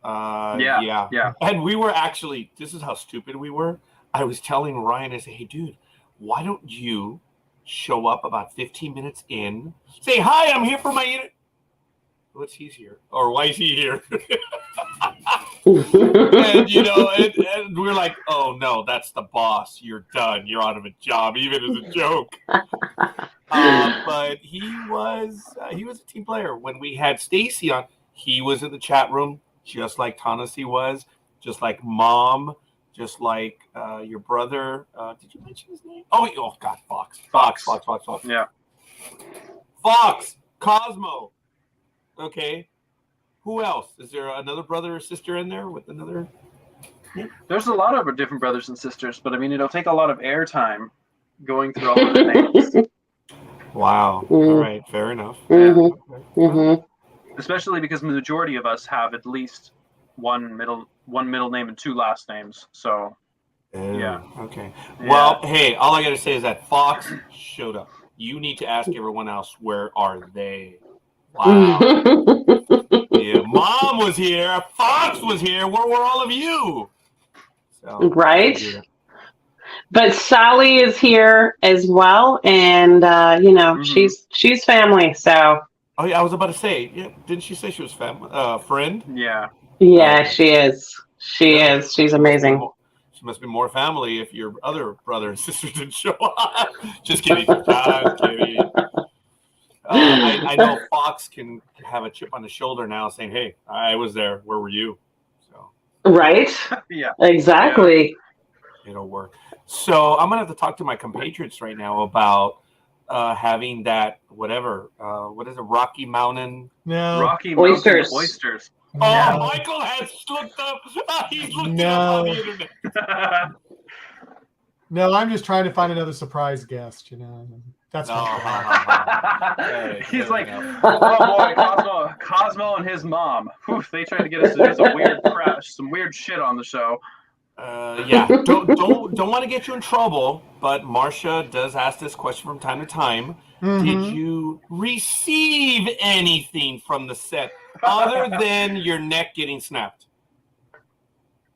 Yeah. And we were actually, this is how stupid we were. I was telling Ryan, I said, hey, dude, why don't you show up about 15 minutes in, say, hi, I'm here for my what's he's here? Or why is he here? And we're like, oh no, that's the boss. You're done. You're out of a job, even as a joke. But he was a team player. When we had Stacy on, he was in the chat room, just like Tanasi was, just like Mom, just like your brother. Did you mention his name? Oh God, Fox. Yeah. Fox, Cosmo. Okay. Who else? Is there another brother or sister in there with another? There's a lot of different brothers and sisters, but I mean, it'll take a lot of airtime going through all of the names. Wow. All right. Fair enough. Especially because the majority of us have at least one middle name and two last names. So, yeah. Okay. Yeah. Well, hey, all I got to say is that Fox showed up. You need to ask everyone else, where are they? Wow. Yeah, Mom was here. Fox was here. Where were all of you? So, Right. yeah. But Sally is here as well, and she's family. So Oh yeah, I was about to say. Yeah, didn't she say she was friend? Yeah. yeah, she is. She is. She's amazing. She must be more family if your other brother and sister didn't show up. Just kidding. Just kidding. I know Fox can have a chip on his shoulder now, saying, "Hey, I was there. Where were you?" So Right. Yeah. Exactly. it'll work. So I'm gonna have to talk to my compatriots right now about having that whatever. What is it? Rocky Mountain. No. Rocky Oysters. Mountain oysters. Oh, Michael has looked up. He's looked it up on the internet. No, I'm just trying to find another surprise guest. That's No, He's like, oh boy, Cosmo and his mom. Whew, they tried to get us to do some weird crash, some weird shit on the show. Yeah, don't want to get you in trouble, but Marcia does ask this question from time to time. Mm-hmm. Did you receive anything from the set other than your neck getting snapped?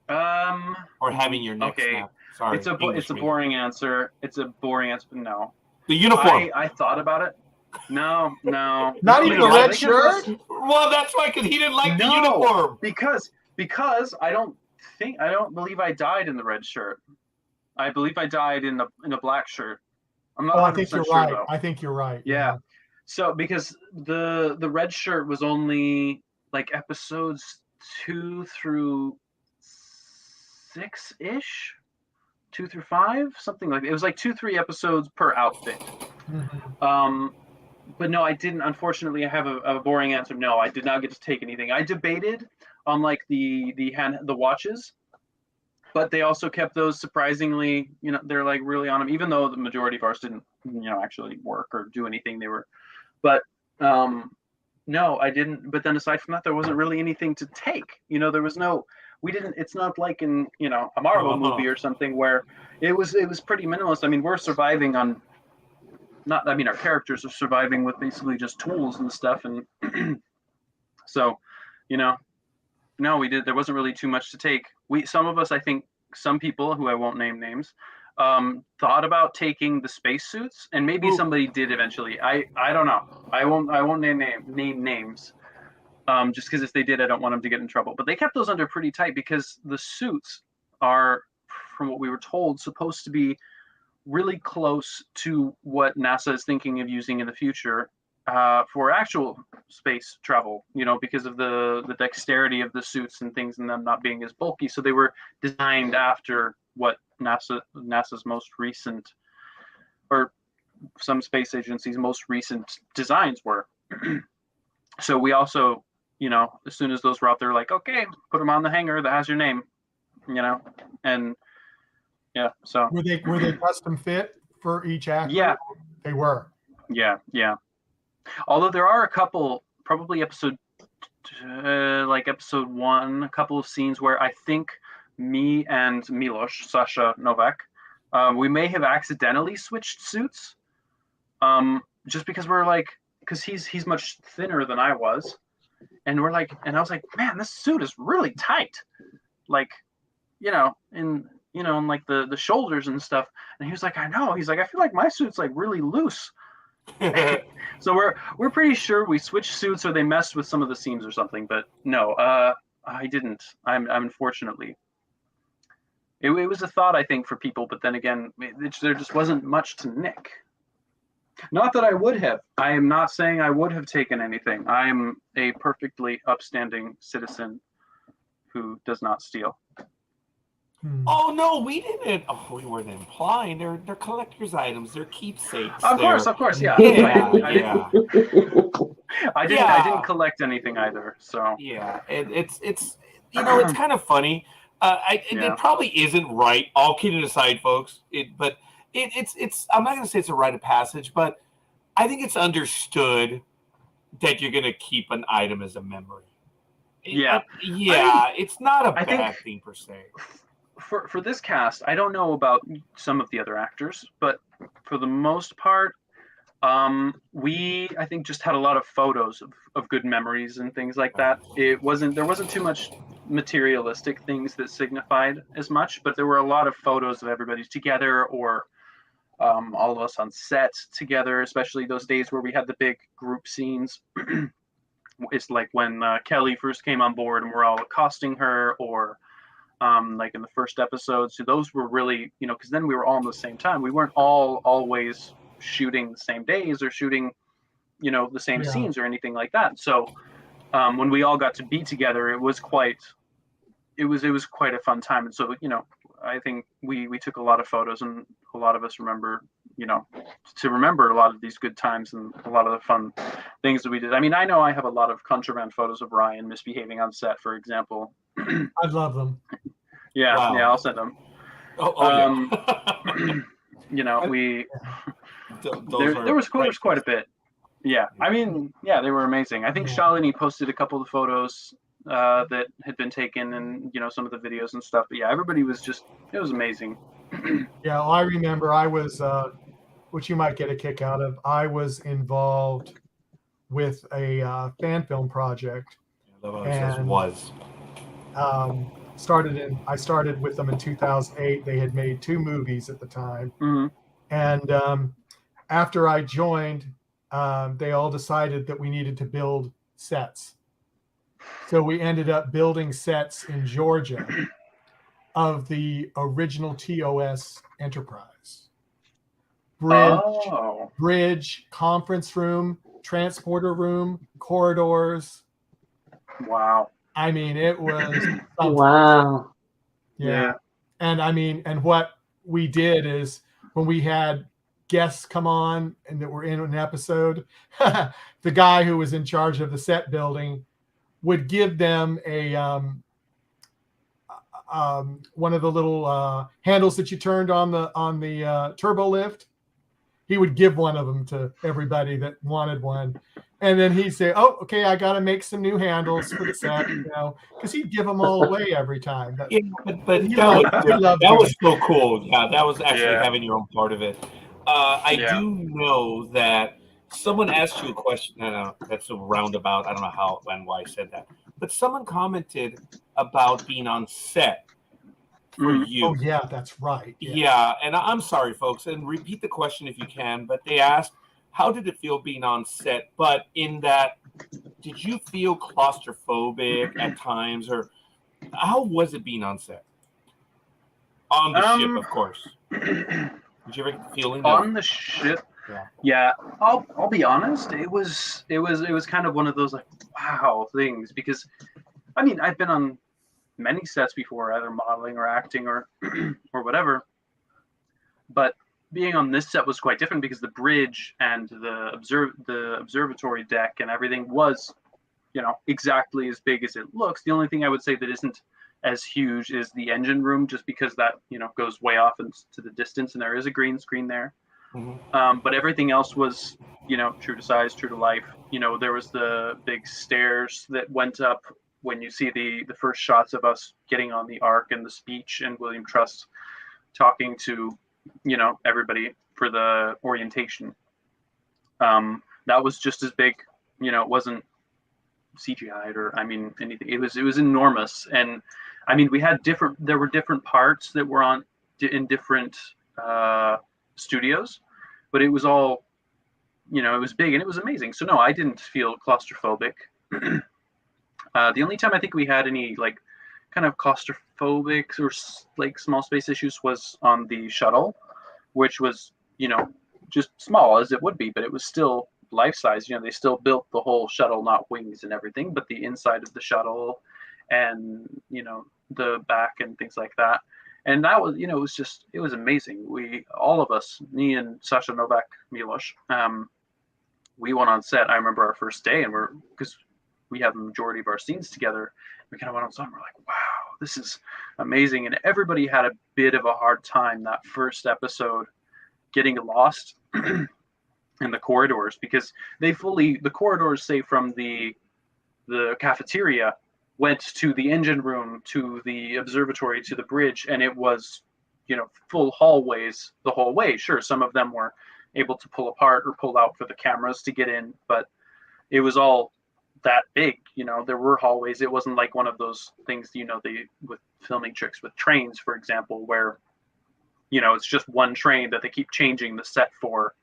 Or having your neck snapped? Sorry, it's a boring answer. It's a boring answer. No. The uniform. I thought about it. No. Not even the red shirt? Well, that's why, because he didn't like the uniform. Because I don't believe I died in the red shirt. I believe I died in a black shirt. I'm not. I think you're right. Though. I think you're right. Yeah. So because the red shirt was only like episodes 2 through 6-ish. 2 through 5, something like that. It was like 2-3 episodes per outfit. Mm-hmm. But no, I didn't. Unfortunately, I have a boring answer. No, I did not get to take anything. I debated on like the watches, but they also kept those surprisingly. They're like really on them, even though the majority of ours didn't, actually work or do anything. They were, but no, I didn't. But then aside from that, there wasn't really anything to take. There was no. We didn't. It's not like in a Marvel movie or something where it was pretty minimalist. I mean, we're surviving on. Our characters are surviving with basically just tools and stuff, and so, no, we did. There wasn't really too much to take. Some of us, I think, some people who I won't name names, thought about taking the spacesuits, and maybe somebody did eventually. I don't know. I won't name names. Just because if they did, I don't want them to get in trouble. But they kept those under pretty tight because the suits are, from what we were told, supposed to be really close to what NASA is thinking of using in the future for actual space travel, because of the dexterity of the suits and things and them not being as bulky. So they were designed after what NASA's most recent, or some space agencies' most recent designs were. So we also, as soon as those were out there, like, okay, put them on the hanger that has your name, and yeah. So were they custom fit for each actor? Yeah, they were. Yeah. Although there are a couple, probably episode 1, a couple of scenes where I think me and Sasha Novak, we may have accidentally switched suits, just because because he's much thinner than I was. And we're like, and I was like, man, this suit is really tight, like, in like the shoulders and stuff. And he was like, I know. He's like, I feel like my suit's like really loose. So we're pretty sure we switched suits or they messed with some of the seams or something. But no, I didn't. I'm unfortunately. It was a thought, I think, for people, but then again, there just wasn't much to nick. Not that I would have. I am not saying I would have taken anything. I am a perfectly upstanding citizen who does not steal. Oh no, we didn't. Oh, we weren't implying. They're collector's items. They're keepsakes. Of course, yeah. Yeah. I didn't collect anything either. So yeah, it's it's kind of funny. It probably isn't right. All kidding aside, folks. It's. I'm not going to say it's a rite of passage, but I think it's understood that you're going to keep an item as a memory. Yeah. It's not a bad thing per se. For this cast, I don't know about some of the other actors, but for the most part, we I think just had a lot of photos of good memories and things like that. There wasn't too much materialistic things that signified as much, but there were a lot of photos of everybody together, or all of us on set together, especially those days where we had the big group scenes. It's like when Kelly first came on board and we're all accosting her, or like in the first episode. So those were really, because then we were all in the same time. We weren't all always shooting the same days or shooting, the same scenes or anything like that. So when we all got to be together, it was quite a fun time. And so, I think we took a lot of photos, and a lot of us remember to remember a lot of these good times and a lot of the fun things that we did. I mean, I know I have a lot of contraband photos of Ryan misbehaving on set, for example. I love them. Yeah, Wow. yeah, I'll send them. Yeah. There was quite a bit. Yeah, I mean, yeah, they were amazing. I think Shalini posted a couple of photos that had been taken, and some of the videos and stuff. But yeah, everybody was it was amazing. Yeah, well, I remember I was, which you might get a kick out of. I was involved with a fan film project, and I started with them in 2008. They had made 2 movies at the time, and after I joined, they all decided that we needed to build sets. So we ended up building sets in Georgia of the original TOS Enterprise. Bridge, conference room, transporter room, corridors. Wow. I mean, it was something. Wow. Yeah. And I mean, and what we did is when we had guests come on and that were in an episode, the guy who was in charge of the set building would give them a one of the little handles that you turned on the turbo lift. He would give one of them to everybody that wanted one, and then he'd say, "Oh, okay, I got to make some new handles for the set," because he'd give them all away every time. But that was so cool. Yeah, that was actually having your own part of it. I do know that someone asked you a question. No, that's a roundabout. I don't know how and why I said that. But someone commented about being on set for you. Oh, yeah, that's right. Yeah, and I'm sorry, folks, and repeat the question if you can. But they asked, how did it feel being on set? But in that, did you feel claustrophobic at times? Or how was it being on set? On the ship, of course. Did you ever feel on the ship? Yeah. I'll be honest. It was kind of one of those like wow things, because I mean I've been on many sets before, either modeling or acting or or whatever. But being on this set was quite different because the bridge and the observatory deck and everything was, exactly as big as it looks. The only thing I would say that isn't as huge is the engine room, just because that goes way off into the distance, and there is a green screen there. But everything else was true to size, true to life. There was the big stairs that went up when you see the first shots of us getting on the Ark, and the speech and William Trust talking to everybody for the orientation. That was just as big. It wasn't CGI'd or anything. It was enormous. And I mean, there were different parts that were on in different studios, but it was all, it was big and it was amazing. So no, I didn't feel claustrophobic. The only time I think we had any like kind of claustrophobic or like small space issues was on the shuttle, which was, just small as it would be, but it was still life size. They still built the whole shuttle, not wings and everything, but the inside of the shuttle and, the back and things like that. And that was, it was amazing. All of us, me and Sasha Novak Milosh, we went on set. I remember our first day, and because we had the majority of our scenes together, we kind of went on set and we're like, wow, this is amazing. And everybody had a bit of a hard time that first episode getting lost in the corridors, because the corridors, say from the cafeteria, went to the engine room, to the observatory, to the bridge, and it was, full hallways the whole way. Sure, some of them were able to pull apart or pull out for the cameras to get in, but it was all that big. There were hallways. It wasn't like one of those things, with filming tricks with trains, for example, where, it's just one train that they keep changing the set for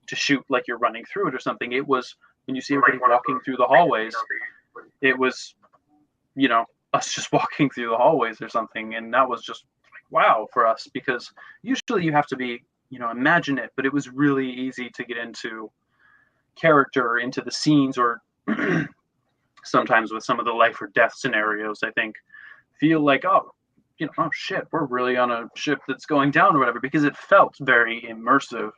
to shoot like you're running through it or something. It was, when you see everybody walking through the hallways, it was, us just walking through the hallways or something. And that was just like, wow, for us, because usually you have to be, imagine it, but it was really easy to get into character, into the scenes, or sometimes with some of the life or death scenarios, I think, feel like, oh shit, we're really on a ship that's going down or whatever, because it felt very immersive.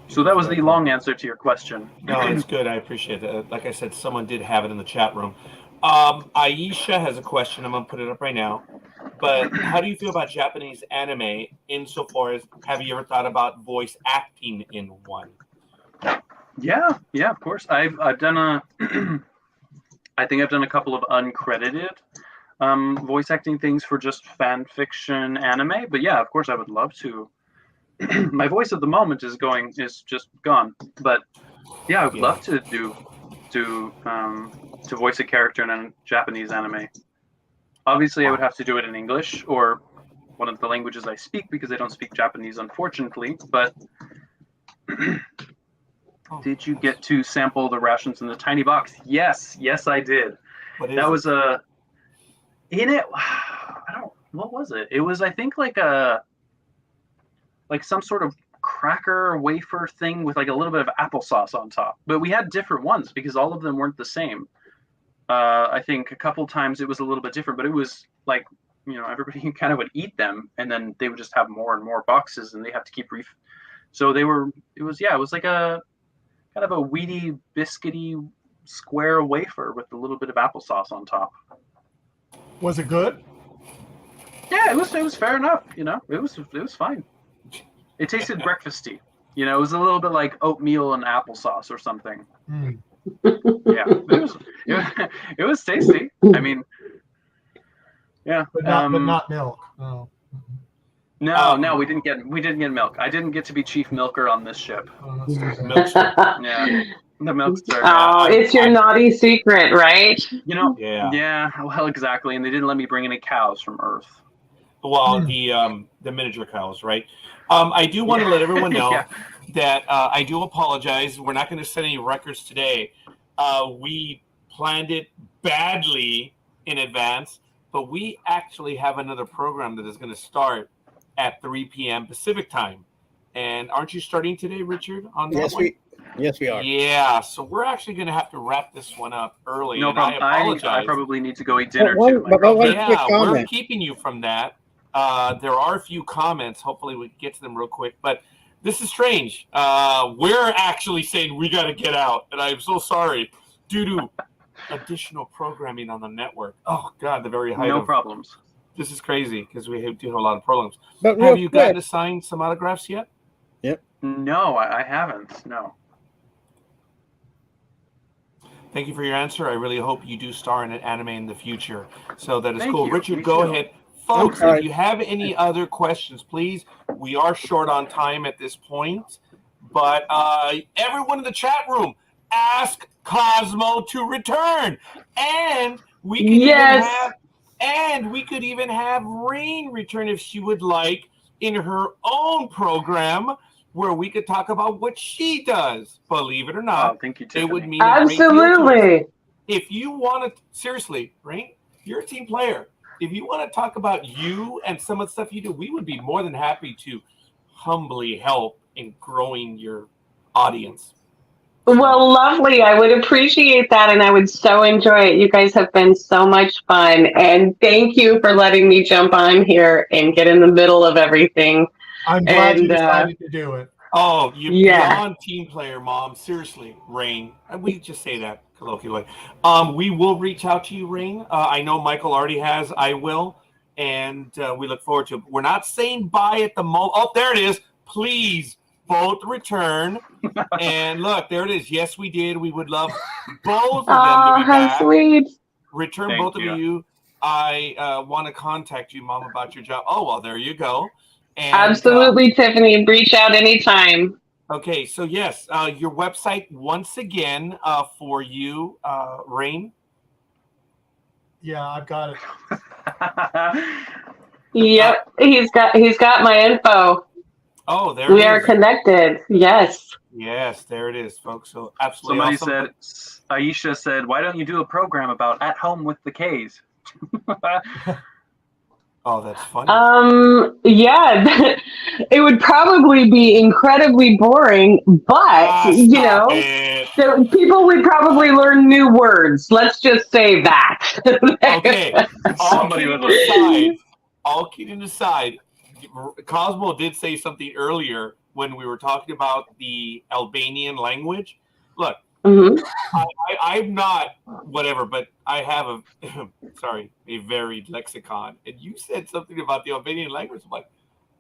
So that was the long answer to your question. No, it's good. I appreciate it. Like I said, someone did have it in the chat room. Aisha has a question. I'm gonna put it up right now. But how do you feel about Japanese anime insofar as have you ever thought about voice acting in one? Yeah, of course. I've done a I think I've done a couple of uncredited voice acting things for just fan fiction anime. But yeah, of course I would love to. My voice at the moment is just gone. But yeah, I would love to voice a character in a Japanese anime. Obviously, I would have to do it in English or one of the languages I speak because I don't speak Japanese, unfortunately. But did you get to sample the rations in the tiny box? Yes, I did. That was in it. What was it? It was, I think, like some sort of cracker wafer thing with like a little bit of applesauce on top. But we had different ones because all of them weren't the same. I think a couple times it was a little bit different, but it was like, everybody kind of would eat them and then they would just have more and more boxes and they have to keep so it was like a kind of a weedy, biscuity square wafer with a little bit of applesauce on top. Was it good? Yeah, it was fair enough, it was fine. It tasted breakfasty. It was a little bit like oatmeal and applesauce or something. Mm. Yeah, it was tasty. I mean, yeah, but not milk. Oh. No, we didn't get milk. I didn't get to be chief milker on this ship. Milkster. Yeah, the milkster. Oh, it's your naughty secret, right? Yeah. Well, exactly. And they didn't let me bring any cows from Earth. Well, the miniature cows, right? I do want to let everyone know that I do apologize. We're not going to set any records today. We planned it badly in advance, but we actually have another program that is going to start at 3 p.m. Pacific time. And aren't you starting today, Richard? On that one? Yes, we are. Yeah, so we're actually going to have to wrap this one up early. No problem. I apologize. I probably need to go eat dinner too. We're keeping you from that. There are a few comments. Hopefully we can get to them real quick. But this is strange. We're actually saying we got to get out. And I'm so sorry. Due to additional programming on the network. Oh, God, the very height of problems. This is crazy because we do have a lot of programs. But have you gotten to sign some autographs yet? Yep. No, I haven't. No. Thank you for your answer. I really hope you do star in an anime in the future. So that is Thank cool. you. Richard, Me go too. ahead. Folks, if you have any other questions, please. We are short on time at this point. But everyone in the chat room, ask Cosmo to return. And we could even have Rain return if she would like in her own program where we could talk about what she does. Believe it or not, thank you, it would mean absolutely. If you want to, seriously, Rain, you're a team player. If you want to talk about you and some of the stuff you do, we would be more than happy to humbly help in growing your audience. Well, lovely. I would appreciate that, and I would so enjoy it. You guys have been so much fun, and thank you for letting me jump on here and get in the middle of everything. I'm glad you decided to do it. Oh, you're beyond team player, Mom. Seriously, Rain. We just say that colloquially. We will reach out to you, Rain. I know Michael already has. I will. And we look forward to it. We're not saying bye at the moment. Oh, there it is. Please both return. And look, there it is. Yes, we did. We would love both of them to be back. How sweet. Return Thank both you. of you. I want to contact you, Mom, about your job. Oh, well, there you go. And, absolutely, Tiffany. Reach out anytime. Okay, so yes, your website once again for you, Rain. Yeah, I've got it. Yep, he's got my info. Oh, there we it are is. Connected. Yes. Yes, there it is, folks. So absolutely. Somebody said, Aisha said, "Why don't you do a program about at home with the K's?" Oh, that's funny. Yeah, it would probably be incredibly boring, but so people would probably learn new words. Let's just say that. Okay. All kidding aside, Cosmo did say something earlier when we were talking about the Albanian language. Look, Mhm. I'm not whatever, but I have a a varied lexicon. And you said something about the Albanian language. I'm like,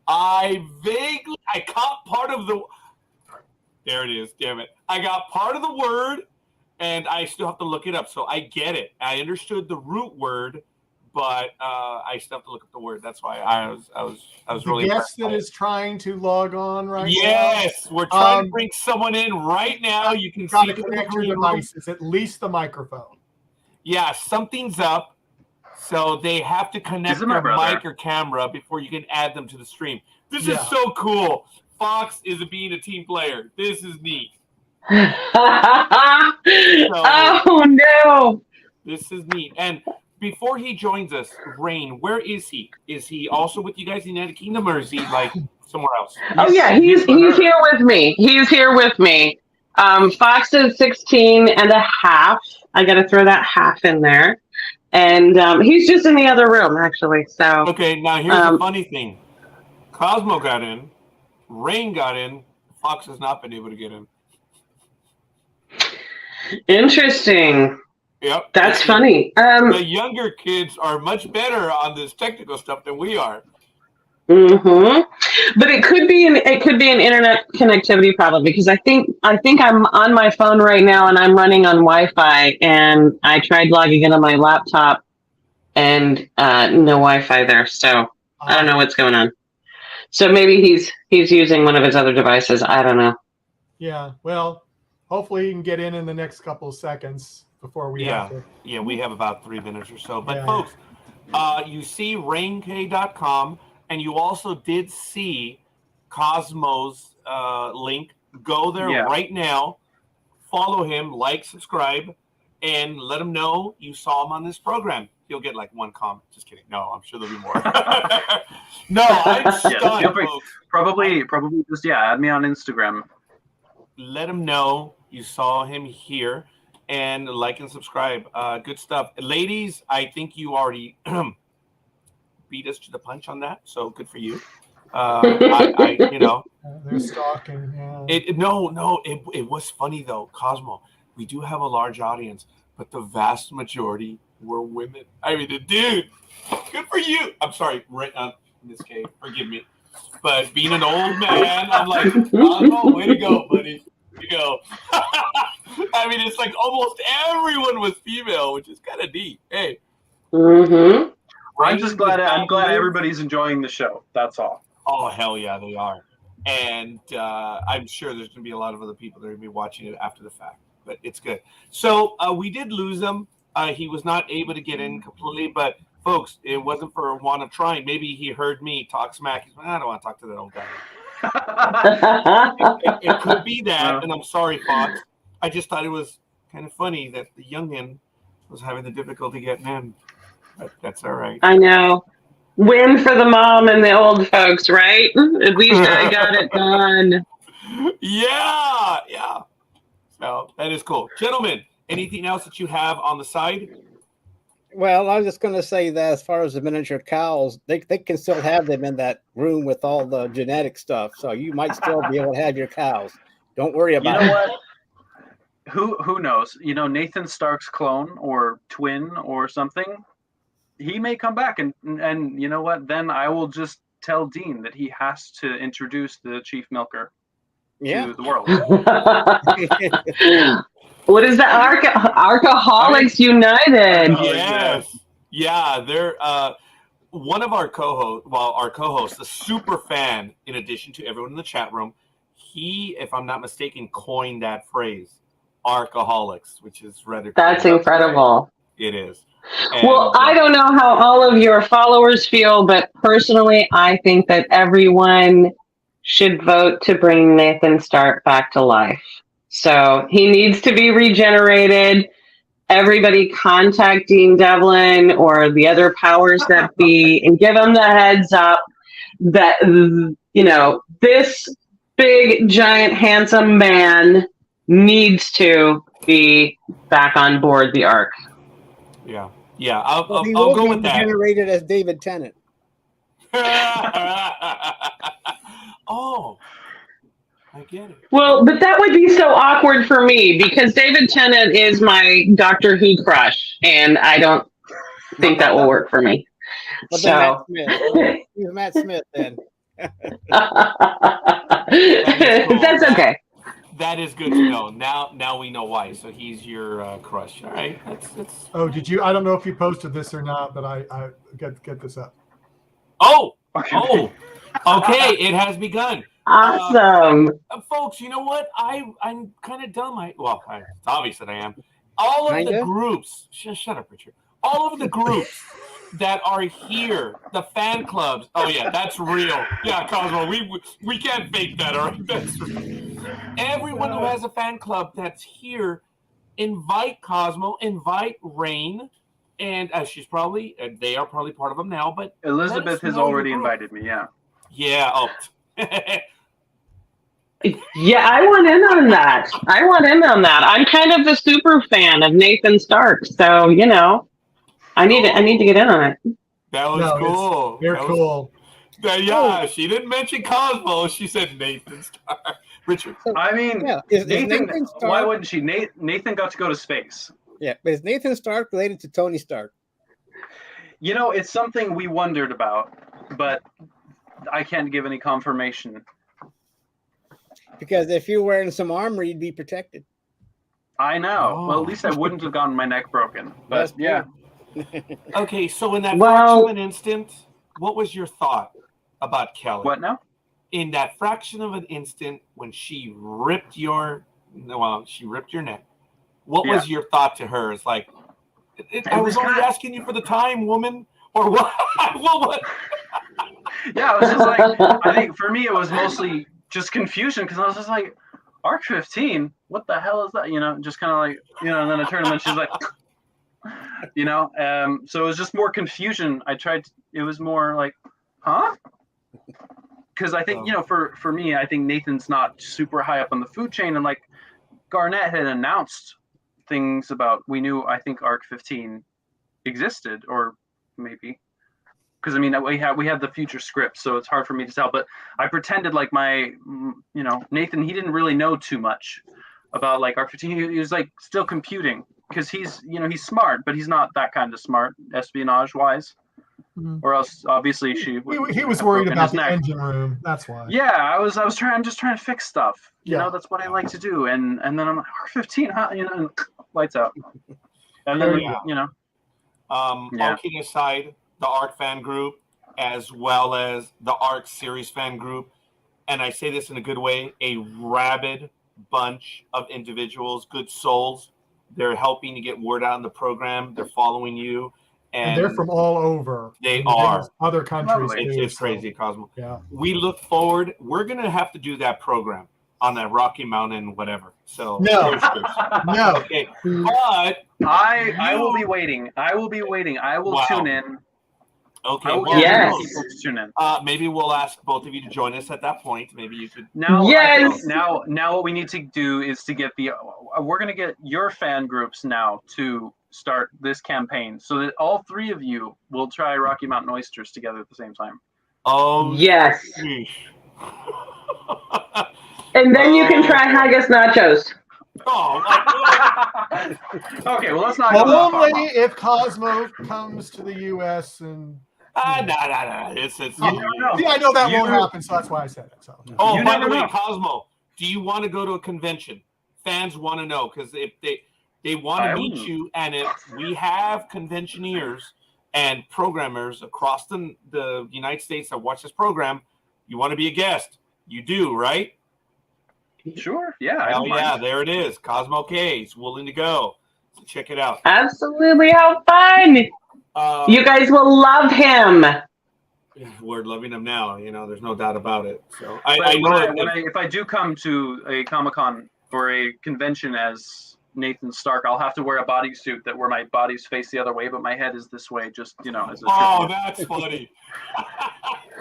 I caught part of the. There it is. Damn it! I got part of the word, and I still have to look it up. So I get it. I understood the root word, but I still have to look up the word. That's why I was really. The guest that is trying to log on right now. Yes, we're trying to bring someone in right now. You can Got see to connect the your devices, at least the microphone. Yeah, something's up. So they have to connect their mic or camera before you can add them to the stream. This is so cool. Fox is being a team player. This is neat. Oh no! This is neat. And before he joins us, Rain, where is he? Is he also with you guys in the United Kingdom, or is he like somewhere else? Oh yeah, he's here with me. He's here with me. Fox is 16 and a half. I got to throw that half in there. And he's just in the other room, actually. So okay, now here's the funny thing. Cosmo got in. Rain got in. Fox has not been able to get in. Interesting. Yep. That's funny. The younger kids are much better on this technical stuff than we are. Mm-hmm. But it could be an internet connectivity problem, because I think I'm on my phone right now and I'm running on Wi-Fi, and I tried logging in on my laptop and no Wi-Fi there. So I don't know what's going on. So maybe he's using one of his other devices. I don't know. Yeah. Well, hopefully he can get in the next couple of seconds before we have to. Yeah, we have about 3 minutes or so. But folks, you see rainkay.com, and you also did see Cosmo's link. Go there right now. Follow him, like, subscribe, and let him know you saw him on this program. He'll get like 1 comment. Just kidding. No, I'm sure there'll be more. No, I'm stunned, folks. Probably just add me on Instagram. Let him know you saw him here, and like and subscribe. Good stuff, ladies. I think you already beat us to the punch on that, so good for you. They're stalking. Yeah. It was funny though, Cosmo. We do have a large audience, but the vast majority were women. I mean, dude, good for you. I'm sorry, Miss Kay, forgive me, but being an old man, I'm like, Cosmo, way to go, buddy. Way to go. I mean, it's like almost everyone was female, which is kind of neat. Hey. Mm-hmm. I'm glad everybody's enjoying the show. That's all. Oh, hell yeah, they are. And I'm sure there's going to be a lot of other people that are going to be watching it after the fact, but it's good. So we did lose him. He was not able to get in completely, but folks, it wasn't for a want of trying. Maybe he heard me talk smack. He's like, I don't want to talk to that old guy. It could be that, and I'm sorry, Fox. I just thought it was kind of funny that the youngin was having the difficulty getting in. But that's all right. I know. Win for the mom and the old folks, right? At least I got it done. Yeah. So that is cool. Gentlemen, anything else that you have on the side? Well, I was just going to say that as far as the miniature cows, they can still have them in that room with all the genetic stuff. So you might still be able to have your cows. Don't worry about it. You know what? Who knows? You know, Nathan Stark's clone or twin or something, he may come back. And you know what? Then I will just tell Dean that he has to introduce the chief milker to the world. What is the Arkaholics United? Yes. Yeah, they're one of our co-hosts, a super fan, in addition to everyone in the chat room, he, if I'm not mistaken, coined that phrase, Arkaholics, which is rather That's cool. Incredible. It is. And, well, I don't know how all of your followers feel, but personally, I think that everyone should vote to bring Nathan Stark back to life. So he needs to be regenerated. Everybody contact Dean Devlin or the other powers that be and give them the heads up that, you know, this big, giant, handsome man needs to be back on board the Ark. Yeah. I'll he go will with be that. Generated as David Tennant. Oh, I get it. Well, but that would be so awkward for me because David Tennant is my Doctor Who crush, and I don't think that will work for me. Well, then Matt So, Smith. He's Matt Smith then. cool. that's okay. That is good to know. Now we know why. So he's your crush. All right. That's. Oh, did you? I don't know if you posted this or not, but I get this up. Oh. Okay. It has begun. Awesome. Folks, you know what? I'm kind of dumb. It's obvious that I am. All of the groups. Shut up, Richard. All of the groups that are here, the fan clubs. Oh yeah, that's real. Yeah, Cosmo, we can't fake that. All right, that's real. Everyone who has a fan club that's here, invite Cosmo, invite Rain, and they are probably part of them now. But Elizabeth has already invited me. Yeah. Yeah. Oh. Yeah, I want in on that. I'm kind of the super fan of Nathan Stark, so I need to get in on it. That was cool. They're cool. Yeah, she didn't mention Cosmo. She said Nathan Stark. Richard. I mean, Nathan Stark, why wouldn't she? Nathan got to go to space. Yeah, but is Nathan Stark related to Tony Stark? It's something we wondered about, but I can't give any confirmation. Because if you're wearing some armor, you'd be protected. I know. Oh. Well, at least I wouldn't have gotten my neck broken. But yeah. Okay, so in that fraction of an instant, what was your thought about Kelly? What now? In that fraction of an instant when she ripped your neck, what was your thought to her? It's like, I was only asking you for the time, woman, or what? What? Yeah, I was just like, I think for me it was mostly just confusion because I was just like, Ark 15, what the hell is that? Just kind of like, and then I turned and then she's like, so it was just more confusion. It was more like, huh? Because I think, for me, I think Nathan's not super high up on the food chain. And like Garnett had announced things about, I think Ark 15 existed, or maybe. Because I mean, we had the future script, so it's hard for me to tell. But I pretended like Nathan, he didn't really know too much about like Ark 15. He was like still computing because he's smart, but he's not that kind of smart espionage wise. Mm-hmm. Or else, obviously, he was worried about the engine room. That's why. Yeah, I'm just trying to fix stuff. That's what I like to do. And then I'm like, Ark 15, huh? And lights out. And then all kidding aside, the Ark fan group, as well as the Ark series fan group, and I say this in a good way, a rabid bunch of individuals, good souls. They're helping to get word out in the program. They're following you. And they're from all over. They are. Other countries. It's crazy, Cosmo. Yeah. We look forward. We're going to have to do that program on that Rocky Mountain, whatever. So no. Okay. But I will be waiting. I will tune in. Okay. Tune in. Maybe we'll ask both of you to join us at that point. Maybe you could. Now, now what we need to do is to get we're going to get your fan groups now to start this campaign so that all three of you will try Rocky Mountain oysters together at the same time. Oh, yes. And then you can try haggis nachos. Oh, okay, well, let's not only if Cosmo comes to the U.S. and. No. I know that won't happen, so that's why I said it. So. Oh, by the way, Cosmo, do you want to go to a convention? Fans want to know because if they want to meet you, and if we have conventioneers and programmers across the United States that watch this program, you want to be a guest. You do, right? Sure. Yeah. Hell yeah, there it is. Cosmo Kay is willing to go. So check it out. Absolutely. How fun. You guys will love him. We're loving him now. There's no doubt about it. So if I do come to a Comic-Con or a convention as Nathan Stark, I'll have to wear a bodysuit where my body's face the other way, but my head is this way. Just as a that's funny.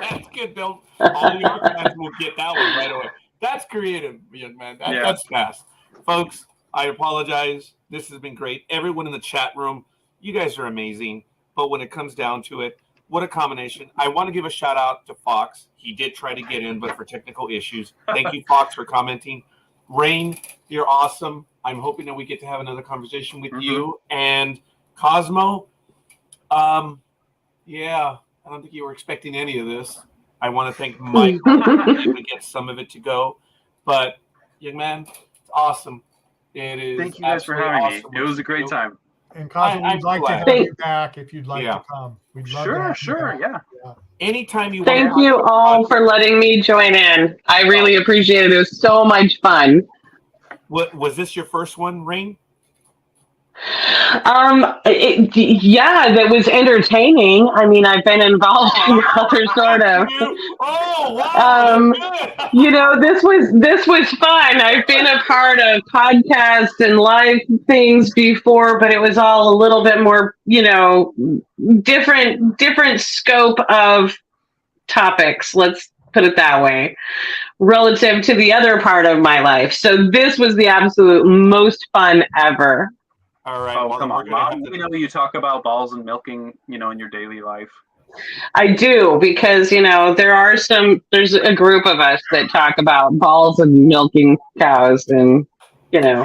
That's good. All the Ark fans will get that one right away. That's creative, young man. That's fast. Folks, I apologize. This has been great. Everyone in the chat room, you guys are amazing. But when it comes down to it, what a combination. I want to give a shout out to Fox. He did try to get in, but for technical issues. Thank you, Fox, for commenting. Rain, you're awesome. I'm hoping that we get to have another conversation with you. And Cosmo, yeah, I don't think you were expecting any of this. I want to thank Mike to get some of it to go. But, young man, it's awesome. It is. Thank you guys for having awesome me. It was a great time. And Cosmo, I'm we'd like to glad. have you back if you'd like to come. We'd love to have you back. Yeah. Anytime you Thank want. you all for letting me join in. I really appreciate it. It was so much fun. What was this your first one, Rain? Yeah, that was entertaining. I mean, I've been involved in other sort of. Oh wow! You know, this was fun. I've been a part of podcasts and live things before, but it was all a little bit more, you know, different scope of topics. Let's put it that way, relative to the other part of my life. So this was the absolute most fun ever. All right. Oh, well, come on, Mom. We know you talk about balls and milking, you know, in your daily life. I do, because, you know, there's a group of us that talk about balls and milking cows, and, you know.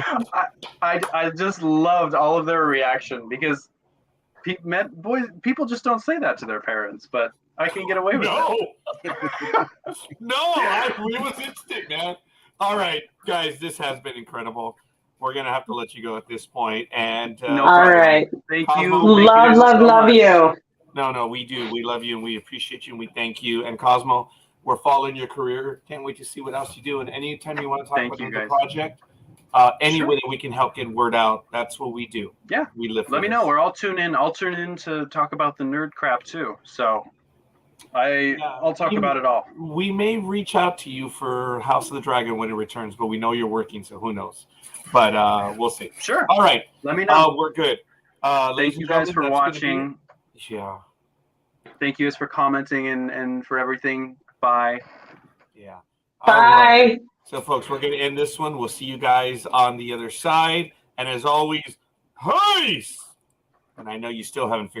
I just loved all of their reaction, because people just don't say that to their parents, but I can get away with it. No, it was instant, man. All right, guys, this has been incredible. We're going to have to let you go at this point. And all right. Thank Cosmo, you. Love you. No, we do. We love you, and we appreciate you, and we thank you. And Cosmo, we're following your career. Can't wait to see what else you do. And anytime you want to talk about the project, any way that we can help get word out, that's what we do. Yeah. We live. Let me know. I'll tune in. I'll tune in to talk about the nerd crap too. So I'll talk about it all. We may reach out to you for House of the Dragon when it returns, but we know you're working, so who knows? But we'll see. Sure. All right. Let me know. We're good. Thank you guys for watching. Yeah. Thank you guys for commenting and for everything. Bye. Yeah. Bye. Right. So, folks, we're going to end this one. We'll see you guys on the other side. And as always, peace! And I know you still haven't figured